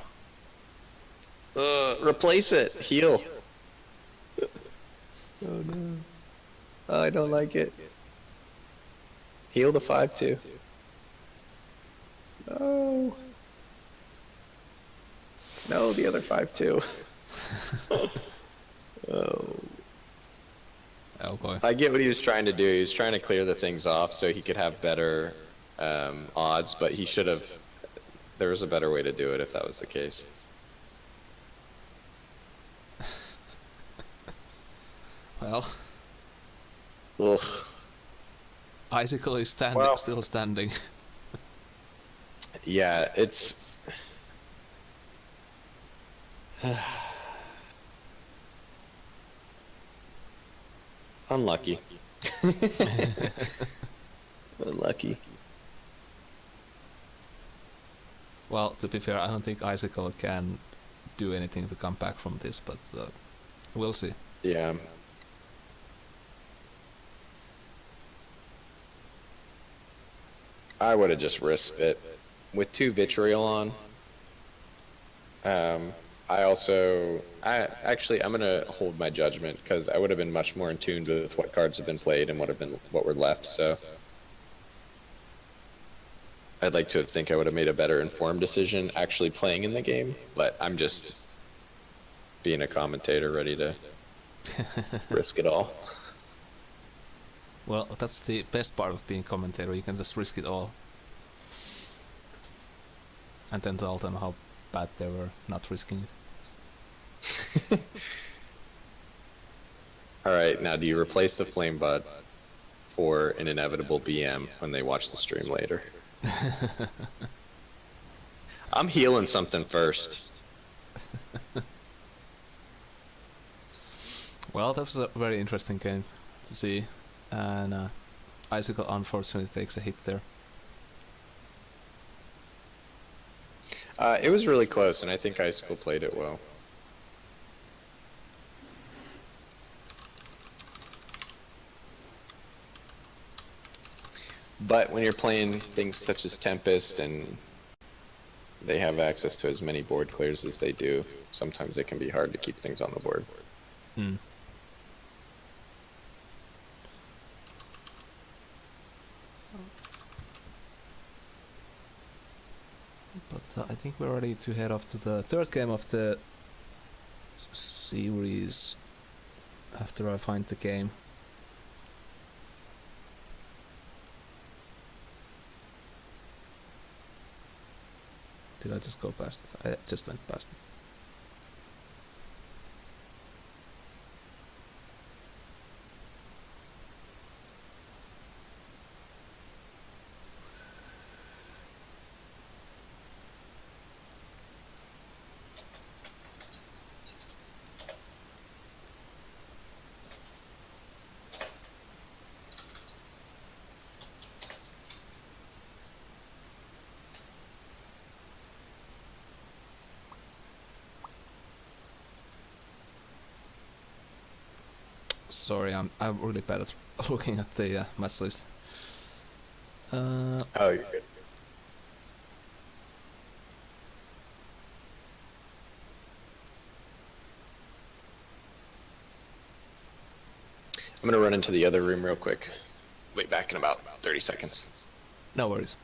Replace it. Heal. Oh no. Oh, I don't like it. Heal the 5/2. No. No, the other 5/2. Oh. Oh boy. I get what he was trying to do. He was trying to clear the things off so he could have better odds, but he should have. There was a better way to do it if that was the case. Well. Ugh. Icicle is standing, Well, still standing. Yeah, it's. Unlucky. Unlucky. Well, to be fair, I don't think Icicle can do anything to come back from this, but we'll see. Yeah. I would have just risked it. With 2 vitriol on, Um, I'm gonna hold my judgment because I would have been much more in tune with what cards have been played and what were left. So I'd like to think I would have made a better informed decision actually playing in the game. But I'm just being a commentator, ready to risk it all. Well, that's the best part of being commentator. You can just risk it all, and then tell them how bad they were not risking it. All right, now do you replace the flame bud for an inevitable BM when they watch the stream later? I'm healing something first. Well, that was a very interesting game to see, and Icicle unfortunately takes a hit there. It was really close, and I think Icicle played it well. But when you're playing things such as Tempest and they have access to as many board clears as they do, sometimes it can be hard to keep things on the board. Mm. But I think we're ready to head off to the third game of the series after I find the game. Did I just go past it? I just went past it. Sorry, I'm really bad at looking at the match list. Oh, you're good. I'm gonna run into the other room real quick. Wait back in about 30 seconds. No worries.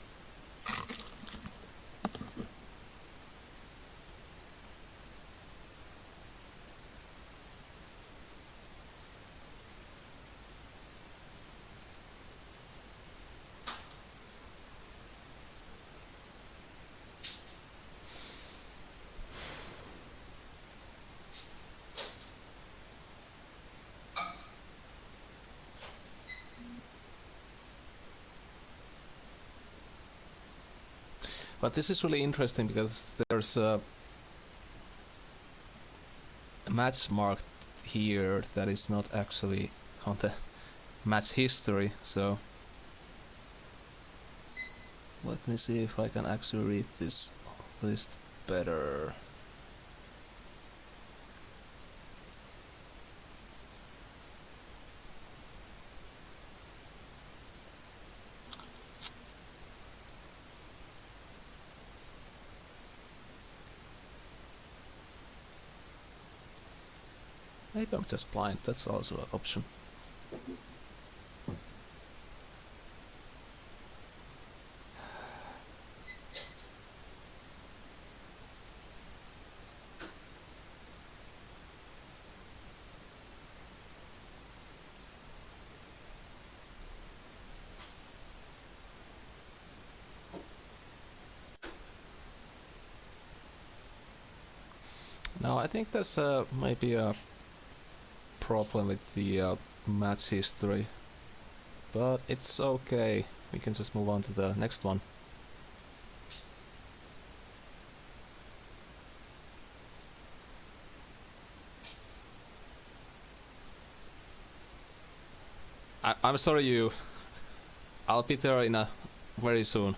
But this is really interesting because there's a match marked here that is not actually on the match history, so let me see if I can actually read this list better. Maybe I'm just blind, that's also an option. Now I think there's maybe a problem with the match history, but it's okay. We can just move on to the next one. I'm sorry, you. I'll be there in a very soon.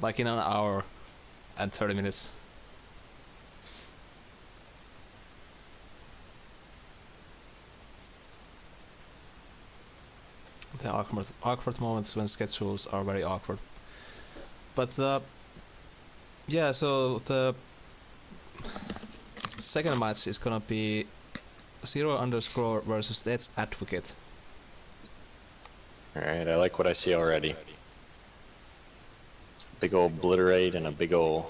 Like in an hour and 30 minutes. the awkward moments when schedules are very awkward. But yeah, so the second match is gonna be 0_ versus Death's Advocate. Alright, I like what I see already. Big old Obliterate and a big old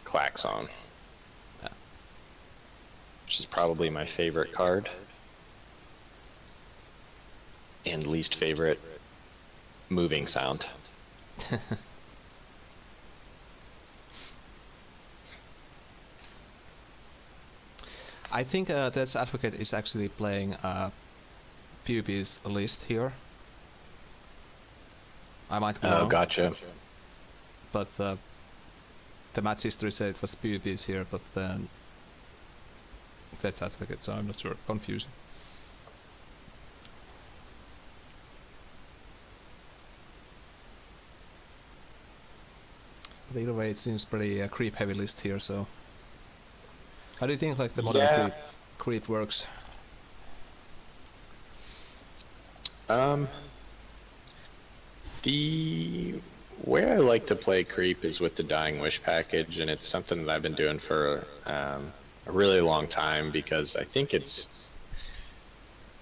Klaxon. Yeah. Which is probably my favorite card. And least favorite moving sound. I think Death's Advocate is actually playing PvP's list here. I might be wrong. Oh, gotcha. But the match history said it was PvP's here, but then Death's Advocate, so I'm not sure. Confusing. But either way, it seems pretty creep heavy list here, so how do you think like the modern creep works? The way I like to play creep is with the Dying Wish package, and it's something that I've been doing for a really long time because I think it's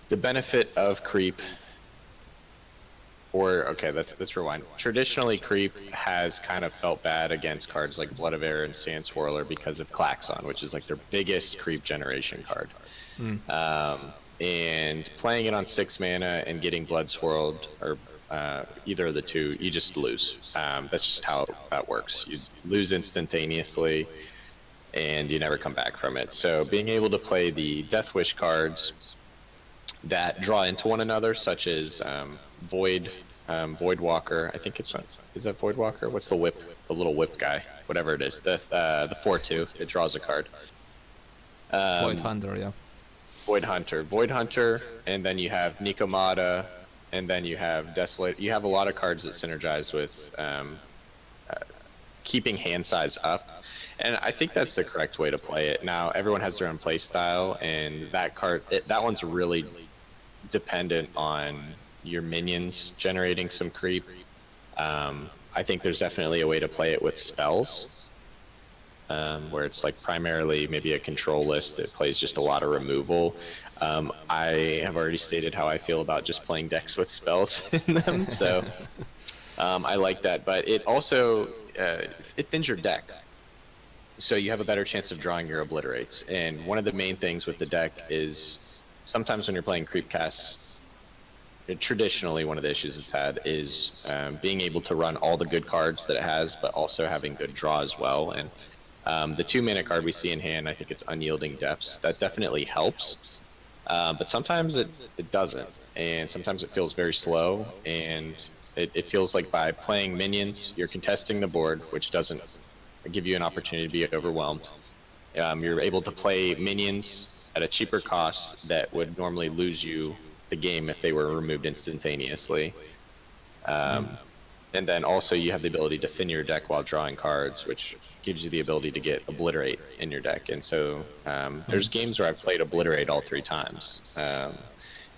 the benefit of creep. Or okay, let's rewind. Traditionally, creep has kind of felt bad against cards like Blood of Air and Sand Swirler because of Klaxon, which is like their biggest creep generation card. And playing it on 6 mana and getting Blood Swirled or either of the two, you just lose. That's just how that works. You lose instantaneously, and you never come back from it. So being able to play the Death Wish cards that draw into one another, such as Void Walker. I think is that Void Walker? What's the whip? The little whip guy, whatever it is. The 4/2. It draws a card. Void Hunter, yeah. Void Hunter, and then you have Nikomata, and then you have Desolate. You have a lot of cards that synergize with keeping hand size up, and I think that's the correct way to play it. Now everyone has their own play style, and that one's really dependent on your minions generating some creep. I think there's definitely a way to play it with spells, where it's like primarily maybe a control list that plays just a lot of removal. I have already stated how I feel about just playing decks with spells in them, so I like that. But it also it thins your deck, so you have a better chance of drawing your obliterates. And one of the main things with the deck is sometimes when you're playing creep casts, traditionally one of the issues it's had is being able to run all the good cards that it has, but also having good draw as well. And the 2 mana card we see in hand, I think it's Unyielding Depths. That definitely helps, but sometimes it doesn't, and sometimes it feels very slow, and it feels like by playing minions, you're contesting the board, which doesn't give you an opportunity to be overwhelmed. You're able to play minions at a cheaper cost that would normally lose you the game if they were removed instantaneously. And then also you have the ability to thin your deck while drawing cards, which gives you the ability to get Obliterate in your deck. And so there's games where I've played Obliterate all 3 times.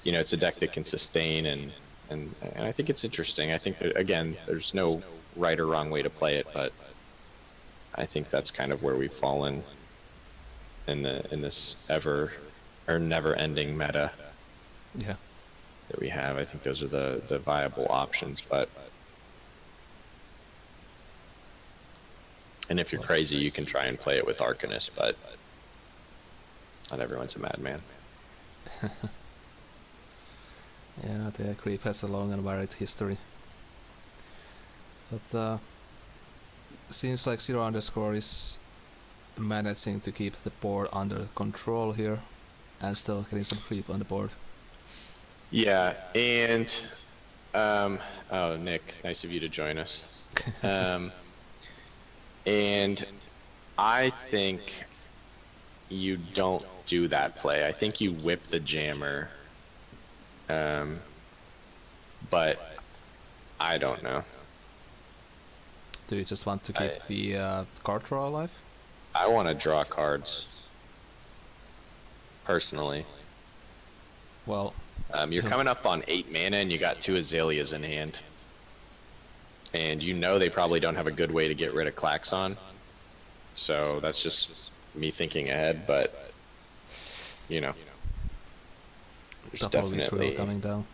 It's a deck that can sustain, and I think it's interesting. I think that, again, there's no right or wrong way to play it, but I think that's kind of where we've fallen in this never-ending meta. Yeah. That we have. I think those are the viable options, and if you're crazy, you can try and play it with Arcanist, but not everyone's a madman. Yeah, the creep has a long and varied history. But seems like 0_ is managing to keep the board under control here and still getting some creep on the board. Yeah, and oh, Nick, nice of you to join us. And I think you don't do that play. I think you whip the jammer, but I don't know. Do you just want to keep the card draw alive? I want to draw cards, personally. Well, You're coming up on 8 mana and you got 2 Azaleas in hand. And you know they probably don't have a good way to get rid of Klaxon. So that's just me thinking ahead, but you know. There's definitely coming down.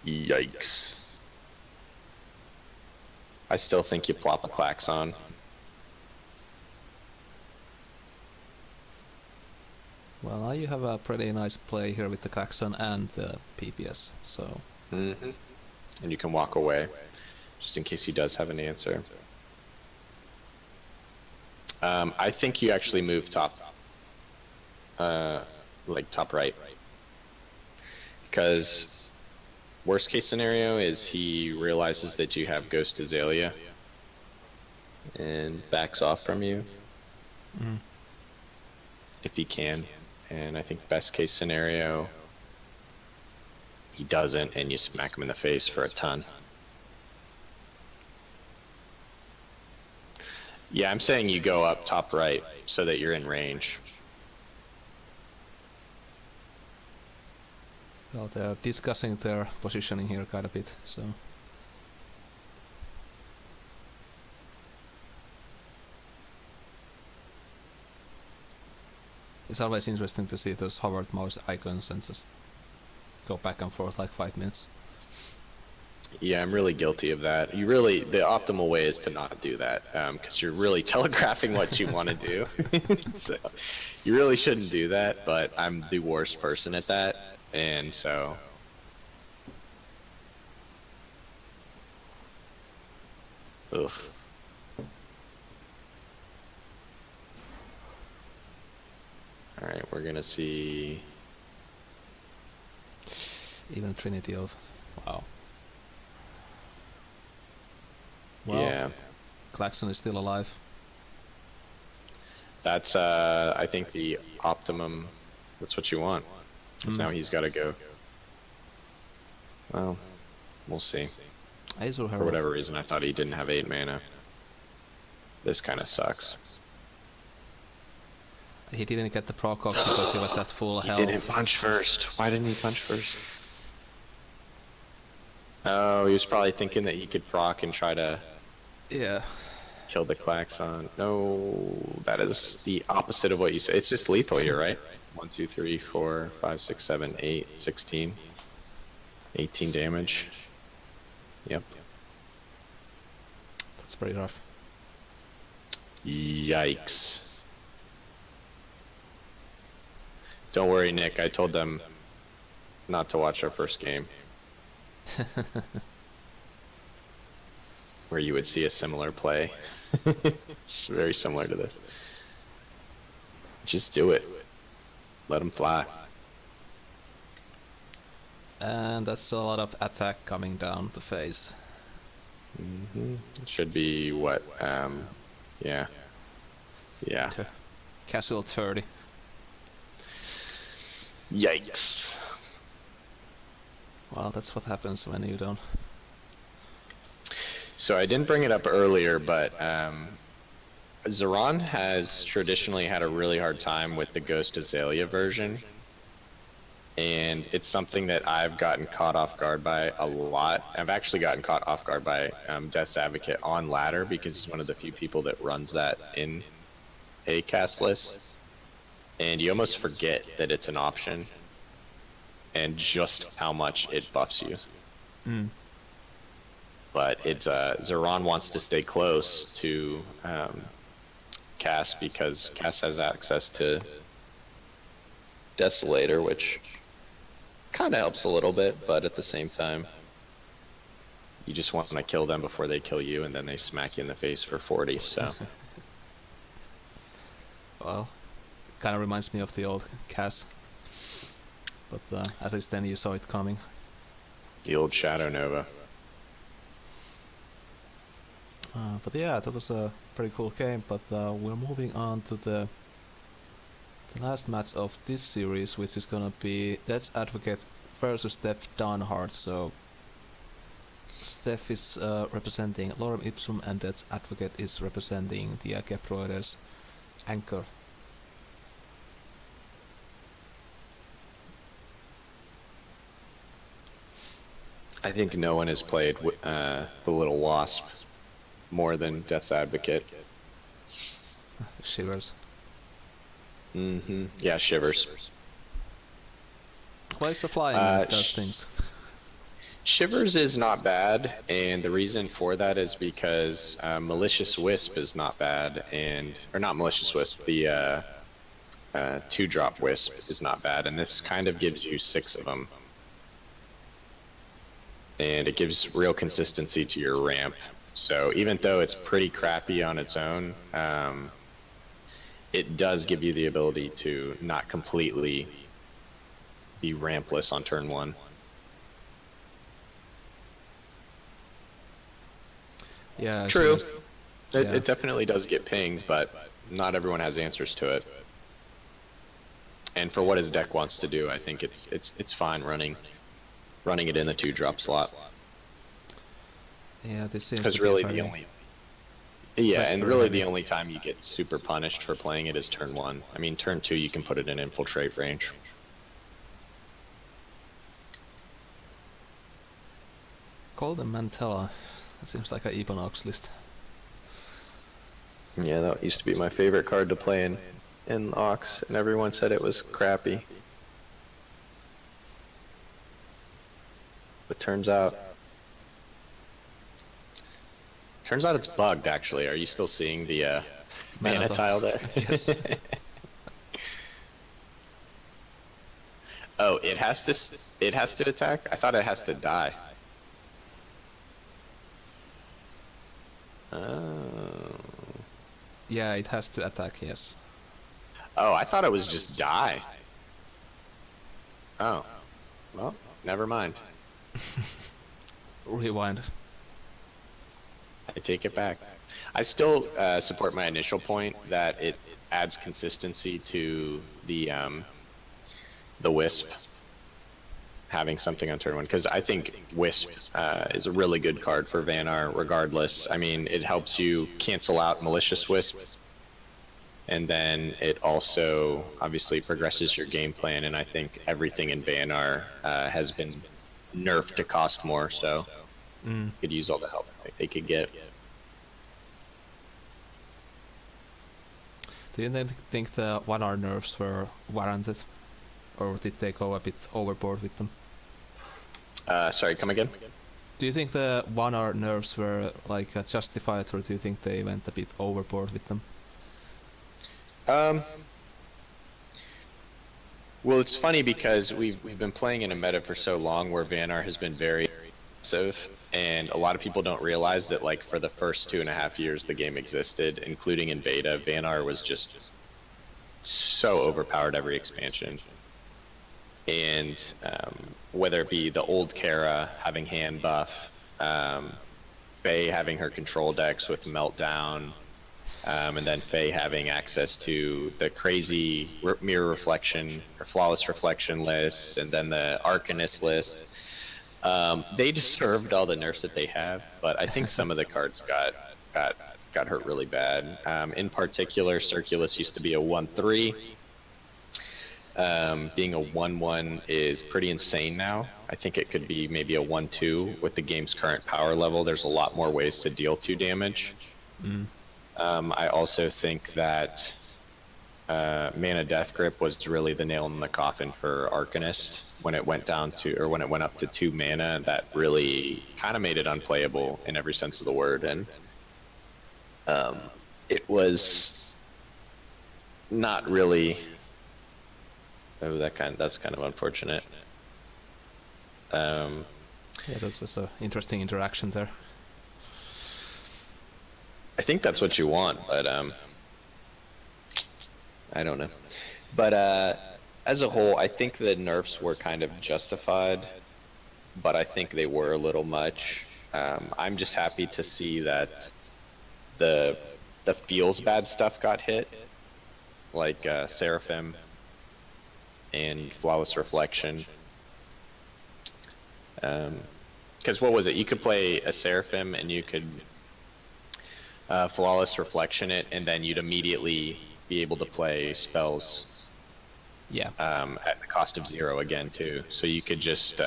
Yikes. I still think you plop a Klaxon. Well, now you have a pretty nice play here with the Klaxon and the PPS, so... Mm-hmm. And you can walk away, just in case he does have an answer. I think you actually move top, like top right. Because worst case scenario is he realizes that you have Ghost Azalea and backs off from you. Mm. If he can. And I think best case scenario, he doesn't, and you smack him in the face for a ton. Yeah, I'm saying you go up top right so that you're in range. Well, they're discussing their positioning here quite a bit, so... It's always interesting to see those hovered mouse icons and just go back and forth like 5 minutes. Yeah, I'm really guilty of that. The optimal way is to not do that, because you're really telegraphing what you want to do. So, you really shouldn't do that, but I'm the worst person at that, and so... Ugh. Alright, we're gonna see... Even Trinity Oath. Wow. Well, yeah. Klaxon is still alive. That's, I think the optimum... That's what you want. Because now he's gotta go. Well, we'll see. Azure For Herald. whatever reason, I thought he didn't have 8 mana. This kind of sucks. He didn't get the proc off because he was at full health. He didn't punch first. Why didn't he punch first? Oh, he was probably thinking that he could proc and try to kill the Klaxon. No, that is the opposite of what you said. It's just lethal here, right? 1, 2, 3, 4, 5, 6, 7, 8, 16. 18 damage. Yep. That's pretty rough. Yikes. Don't worry, Nick. I told them not to watch our first game. Where you would see a similar play. It's very similar to this. Just do it. Let them fly. And that's a lot of attack coming down the face. It should be what? Yeah. Yeah. Casual 30. Yikes. Well, that's what happens when you don't. So I didn't bring it up earlier, but Zoran has traditionally had a really hard time with the Ghost Azalea version. And it's something that I've gotten caught off guard by a lot. I've actually gotten caught off guard by Death's Advocate on ladder because he's one of the few people that runs that in a cast list. And you almost forget that it's an option and just how much it buffs you. Mm. But it's Zoran wants to stay close to Cass because Cass has access to Desolator, which kind of helps a little bit, but at the same time, you just want to kill them before they kill you, and then they smack you in the face for 40, so... Well, kind of reminds me of the old Cass. But at least then you saw it coming. The old Shadow Nova. But yeah, that was a pretty cool game, but we're moving on to the last match of this series, which is gonna be Death's Advocate versus Steph Downhard. So Steph is representing Lorem Ipsum and Death's Advocate is representing the Keproides Anchor. I think no one has played the Little Wasp more than Death's Advocate. Shivers. Yeah, shivers. Why is the flying that does things? Shivers is not bad, and the reason for that is because Malicious Wisp is not bad, or not Malicious Wisp, the 2-drop Wisp is not bad, and this kind of gives you 6 of them. And it gives real consistency to your ramp. So even though it's pretty crappy on its own, it does give you the ability to not completely be rampless on turn 1. Yeah. True. Yeah. It definitely does get pinged, but not everyone has answers to it. And for what his deck wants to do, I think it's fine running it in the 2-drop slot. Yeah, this seems because to really be the only the only time you get super punished for playing it is turn 1. I mean, turn 2 you can put it in infiltrate range. Golden Mantella. That seems like a Eponox list. Yeah, that used to be my favorite card to play in Ox, and everyone said it was crappy. But turns out it's bugged, actually. Are you still seeing the mana tile there? Yes. Oh, it has to attack? I thought it has to die. Oh. Yeah, it has to attack, yes. Oh, I thought it was just die. Oh. Well, never mind. Rewind. I take it back. I still support my initial point that it adds consistency to the Wisp having something on turn 1, because I think Wisp is a really good card for Vanar regardless. I mean, it helps you cancel out Malicious Wisp, and then it also obviously progresses your game plan, and I think everything in Vanar has been nerfed to cost more, so could use all the help they could get. Do you then think the 1R nerfs were warranted? Or did they go a bit overboard with them? Sorry, come again? Do you think the 1R nerfs were like justified, or do you think they went a bit overboard with them? Well, it's funny because we've been playing in a meta for so long where Vanar has been very aggressive, and a lot of people don't realize that, like, for the first 2.5 years the game existed, including in beta, Vanar was just so overpowered every expansion. And whether it be the old Kara having hand buff, Faye having her control decks with Meltdown, and then Faye having access to the crazy mirror reflection or flawless reflection lists, and then the Arcanist list. They deserved all the nerfs that they have, but I think some of the cards got hurt really bad. In particular, Circulus used to be a 1/3. Being a 1/1 is pretty insane now. I think it could be maybe a 1/2 with the game's current power level. There's a lot more ways to deal 2 damage. I also think that Mana Death Grip was really the nail in the coffin for Arcanist when it went down to, or when it went up to 2 mana. That really kind of made it unplayable in every sense of the word, and it was not really. Oh, that's kind of unfortunate. Yeah, that's just an interesting interaction there. I think that's what you want, but I don't know. But as a whole, I think the nerfs were kind of justified, but I think they were a little much. I'm just happy to see that the feels bad stuff got hit, like Seraphim and Flawless Reflection. Because what was it? You could play a Seraphim and you could Flawless Reflection it, and then you'd immediately be able to play spells. Yeah. At the cost of 0 again too. So you could just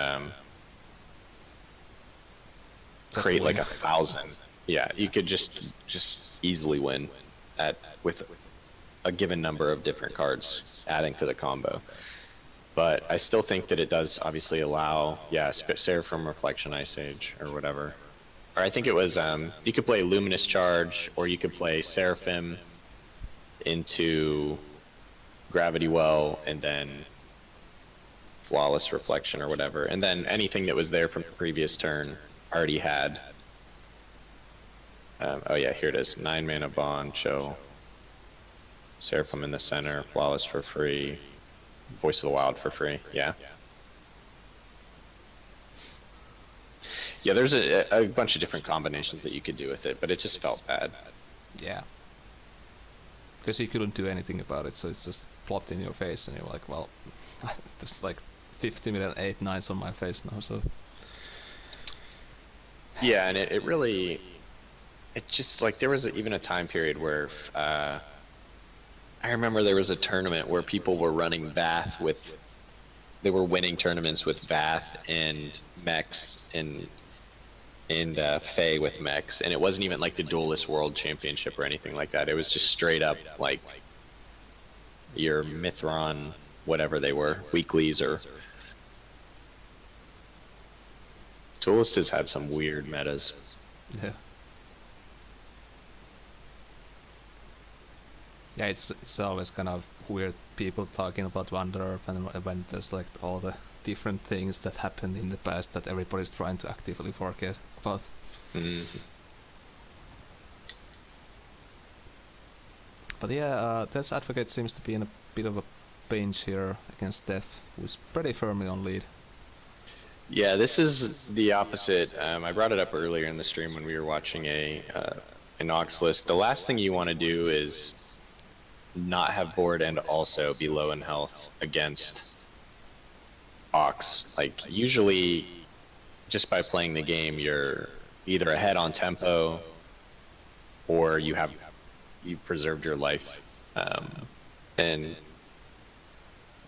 Just create win. like 1,000. Yeah, you could just easily win at with a given number of different cards adding to the combo. But I still think that it does obviously allow, yeah, Seraphim Reflection Ice Age or whatever. Or I think it was, you could play Luminous Charge, or you could play Seraphim into Gravity Well, and then Flawless Reflection or whatever. And then anything that was there from the previous turn already had. Oh yeah, here it is. 9 mana Bond, Show. Seraphim in the center, Flawless for free. Voice of the Wild for free, yeah. Yeah, there's a bunch of different combinations that you could do with it, but it just felt bad. Yeah. Because you couldn't do anything about it, so it's just plopped in your face, and you're like, well, there's like 50 million 8/9s on my face now, so... Yeah, and it really... It just, like, there was even a time period where... I remember there was a tournament where people were running Vath with... They were winning tournaments with Vath and Mechs and Fae with Mechs, and it wasn't even like the Duelyst World Championship or anything like that. It was just straight up like your Mithron, whatever they were, weeklies or... Duelyst has had some weird metas. Yeah. Yeah, it's always kind of weird people talking about Wanderer when there's like all the different things that happened in the past that everybody's trying to actively forget about. But yeah, Death's Advocate seems to be in a bit of a pinch here against Death, who's pretty firmly on lead. Yeah, this is the opposite. I brought it up earlier in the stream when we were watching an Ox list. The last thing you want to do is not have board and also be low in health against Ox. Like, usually, just by playing the game, you're either ahead on tempo, or you preserved your life, and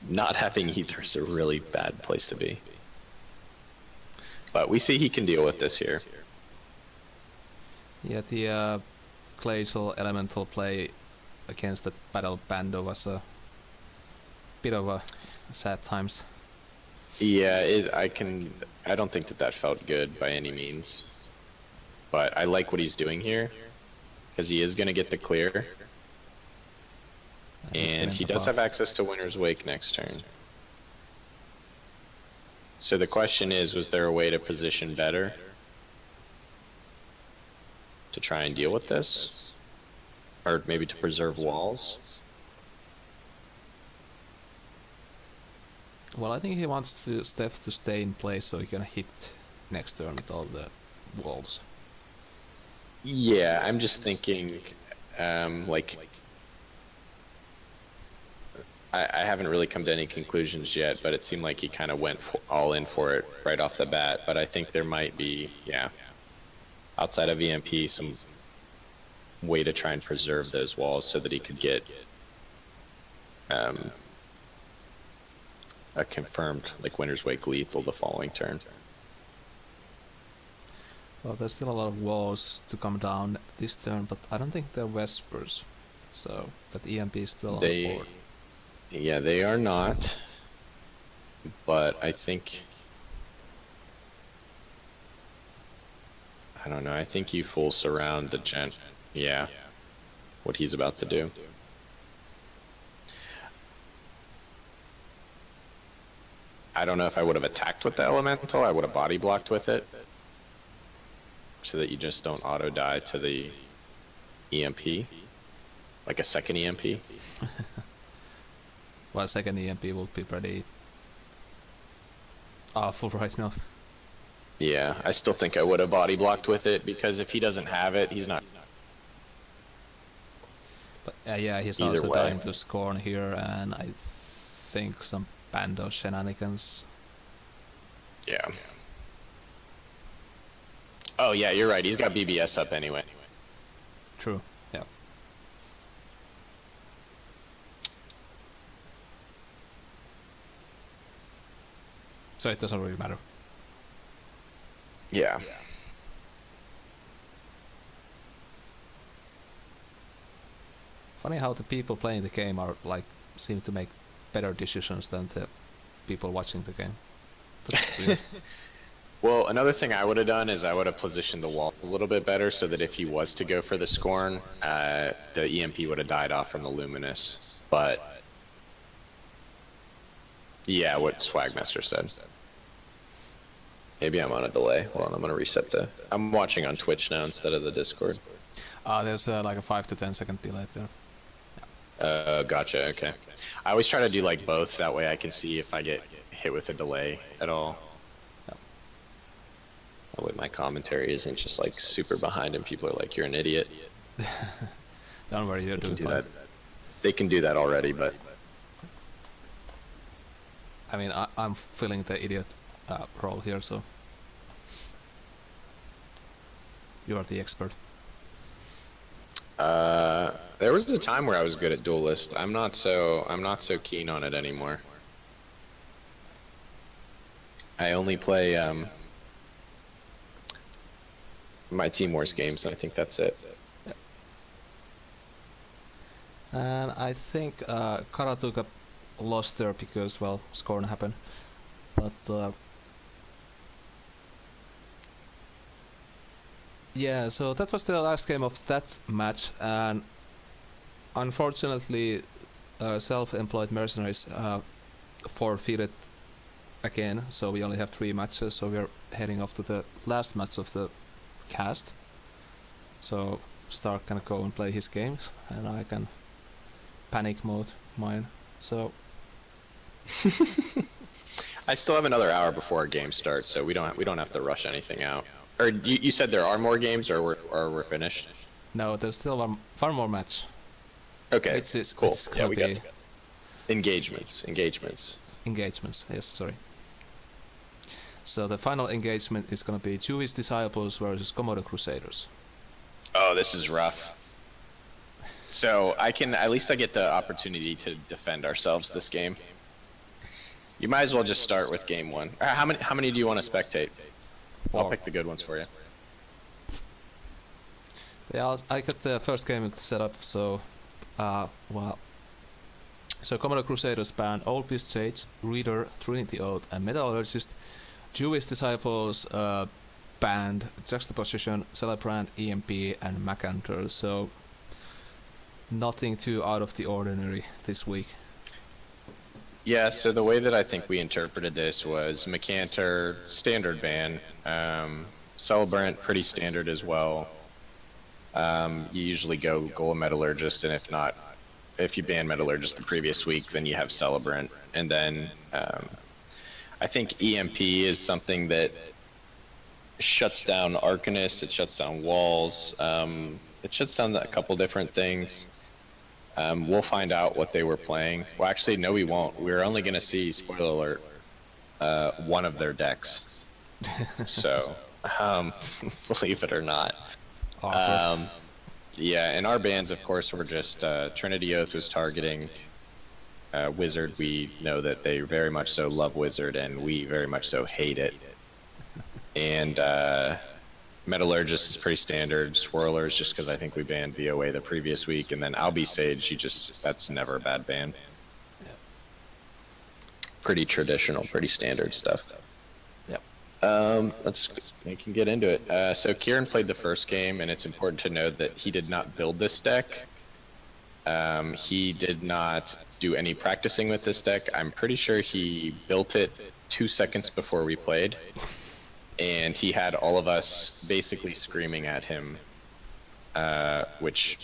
not having either is a really bad place to be. But we see he can deal with this here. Yeah, the Glacial Elemental play against the Battle Bando was a bit of a sad times. Yeah, I don't think that felt good by any means. But I like what he's doing here, because he is going to get the clear. And he does have access to Winter's Wake next turn. So the question is, was there a way to position better to try and deal with this? Or maybe to preserve walls? Well, I think he wants Steph to stay in place so he can hit next turn with all the walls. Yeah, I'm just thinking, like... I haven't really come to any conclusions yet, but it seemed like he kind of went all in for it right off the bat. But I think there might be, yeah, outside of EMP, some way to try and preserve those walls so that he could get a confirmed, like, Winter's Wake lethal the following turn. Well, there's still a lot of walls to come down this turn, but I don't think they're Vespers, so that EMP is still on the board. Yeah, they are not, but I think... I don't know, I think you full surround the gent. Yeah, what he's about to do. I don't know if I would have attacked with the Elemental. I would have body blocked with it, so that you just don't auto die to the EMP, like a second EMP. Well, second EMP would be pretty awful right now. Yeah, I still think I would have body blocked with it, because if he doesn't have it, he's not... But yeah, he's Either also way. dying to Scorn here, and I think some Bando shenanigans. Yeah. Oh yeah, you're right, he's got BBS up anyway. True, yeah. So it doesn't really matter. Yeah. Funny how the people playing the game are like seem to make better decisions than the people watching the game. That's weird. Well, another thing I would have done is I would have positioned the wall a little bit better so that if he was to go for the Scorn, the EMP would have died off from the Luminous. But yeah, what Swagmaster said. Maybe I'm on a delay. Hold on, I'm gonna reset the. I'm watching on Twitch now instead of the Discord. There's like a 5 to 10 second delay there. Gotcha. Okay. I always try to do like both. That way I can see if I get hit with a delay at all. That way my commentary isn't just like super behind and people are like, "You're an idiot." Don't worry, you're doing fine. They can do that already, but I mean, I'm filling the idiot role here, so you are the expert. there was a time where I was good at Duelyst. I'm not so keen on it anymore. I only play my Team Wars games, and I think that's it. Yeah. And I think Karatuka lost there because, well, Scorn happened. But yeah, so that was the last game of that match, and unfortunately, self-employed mercenaries forfeited again. So we only have 3 matches. So we're heading off to the last match of the cast. So Stark can go and play his games, and I can panic mode mine. So I still have another hour before our game starts, so we don't have to rush anything out. Or you said there are more games, or we're finished? no, there's still one more match. Okay, Which is cool. which is Yeah, gonna we be got engagements. engagements. Yes, sorry. So the final engagement is gonna be Duelyst Disciples versus Komodo Crusaders. Oh, this is rough. So at least I get the opportunity to defend ourselves this game. You might as well just start with game 1. How many do you want to spectate? 4. I'll pick the good ones for you. Yeah, I got the first game set up, so so Komodo Crusaders banned Old Beast Sage, Reader, Trinity Oath, and Metallurgist. Duelyst Disciples banned Juxtaposition, Celebrant, EMP, and Macantor. So nothing too out of the ordinary this week. Yeah, so the way that I think we interpreted this was Macantor, standard ban. Celebrant, pretty standard as well. You usually go Golem Metallurgist, and if you ban Metallurgist the previous week, then you have Celebrant. And then I think EMP is something that shuts down Arcanist, it shuts down walls, it shuts down a couple different things. We'll find out what they were playing. Well, actually, no, we won't. We're only going to see, spoiler alert, one of their decks. So, believe it or not. Yeah, and our bans, of course, were just Trinity Oath was targeting Wizard. We know that they very much so love Wizard, and we very much so hate it. And Metallurgist is pretty standard. Swirlers, just because I think we banned VOA the previous week, and then Albi Sage, that's never a bad ban. Yeah. Pretty traditional, pretty standard stuff. Yep. We can get into it. So Kieran played the first game, and it's important to note that he did not build this deck. He did not do any practicing with this deck. I'm pretty sure he built it 2 seconds before we played. And he had all of us basically screaming at him, which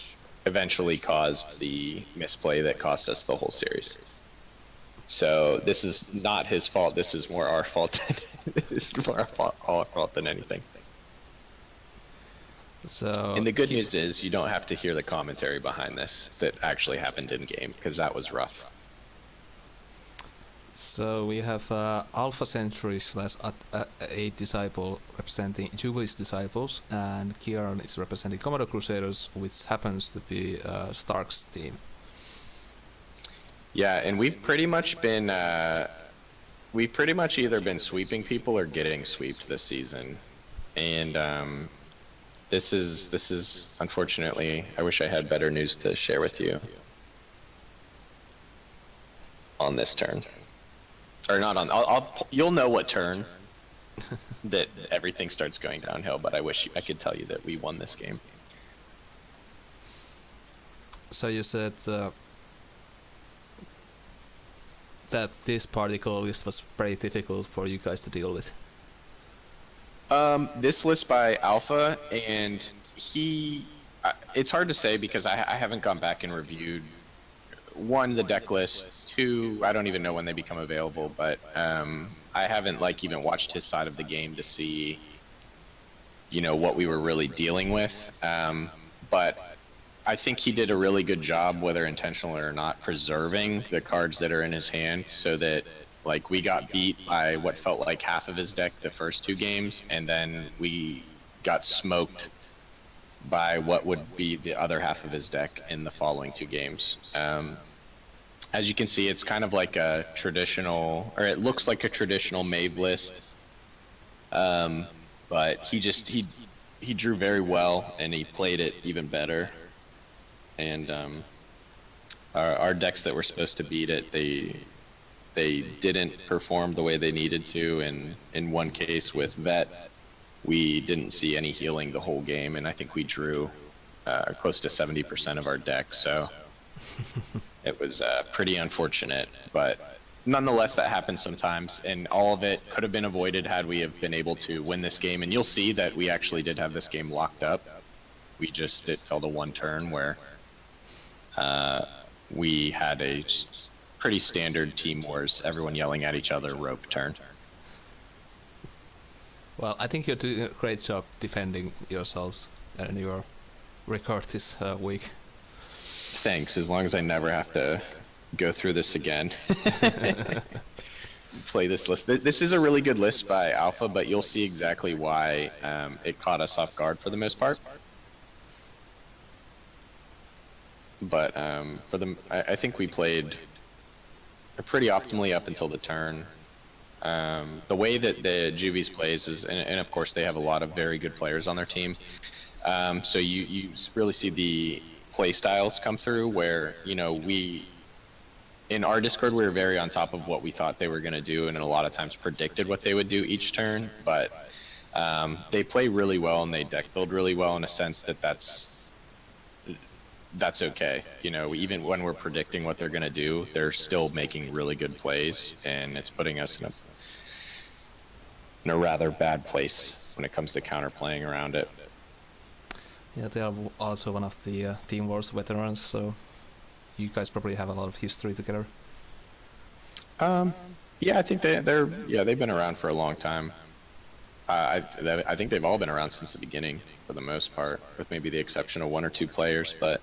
eventually caused the misplay that cost us the whole series. So this is not his fault. This is more our fault. This is more our fault than anything. So And the good news is you don't have to hear the commentary behind this that actually happened in game, because that was rough. So we have Alpha Sentry / a disciple representing Duelyst Disciples, and Kieran is representing Komodo Crusaders, which happens to be Stark's team. Yeah, and we've pretty much either been sweeping people or getting sweeped this season. And This is unfortunately. I wish I had better news to share with you on this turn, or not on. You'll know what turn that everything starts going downhill. But I wish I could tell you that we won this game. So you said that this particle list was very difficult for you guys to deal with. This list by Alpha, and it's hard to say because I haven't gone back and reviewed, one, the deck list, two, I don't even know when they become available, but I haven't like even watched his side of the game to see, you know, what we were really dealing with. But I think he did a really good job, whether intentional or not, preserving the cards that are in his hand so that, like, we got beat by what felt like half of his deck the first two games, and then we got smoked by what would be the other half of his deck in the following two games. As you can see, it's kind of like a traditional, or it looks like a traditional Mave list, but he drew very well, and he played it even better. And our decks that were supposed to beat it, they didn't perform the way they needed to, and in one case with Vet, we didn't see any healing the whole game, and I think we drew close to 70% of our deck, so it was pretty unfortunate, but nonetheless that happens sometimes, and all of it could have been avoided had we have been able to win this game, and you'll see that we actually did have this game locked up. It fell to one turn where we had a pretty standard team wars, everyone yelling at each other, rope turn. Well, I think you're doing a great job defending yourselves and your record this week. Thanks, as long as I never have to go through this again. Play this list. This is a really good list by Alpha, but you'll see exactly why it caught us off guard for the most part. But I think we played pretty optimally up until the turn. The way that the Juvies plays is, and of course they have a lot of very good players on their team, so you really see the play styles come through where, you know, in our Discord we were very on top of what we thought they were going to do, and a lot of times predicted what they would do each turn, but they play really well and they deck build really well in a sense that's okay. You know, even when we're predicting what they're going to do, they're still making really good plays, and it's putting us in a rather bad place when it comes to counterplaying around it. Yeah, they are also one of the Team Wars veterans, so you guys probably have a lot of history together. Yeah, I think they've been around for a long time. I think they've all been around since the beginning, for the most part, with maybe the exception of one or two players. But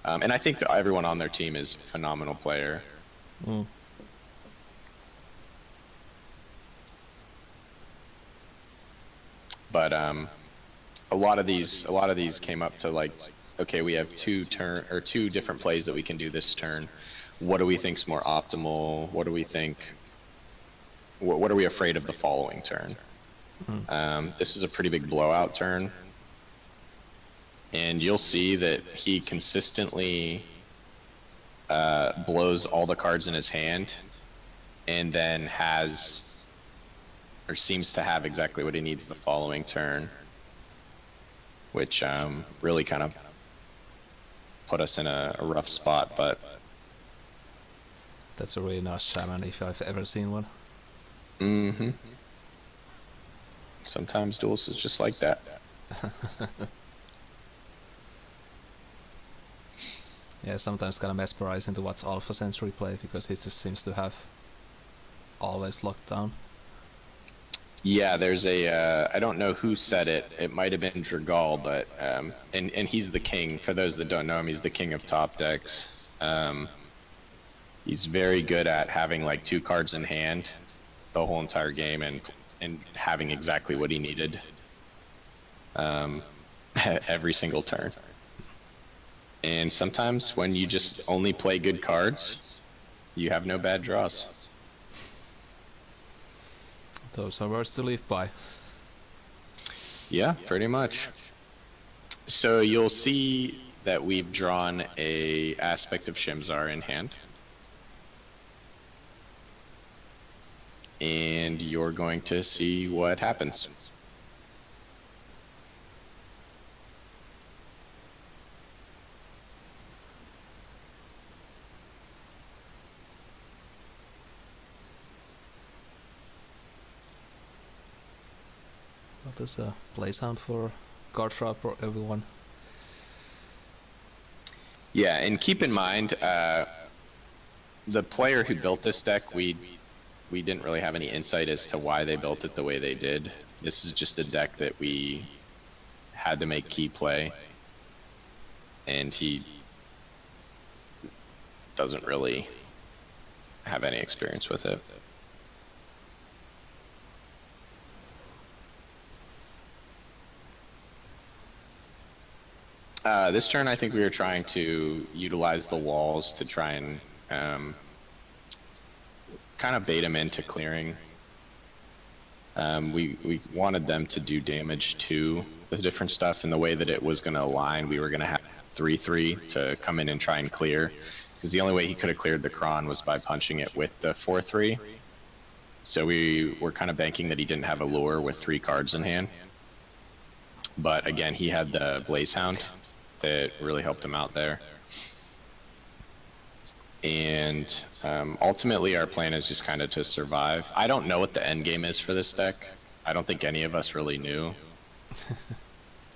and I think that everyone on their team is a phenomenal player. Mm. But a lot of these came up to, like, okay, we have two different plays that we can do this turn. What do we think's more optimal? What do we think? What are we afraid of the following turn? This is a pretty big blowout turn, and you'll see that he consistently blows all the cards in his hand, and then seems to have exactly what he needs the following turn, which really kind of put us in a rough spot. But that's a really nice shaman if I've ever seen one. Mm-hmm. Sometimes Duelyst is just like that. Yeah, sometimes kind of mesmerizing to watch Alpha Century play, because he just seems to have always locked down. Yeah, there's I don't know who said it. It might have been Dragal, but and he's the king. For those that don't know him, he's the king of top decks. He's very good at having like two cards in hand the whole entire game, and having exactly what he needed every single turn. And sometimes when you just only play good cards, you have no bad draws. Those are words to live by. Yeah, pretty much. So you'll see that we've drawn a aspect of Shimzar in hand. And you're going to see what happens. What is a play sound for card draw for everyone? Yeah, and keep in mind, the player who built this deck, we didn't really have any insight as to why they built it the way they did. This is just a deck that we had to make key play, and he doesn't really have any experience with it. This turn, I think we were trying to utilize the walls to try and kind of bait him into clearing. We wanted them to do damage to the different stuff, and the way that it was going to align, we were going to have 3/3 to come in and try and clear, because the only way he could have cleared the Kron was by punching it with the 4/3. So we were kind of banking that he didn't have a lure with 3 cards in hand. But again, he had the Blaze Hound that really helped him out there. And ultimately our plan is just kind of to survive. I don't know what the end game is for this deck. I don't think any of us really knew.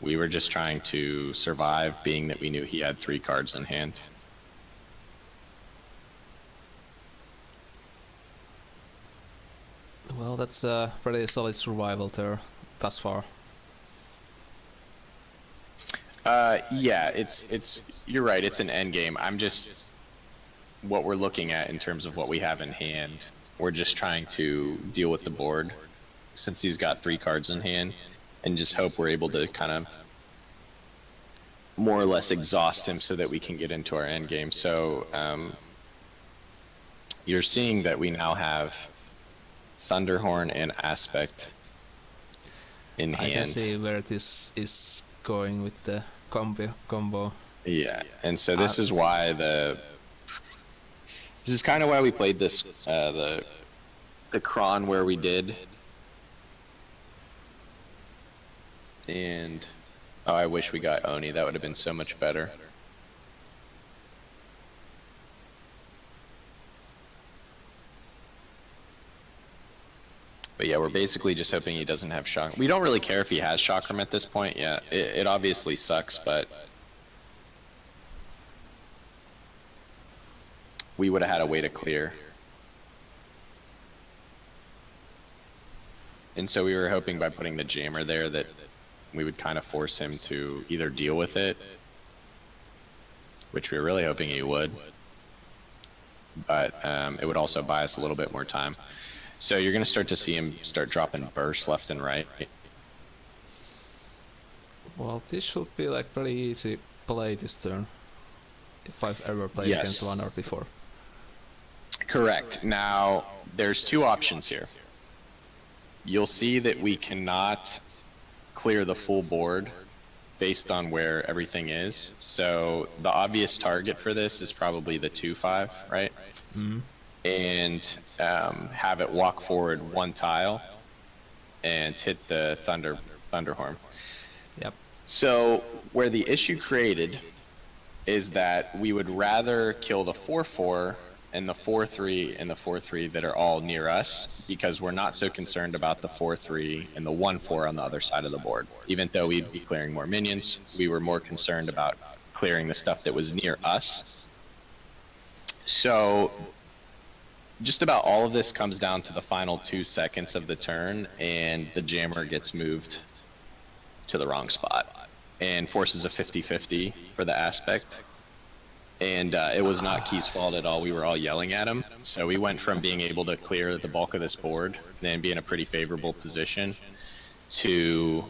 We were just trying to survive, being that we knew he had 3 cards in hand. Well, that's a pretty solid survival there thus far. Yeah, you're right, it's an end game. I'm just, what we're looking at in terms of what we have in hand, we're just trying to deal with the board since he's got 3 cards in hand, and just hope we're able to kind of more or less exhaust him so that we can get into our end game. So you're seeing that we now have Thunderhorn and Aspect in hand. I can see where this is going with the combo. Yeah, and so this is why this is kind of why we played this the Kron where we did. And oh, I wish we got Oni. That would have been so much better. But yeah, we're basically just hoping he doesn't have Shock. We don't really care if he has Chakram at this point. Yeah, it obviously sucks, but we would have had a way to clear. And so we were hoping by putting the Jammer there that we would kind of force him to either deal with it, which we were really hoping he would, but it would also buy us a little bit more time. So you're going to start to see him start dropping bursts left and right. Well, this should be like pretty easy play this turn, if I've ever played Yes. against one or before. Correct. Now, there's 2 options here. You'll see that we cannot clear the full board based on where everything is. So the obvious target for this is probably the 2/5, right? Mm-hmm. And have it walk forward 1 tile and hit the Thunderhorn. Yep. So where the issue created is that we would rather kill the 4/4 and the 4/3 and the 4/3 that are all near us, because we're not so concerned about the 4/3 and the 1/4 on the other side of the board. Even though we'd be clearing more minions, we were more concerned about clearing the stuff that was near us. So just about all of this comes down to the final 2 seconds of the turn, and the Jammer gets moved to the wrong spot and forces a 50-50 for the Aspect. And it was not Key's fault at all. We were all yelling at him. So we went from being able to clear the bulk of this board and be in a pretty favorable position to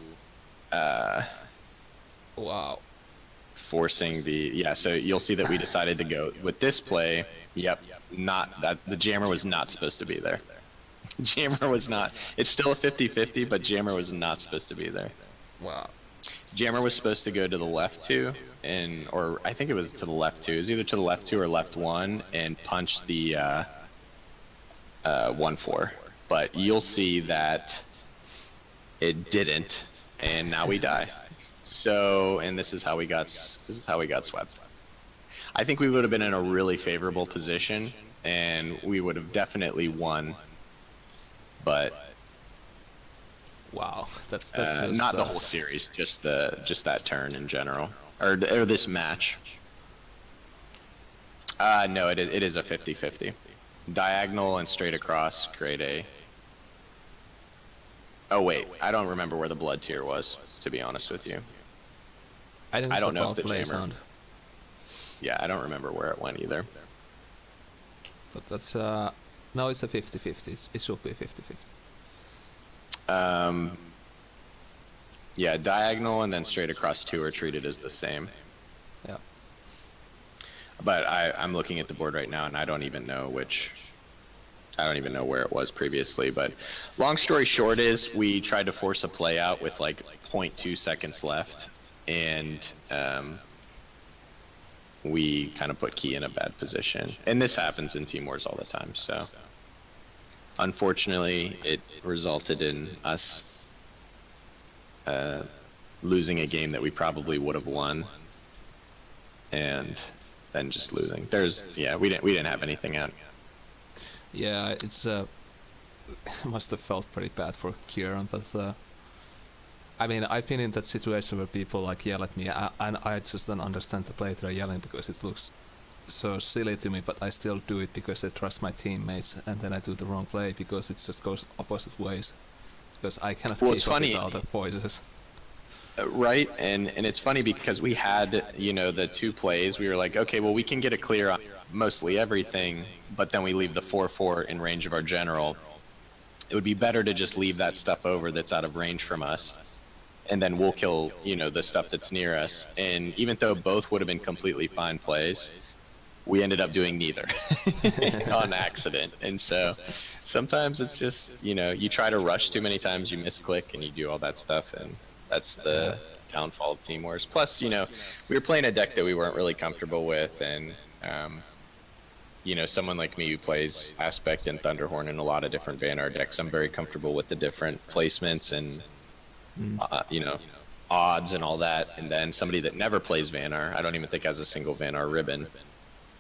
Wow. forcing the... Yeah, so you'll see that we decided to go with this play. Yep, not that the Jammer was not supposed to be there. Jammer was not. It's still a 50-50, but Jammer was not supposed to be there. Wow. Jammer was supposed to go to the left 2, or I think it was to the left 2. It was either to the left 2 or left 1, and punch the 1-4. But you'll see that it didn't, and now we die. So, and this is how we got swept. I think we would have been in a really favorable position, and we would have definitely won. But wow, that's not the whole series, just that turn in general, or this match. No, it is a 50-50. Diagonal and straight across create a. Oh wait, I don't remember where the blood tier was, to be honest with you. I don't know if the play jammer. sound. Yeah, I don't remember where it went either. But that's no, it's a 50-50. It should be 50-50. Yeah, diagonal and then straight across 2 are treated as the same. Yeah. But I'm looking at the board right now, and I don't even know where it was previously. But long story short is we tried to force a play out with like 0.2 seconds left, and we kind of put Key in a bad position. And this happens in Team Wars all the time, so unfortunately it resulted in us losing a game that we probably would have won, and then just losing. We didn't have anything out. Yeah, it's must have felt pretty bad for Kieran, but I mean, I've been in that situation where people like yell at me, and I just don't understand the play they're yelling because it looks so silly to me, but I still do it because I trust my teammates, and then I do the wrong play because it just goes opposite ways, because I cannot keep up with all the voices. Right, and it's funny because we had, the 2 plays, we were like, okay, well, we can get a clear on mostly everything, but then we leave the 4-4 in range of our general. It would be better to just leave that stuff over that's out of range from us, and then we'll kill, the stuff that's near us. And even though both would have been completely fine plays, we ended up doing neither on accident. And so sometimes it's just, you try to rush too many times, you misclick, and you do all that stuff, and that's the downfall of Team Wars. Plus, we were playing a deck that we weren't really comfortable with, and someone like me who plays Aspect and Thunderhorn in a lot of different Vanguard decks, I'm very comfortable with the different placements and odds and all that. And then somebody that never plays Vanguard, I don't even think has a single Vanguard ribbon,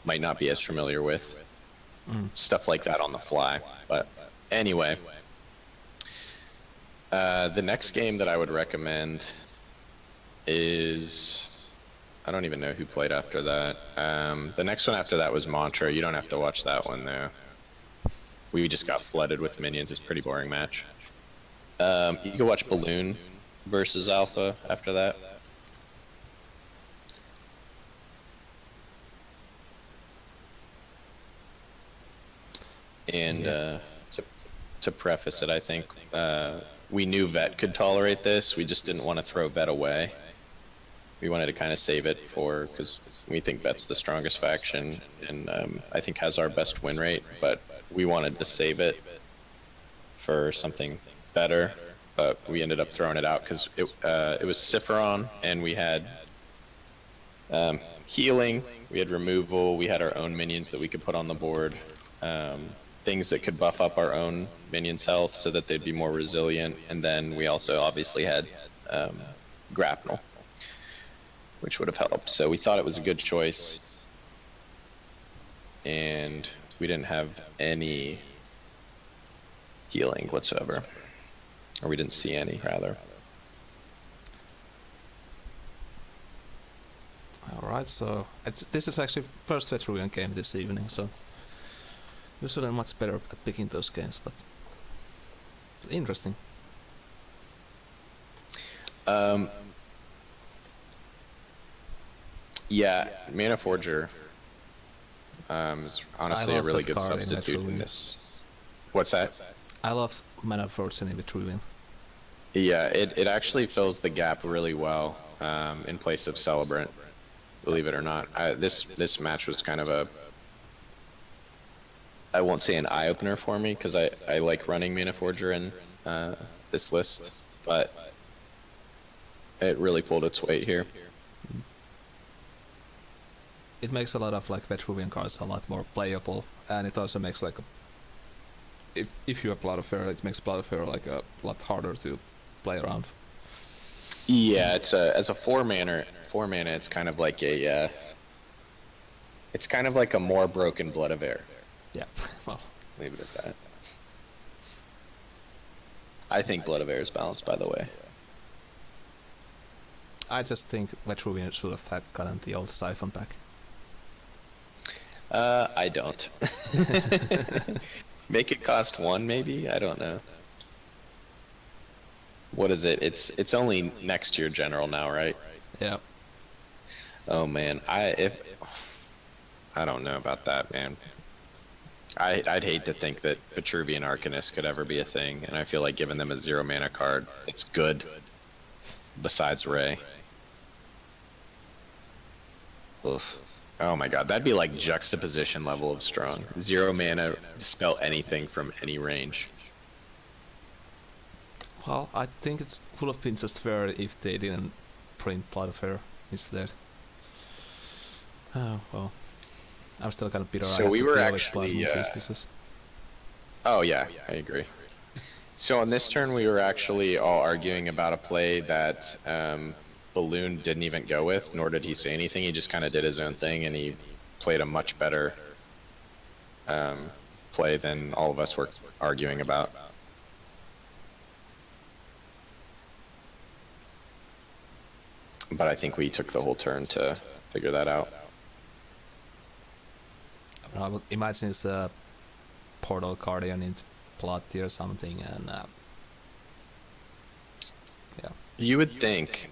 might not be as familiar with stuff like that on the fly. But anyway, the next game that I would recommend is, I don't even know who played after that. The next one after that was Mantra. You don't have to watch that one though. We just got flooded with minions. It's a pretty boring match. You can watch Balloon versus Alpha after that. And to preface it, I think we knew Vet could tolerate this. We just didn't want to throw Vet away. We wanted to kind of save it because we think Vet's the strongest faction, and I think has our best win rate, but we wanted to save it for something better. But we ended up throwing it out because it was Cipheron, and we had healing, we had removal, we had our own minions that we could put on the board, things that could buff up our own minions' health so that they'd be more resilient, and then we also obviously had grapnel, which would have helped. So we thought it was a good choice, and we didn't have any healing whatsoever. Or we didn't see any, rather. Alright, so this is actually first Vetruvian game this evening, so usually I'm much better at picking those games, but interesting. Yeah, Mana Forger is honestly a really good substitute in this. What's that? I love Mana Forger in Vitruvian. Yeah, it actually fills the gap really well in place of Celebrant, believe it or not. This match was kind of I won't say an eye-opener for me, because I like running Mana Forger in this list, but It really pulled its weight here. It makes a lot of like Vetruvian cards a lot more playable, and it also makes like if you have Blood of Air, it makes Blood of Air like a lot harder to play around. Yeah, it's as a 4-mana, it's kind of like a it's kind of like a more broken Blood of Air. Yeah, well, Leave it at that. I think Blood of Air is balanced, by the way. I just think Vetruvian should have gotten the old Siphon back. I don't. Make it cost 1, maybe? I don't know. What is it? It's only next year general now, right? Yeah. Oh man, I don't know about that, man. I'd hate to think that Vitruvian Arcanist could ever be a thing, and I feel like giving them a 0-mana card, it's good. Besides Ray. Oof. Oh my god, that'd be like juxtaposition level of strong. 0 mana, spell anything from any range. Well, I think it would have been just fair if they didn't print Blood of Air instead. Oh, well. I'm still kind of bitter. So I have we to were deal with actually, Blood Moon Priestesses. Oh yeah, I agree. So on this turn we were actually all arguing about a play that Balloon didn't even go with, nor did he say anything. He just kind of did his own thing, and he played a much better play than all of us were arguing about. But I think we took the whole turn to figure that out. I would imagine it's a Portal Guardian into Plotty or something, and yeah. You would think.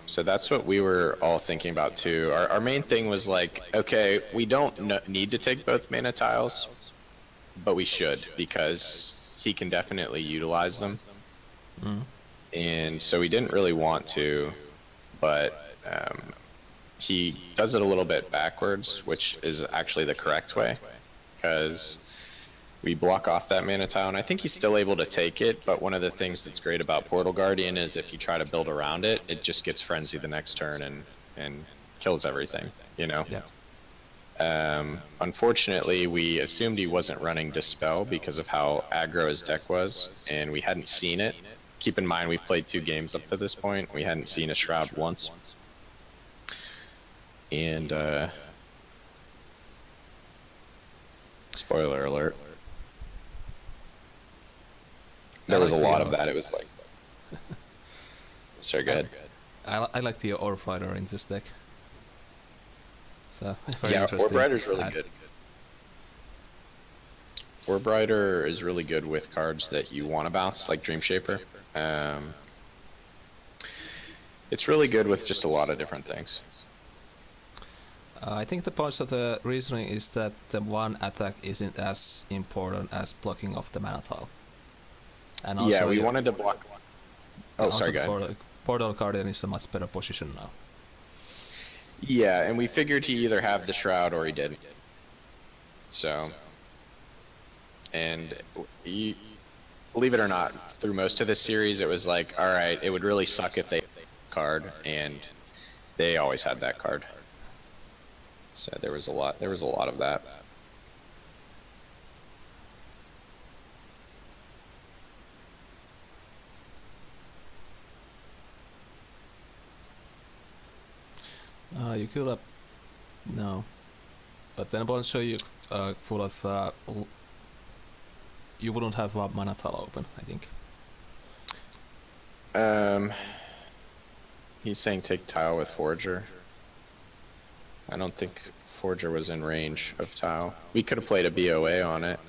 So that's what we were all thinking about too. Our main thing was like, okay, we don't need to take both mana tiles, but we should, because he can definitely utilize them. Mm. And so we didn't really want to, but he does it a little bit backwards, which is actually the correct way, because we block off that mana tile, and I think he's still able to take it, but one of the things that's great about Portal Guardian is if you try to build around it, it just gets Frenzy the next turn and kills everything, you know? Yeah. Unfortunately, we assumed he wasn't running Dispel because of how aggro his deck was, and we hadn't seen it. Keep in mind, we've played 2 games up to this point. We hadn't seen a Shroud once. And, spoiler alert. There was a lot of that. It was like... Sorry, go ahead. I like the Orb Rider in this deck. So, very Yeah, interesting. Orb Rider's really good. Orb Rider is really good with cards that you want to bounce, like Dream Shaper. It's really good with just a lot of different things. I think the point of the reasoning is that the one attack isn't as important as blocking off the mana tile. And also Yeah, we wanted to block... Oh, sorry, go ahead. Portal Guardian is a much better position now. Yeah, and we figured he either have the Shroud or he did. So... And believe it or not, through most of this series, it was like, all right, it would really suck if they had that card, and they always had that card. So there was a lot of that. You could have... No. But then upon show you full of... you wouldn't have a mana tile open, I think. He's saying take tile with Forger. I don't think Forger was in range of tile. We could have played a BOA on it.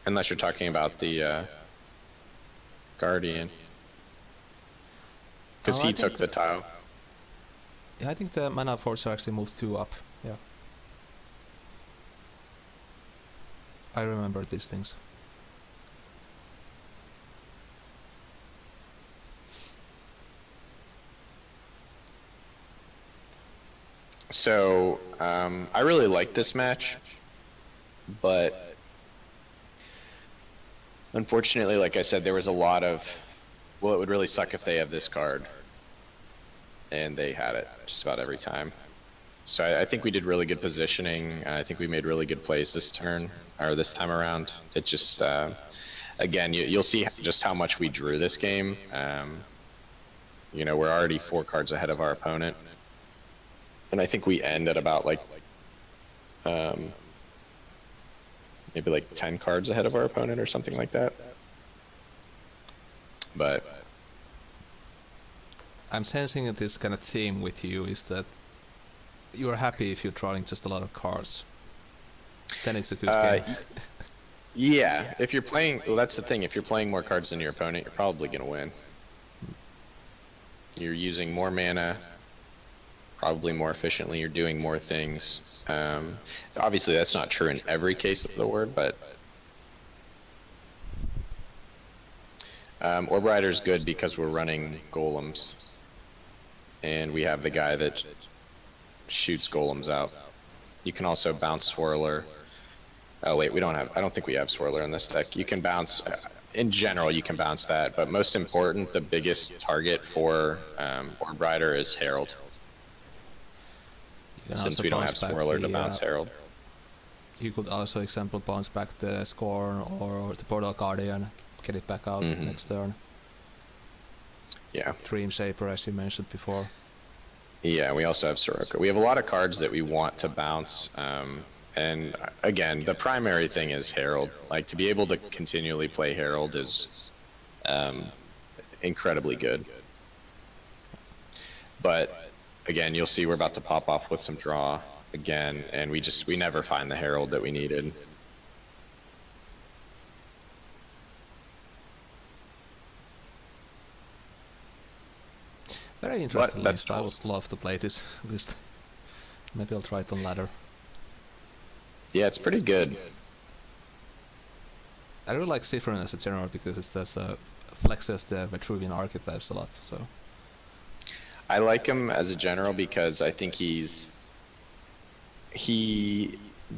Unless you're talking about the Guardian. Because he took the tile. Yeah, I think the mana Forger actually moves 2 up. Yeah. I remember these things. So, I really like this match, but unfortunately, like I said, there was a lot of, well, it would really suck if they have this card. and they had it just about every time. So I think we did really good positioning. I think we made really good plays this turn, or this time around. It just, again, you'll see just how much we drew this game. You know, we're already 4 cards ahead of our opponent. And I think we end at about like, maybe like 10 cards ahead of our opponent or something like that. But I'm sensing that this kind of theme with you is that you're happy if you're drawing just a lot of cards. Then it's a good game. yeah, if you're playing, well, that's the thing. If you're playing more cards than your opponent, you're probably going to win. You're using more mana, probably more efficiently. You're doing more things. Obviously, that's not true in every case of the word, but Orb Rider's good because we're running golems, and we have the guy that shoots golems out. You can also bounce Swirler. Oh wait, we don't have. I don't think we have Swirler in this deck. You can bounce. In general, you can bounce that, but most important, the biggest target for Orb Rider is Herald. Since we don't have Swirler to bounce Herald. You could also, example, bounce back the Scorn or the Portal Guardian, get it back out next turn. Yeah. Dream Shaper, as you mentioned before. Yeah, we also have Soroka. We have a lot of cards that we want to bounce. And again, the primary thing is Herald. Like, to be able to continually play Herald is incredibly good. But again, you'll see we're about to pop off with some draw again, and we never find the Herald that we needed. Very interesting list. I would love to play this list. Maybe I'll try it on ladder. Yeah, it's pretty good. I really like Cyphron as a general because it does flexes the Vitruvian archetypes a lot. So I like him as a general because I think he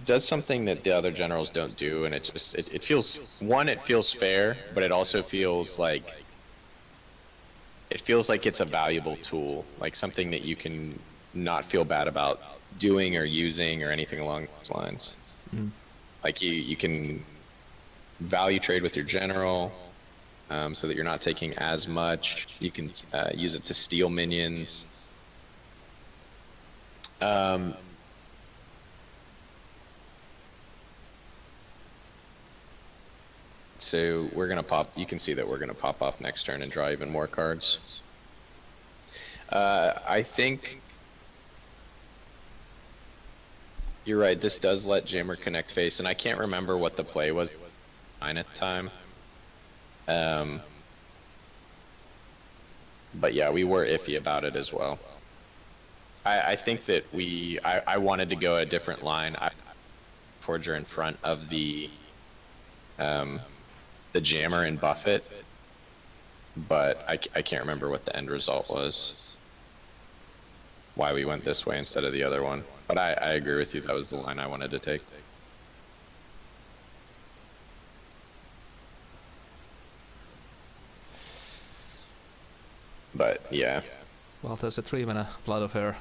does something that the other generals don't do, and it feels, one, it feels fair, but it also feels like it's a valuable tool, like something that you can not feel bad about doing or using or anything along those lines. Like you can value trade with your general, so that you're not taking as much. You can use it to steal minions. So we're gonna pop. You can see that we're gonna pop off next turn and draw even more cards. I think you're right. This does let Jammer connect face, and I can't remember what the play was. Fine at the time. But yeah, we were iffy about it as well. I think that I wanted to go a different line. Forger in front of the Jammer and buff it, but I can't remember what the end result was. Why we went this way instead of the other one. But I agree with you, that was the line I wanted to take. But yeah. well, there's a 3-mana Blood of Her.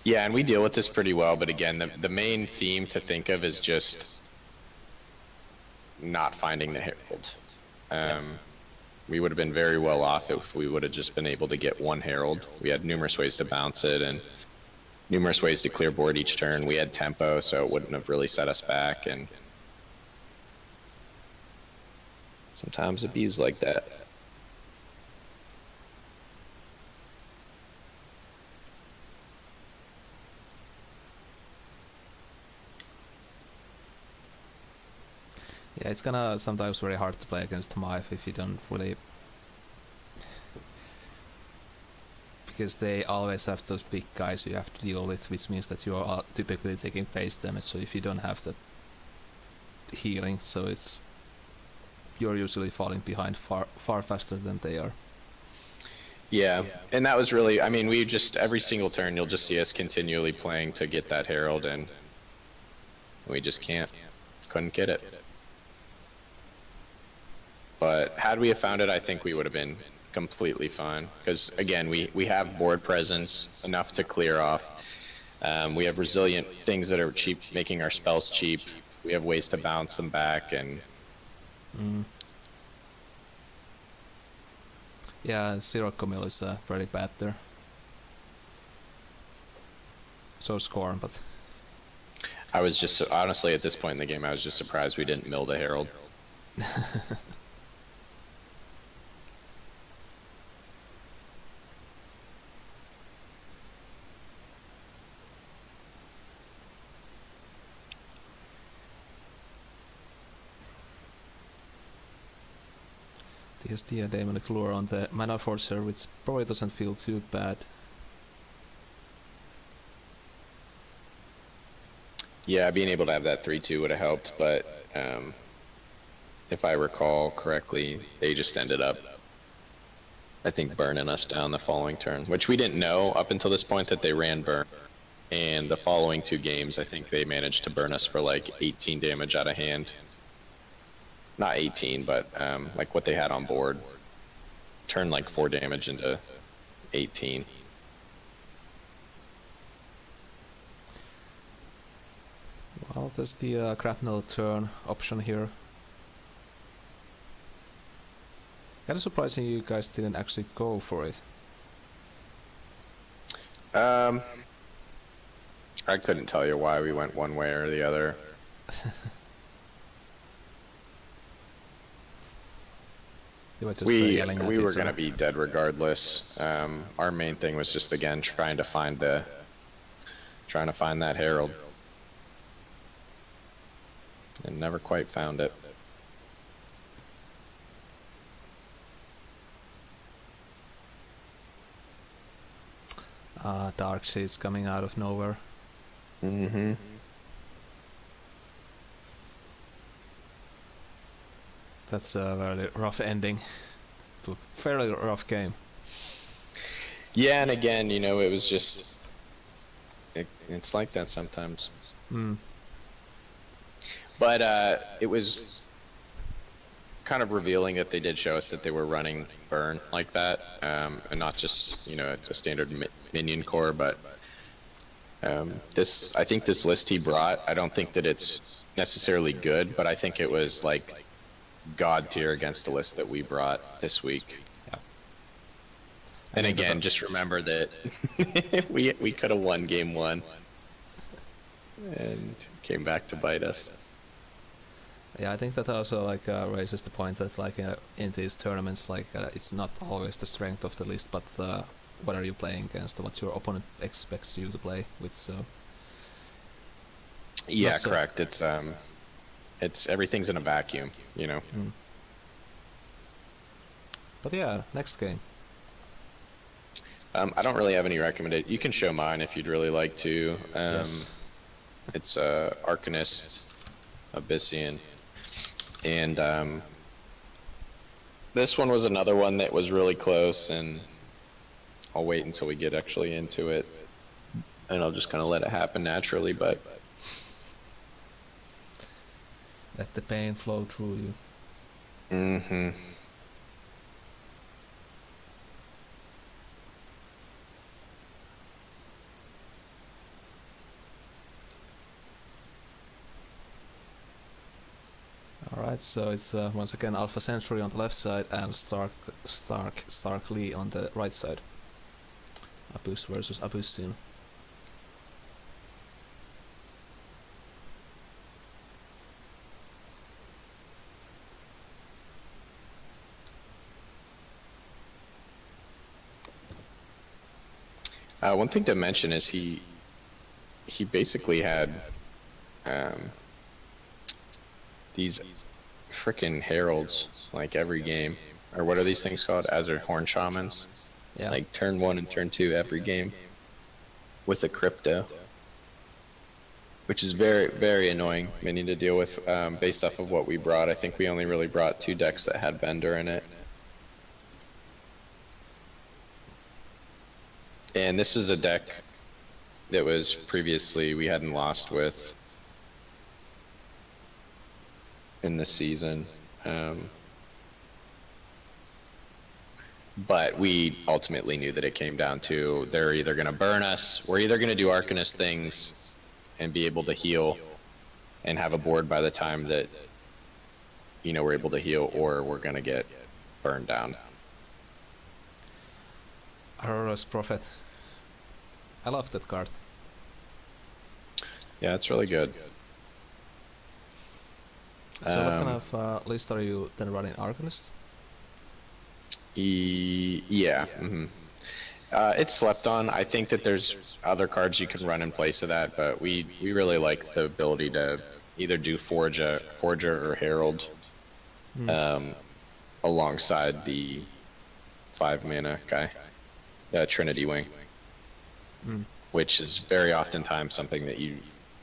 Yeah, and we deal with this pretty well, but again, the main theme to think of is just not finding the Herald. We would have been very well off if we would have just been able to get one Herald. We had numerous ways to bounce it and numerous ways to clear board each turn. We had tempo, so it wouldn't have really set us back, and sometimes it bees like that. Yeah, it's gonna sometimes very hard to play against Tamaif if you don't really, because they always have those big guys you have to deal with, which means that you are typically taking face damage. So if you don't have that healing, so you're usually falling behind far faster than they are. Yeah, and that was really, I mean, we just, every single turn you'll just see us continually playing to get that Herald, and we just couldn't get it. But had we have found it, I think we would have been completely fine. Because again, we have board presence enough to clear off. We have resilient things that are cheap, making our spells cheap. We have ways to bounce them back, and yeah, zero commil is pretty bad there. So scorn, but I was just honestly at this point in the game, I was just surprised we didn't mill the Herald. There's the Demonic Lure on the Mana Forcer, which probably doesn't feel too bad. Yeah, being able to have that 3/2 would have helped, but if I recall correctly, they just ended up, I think, burning us down the following turn, which we didn't know up until this point that they ran burn. And the following 2 games, I think they managed to burn us for like 18 damage out of hand. Not 18, but like what they had on board. Turned like 4 damage into 18. Well, there's the grapnel turn option here. Kind of surprising you guys didn't actually go for it. I couldn't tell you why we went one way or the other. You were just We yelling at were each going to other. be dead regardless. Our main thing was just again trying to find that Herald, and never quite found it. Dark Shades coming out of nowhere. Mm-hmm. That's a very rough ending to a fairly rough game. Yeah, and again, it was just it's like that sometimes. Mm. But it was kind of revealing that they did show us that they were running burn like that, and not just a standard minion core, but I think this list he brought, I don't think that it's necessarily good, but I think it was like god tier against the list that we brought this week. Yeah. And again, just remember that we could have won game 1 and came back to bite us. Yeah, I think that also raises the point that in these tournaments it's not always the strength of the list, but what are you playing against, what your opponent expects you to play with. So yeah, correct. It's everything's in a vacuum, Mm. But yeah, next game. I don't really have any recommended. You can show mine if you'd really like to. Yes. It's Arcanist, Abyssian, and this one was another one that was really close, and I'll wait until we get actually into it, and I'll just kind of let it happen naturally, but Let the pain flow through you. mm-hmm. Alright, so it's once again Alpha Centauri on the left side and Stark Lee on the right side. Abus versus Abusin. One thing to mention is he basically had these frickin' heralds like every game, or what are these things called? Horn Shamans. Yeah. Like turn 1 and turn 2 every game with a crypto, which is very, very annoying minion to deal with based off of what we brought. I think we only really brought 2 decks that had Bender in it. And this is a deck that was previously we hadn't lost with in this season. but we ultimately knew that it came down to they're either going to burn us, we're either going to do Arcanist things and be able to heal and have a board by the time that, you know, we're able to heal, or we're going to get burned down. Aurora's Prophet. I love that card. Yeah, it's really good. So what kind of list are you then running? Arcanist? Yeah. It's slept on. I think that there's other cards you can run in place of that, but we really like the ability to either do Forger or Herald alongside the 5 mana guy, Trinity Wing, which is very oftentimes something that you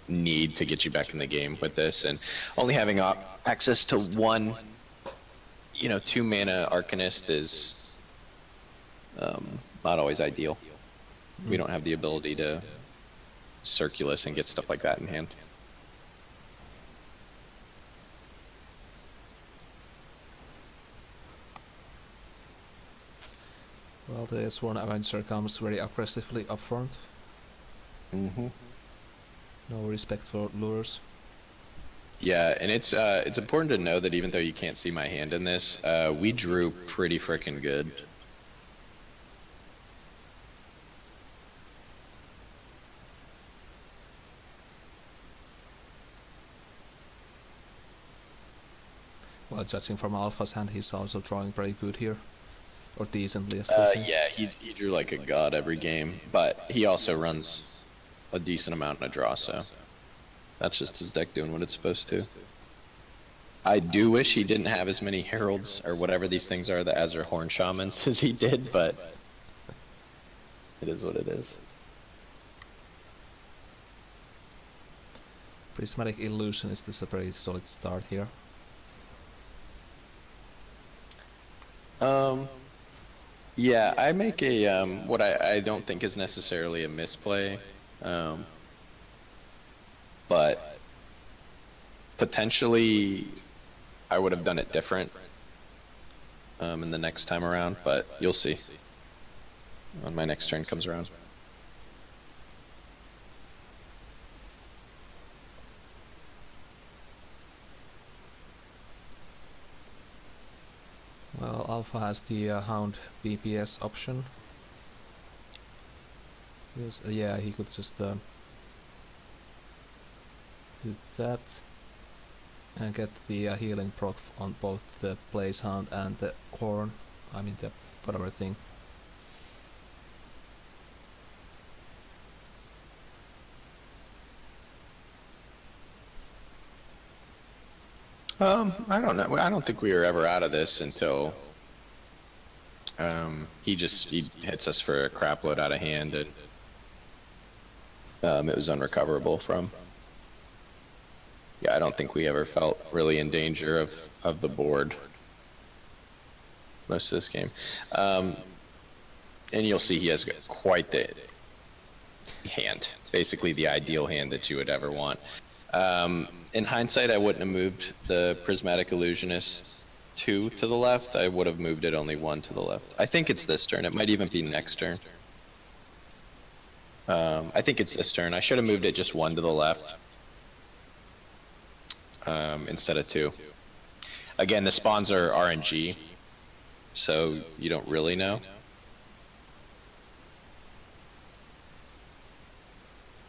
need to get you back in the game with this, and only having access to one, 2 mana Arcanist is not always ideal. We don't have the ability to Circulus and get stuff like that in hand. Well, the Sworn Avenger comes very aggressively up front. No respect for lures. Yeah, and it's important to know that even though you can't see my hand in this, we drew pretty frickin' good. Well, judging from Alpha's hand, he's also drawing very good here. Or decently, as they say. Yeah, he drew like a god every game, but he also runs a decent amount in a draw, so that's just his deck doing what it's supposed to. I do wish he didn't have as many heralds, or whatever these things are, the Azure Horn Shamans, as he did, but it is what it is. Prismatic Illusion is a very solid start here. Yeah, I make a what I don't think is necessarily a misplay, but potentially I would have done it different in the next time around, but you'll see when my next turn comes around. Well, Alpha has the Hound BPS option. Yeah, he could just do that and get the healing proc on both the Blaze Hound and the Horn. I mean the whatever thing. I don't know. I don't think we were ever out of this until he hits us for a crap load out of hand, and it was unrecoverable from. Yeah, I don't think we ever felt really in danger of the board most of this game. And you'll see he has quite the hand, basically the ideal hand that you would ever want. In hindsight, I wouldn't have moved the Prismatic Illusionist 2 to the left. I would have moved it only 1 to the left. I think it's this turn. It might even be next turn. I think it's this turn. I should have moved it just 1 to the left instead of 2. Again, the spawns are RNG, so you don't really know.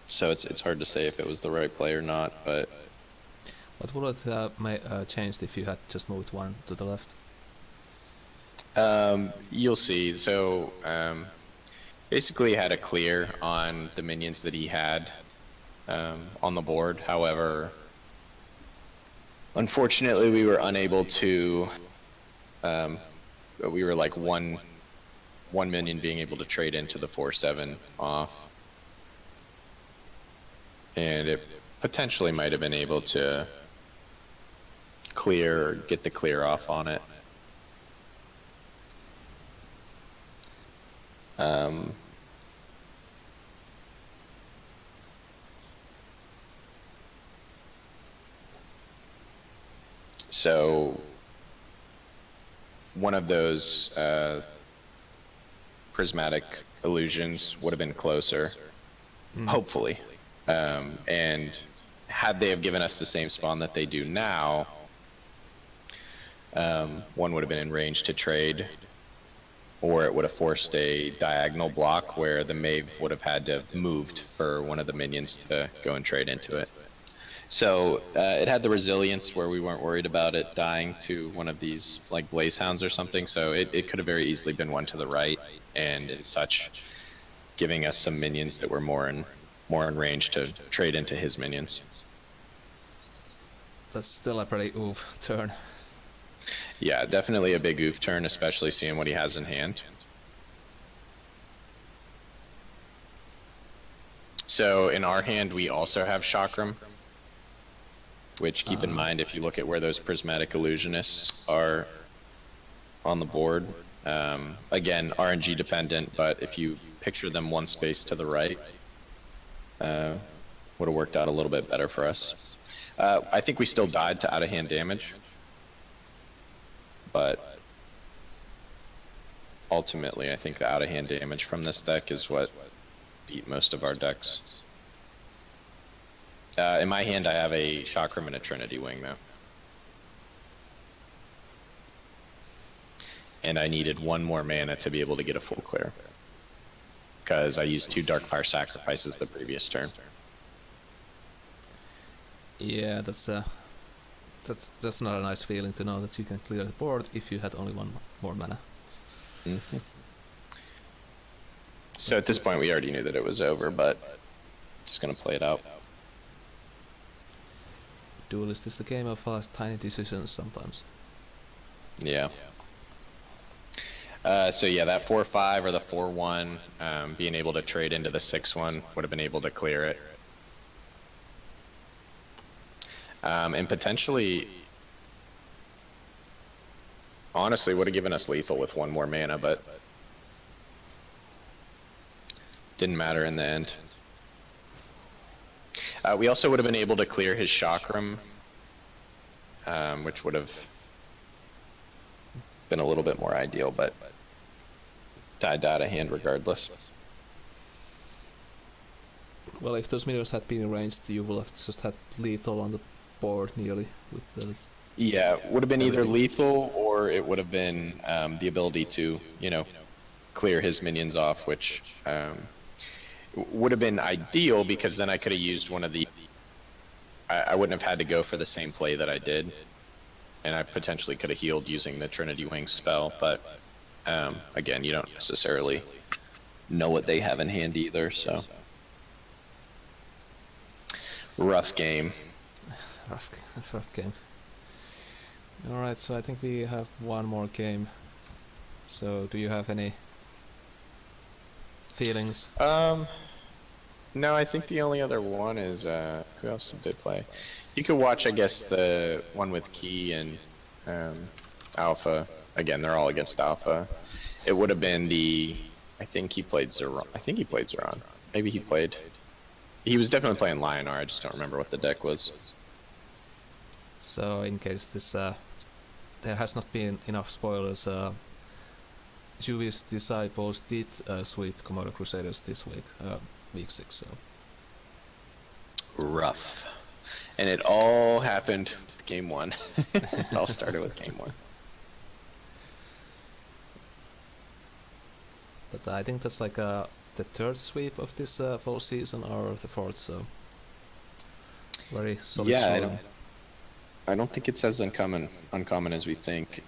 So it's hard to say if it was the right play or not, but... What would it have changed if you had just moved 1 to the left? You'll see. So basically had a clear on the minions that he had on the board. However, unfortunately we were unable to... we were like one minion being able to trade into the 4/7 off. And it potentially might have been able to clear or get the clear off on it. So one of those prismatic illusions would have been closer, hopefully. And had they have given us the same spawn that they do now, one would have been in range to trade, or it would have forced a diagonal block where the Mave would have had to have moved for one of the minions to go and trade into it. So it had the resilience where we weren't worried about it dying to one of these like Blaze Hounds or something, so it could have very easily been one to the right, and in such giving us some minions that were more in range to trade into his minions. That's still a pretty oof turn. Yeah, definitely a big oof turn, especially seeing what he has in hand. So in our hand, we also have Chakram, which keep in mind if you look at where those Prismatic Illusionists are on the board. Again, RNG dependent, but if you picture them one space to the right, would have worked out a little bit better for us. I think we still died to out-of-hand damage, but ultimately I think the out-of-hand damage from this deck is what beat most of our decks. In my hand I have a Chakram and a Trinity Wing though. And I needed one more mana to be able to get a full clear, because I used 2 Darkfire Sacrifices the previous turn. Yeah, that's not a nice feeling to know that you can clear the board if you had only one more mana. Mm-hmm. So at this point we already knew that it was over, but just gonna play it out. Duelyst is the game of tiny decisions sometimes. Yeah. So yeah, that 4-5 or the 4-1, being able to trade into the 6-1 would have been able to clear it. And potentially, honestly, would have given us lethal with 1 more mana, but didn't matter in the end. We also would have been able to clear his Chakram, which would have been a little bit more ideal, but died out of hand regardless. Well, if those minions had been arranged, you would have just had lethal on the board nearly with the... Yeah, would have been either lethal or it would have been the ability to, you know, clear his minions off, which would have been ideal, because then I could have used one of the... I wouldn't have had to go for the same play that I did, and I potentially could have healed using the Trinity Wing spell, but again, you don't necessarily know what they have in hand either, so... Rough game. Rough game. Alright, so I think we have one more game. So, do you have any feelings? No, I think the only other one is, who else did they play? You could watch, I guess, the one with Key and Alpha. Again, they're all against Alpha. It would have been the... I think he played Zeron. Maybe he played... He was definitely playing Lionar, I just don't remember what the deck was. So, in case this... there has not been enough spoilers, Jewish Disciples did sweep Komodo Crusaders this week, week 6, so... Rough. And it all happened with game 1. It all started with game 1. But I think that's like the 3rd sweep of this fall season, or the 4th, so... Very solid. Yeah, I don't think it's as uncommon as we think.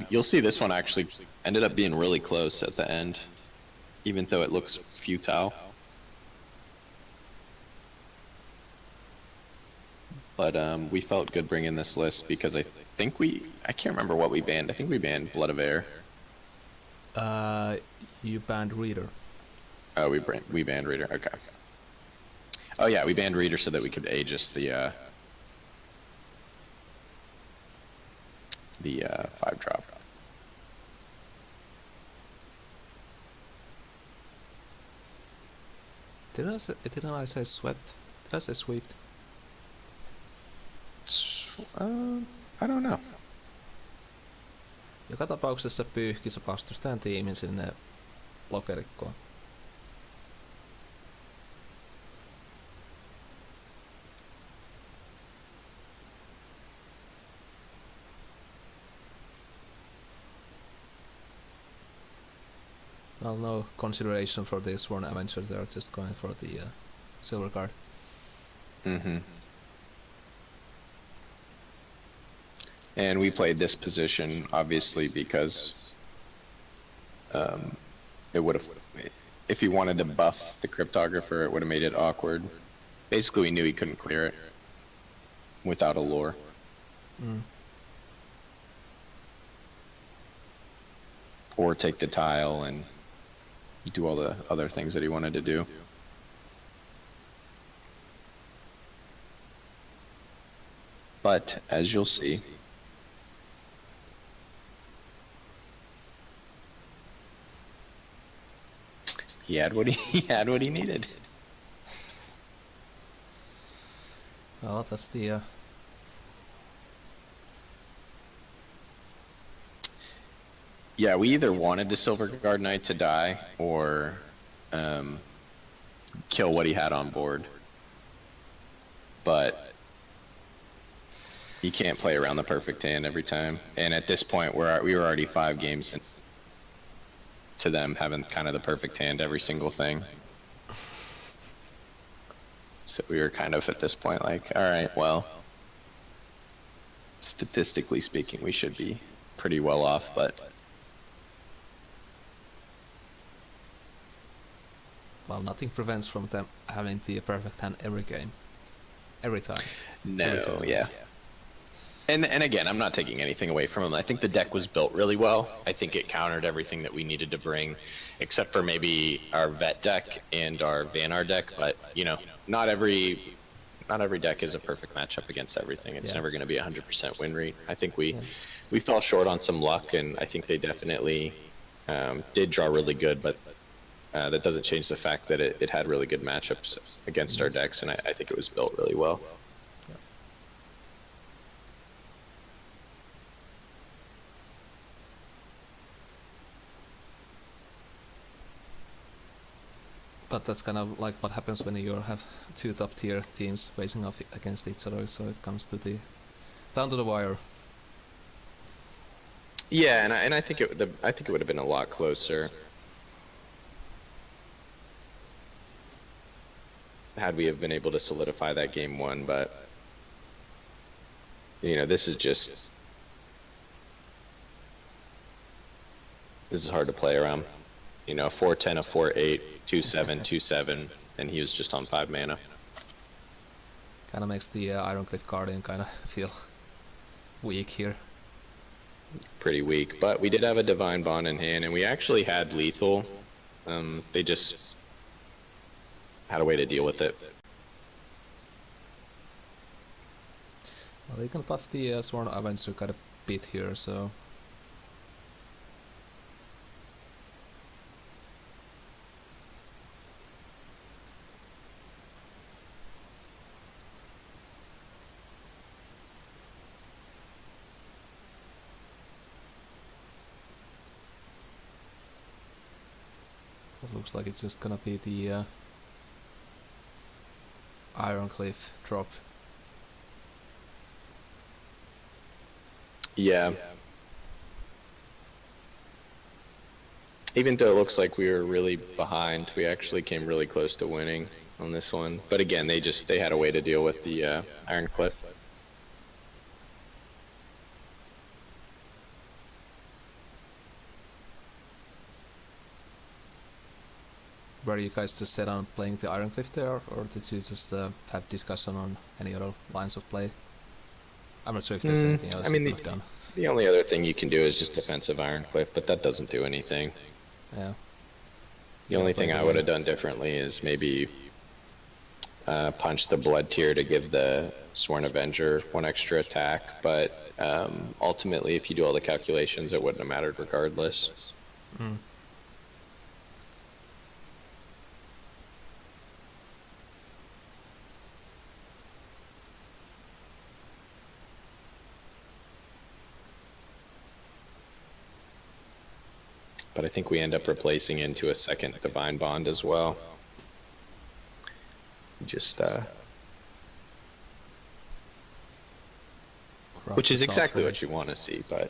You'll see this one actually ended up being really close at the end, even though it looks futile. But we felt good bringing this list because I think I can't remember what we banned. I think we banned Blood of Air. You banned Reader. Oh, we banned Reader. Okay. Oh yeah, we banned Reader so that we could Aegis the 5-drop. Didn't I say swept? Did I say swept? I don't know. Joka tapauksessa pyyhki se vastustajan tiimin sinne lokerikkoa. Well, no consideration for the Sworn Avenger, they're just going for the silver card. Mm-hmm. And we played this position, obviously, because it would have, if he wanted to buff the Cryptographer, it would have made it awkward. Basically, we knew he couldn't clear it without a lore. Or take the tile and do all the other things that he wanted to do. But as you'll see, he had what he needed. Well, that's the Yeah, we either wanted the Silver Guard Knight to die or kill what he had on board. But you can't play around the perfect hand every time. And at this point, we were already 5 games to them having kind of the perfect hand every single thing. So we were kind of at this point like, all right, well, statistically speaking, we should be pretty well off, but well, nothing prevents from them having the perfect hand every game, every time. no, Every time. yeah. And again, I'm not taking anything away from him. I think the deck was built really well. I think it countered everything that we needed to bring, except for maybe our vet deck and our Vanar deck. But you know, not every deck is a perfect matchup against everything. It's never going to be 100% win rate. I think we fell short on some luck, and I think they definitely did draw really good. But that doesn't change the fact that it had really good matchups against our decks, and I think it was built really well. But that's kind of like what happens when you have 2 top tier teams facing off against each other, so it comes to the down to the wire. Yeah, and I think it would have been a lot closer had we have been able to solidify that game 1. But you know, this is hard to play around. You know, 4-10, a 4-8, 2-7, 2-7, and he was just on 5 mana. Kind of makes the Ironcliffe Guardian kind of feel weak here. Pretty weak, but we did have a Divine Bond in hand, and we actually had lethal. They just had a way to deal with it. Well, they can buff the Sworn Avenger quite a bit here, so it looks like it's just gonna be the Ironcliffe drop. Yeah. Even though it looks like we were really behind, we actually came really close to winning on this one. But again, they had a way to deal with the Ironcliffe. Were you guys just set on playing the Ironcliffe there, or did you just have discussion on any other lines of play? I'm not sure if there's anything else you could have done. The only other thing you can do is just defensive Ironcliffe, but that doesn't do anything. Yeah. The only thing I would have done differently is maybe punch the Blood Tier to give the Sworn Avenger 1 extra attack, but ultimately, if you do all the calculations, it wouldn't have mattered regardless. Mm. but I think we end up replacing into a second Divine Bond as well. Just which is exactly what you want to see, but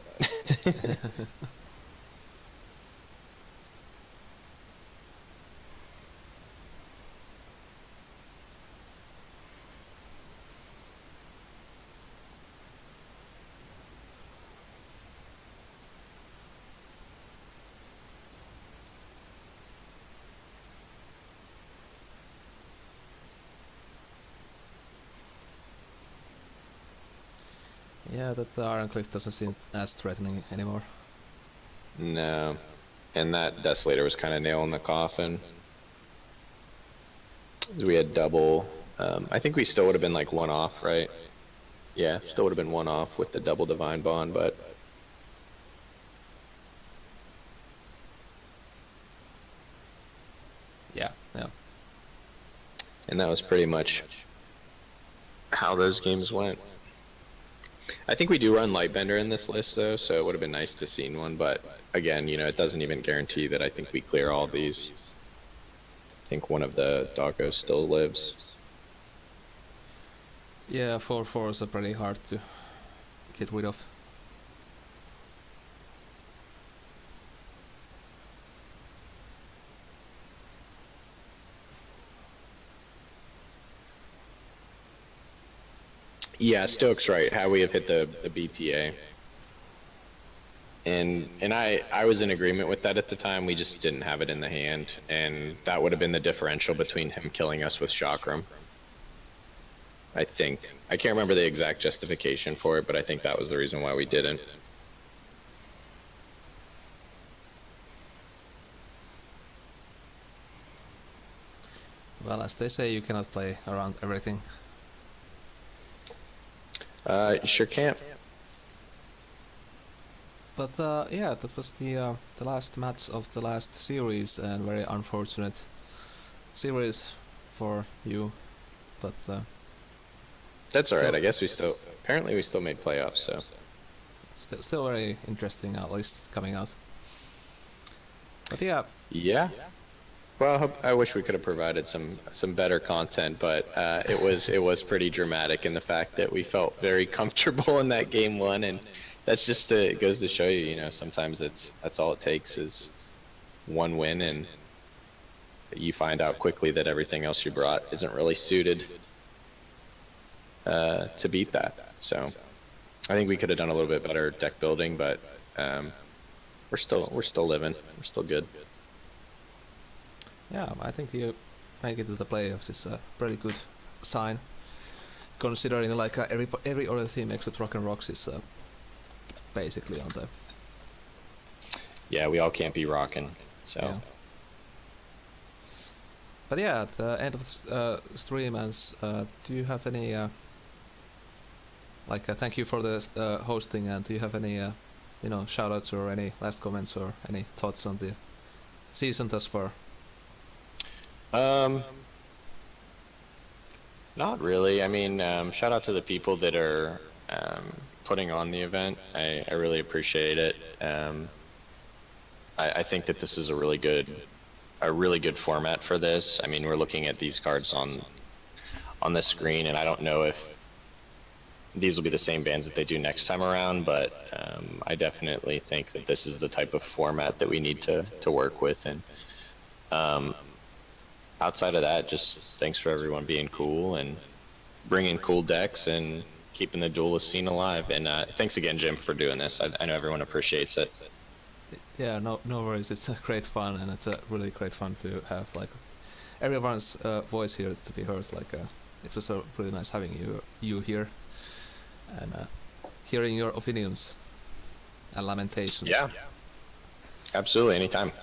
yeah, that the Iron Cliff doesn't seem as threatening anymore. no. And that Desolator was kind of nail in the coffin. We had double. I think we still would have been like one off, right? Yeah, still would have been one off with the double Divine Bond, but yeah. and that was pretty much how those games went. I think we do run Lightbender in this list, though, so it would have been nice to see one, but again, it doesn't even guarantee that I think we clear all these. I think one of the doggos still lives. Yeah, 4/4s are pretty hard to get rid of. Yeah, Stoke's right. How we have hit the BTA. And I was in agreement with that at the time. We just didn't have it in the hand, and that would have been the differential between him killing us with Chakram. I think. I can't remember the exact justification for it, but I think that was the reason why we didn't. Well, as they say, you cannot play around everything. You sure can't. But yeah, that was the last match of the last series, and very unfortunate series for you. But That's alright. I guess apparently we still made playoffs, so. Still very interesting, at least coming out. But yeah. Yeah. Well, I wish we could have provided some better content, but it was pretty dramatic in the fact that we felt very comfortable in that game one, and that's just it goes to show you, sometimes that's all it takes is one win, and you find out quickly that everything else you brought isn't really suited to beat that. So I think we could have done a little bit better deck building, but we're still living. We're still good. Yeah, I think you make it to the playoffs is a pretty good sign, considering like every other team except Rock and Rocks is basically on the. Yeah, we all can't be rocking. So. Yeah. But yeah, at the end of the stream, do you have any thank you for the hosting, and do you have any shoutouts or any last comments or any thoughts on the season thus far? Not really. I mean, shout out to the people that are putting on the event. I really appreciate it. I think that this is a really good format for this. I mean, we're looking at these cards on the screen, and I don't know if these will be the same bands that they do next time around, but I definitely think that this is the type of format that we need to work with. And outside of that, just thanks for everyone being cool and bringing cool decks and keeping the Duelyst scene alive. And thanks again, Jim, for doing this. I know everyone appreciates it. Yeah, no worries. It's a great fun, and it's a really great fun to have everyone's voice here to be heard. It was really nice having you here and hearing your opinions and lamentations. Yeah, absolutely, anytime.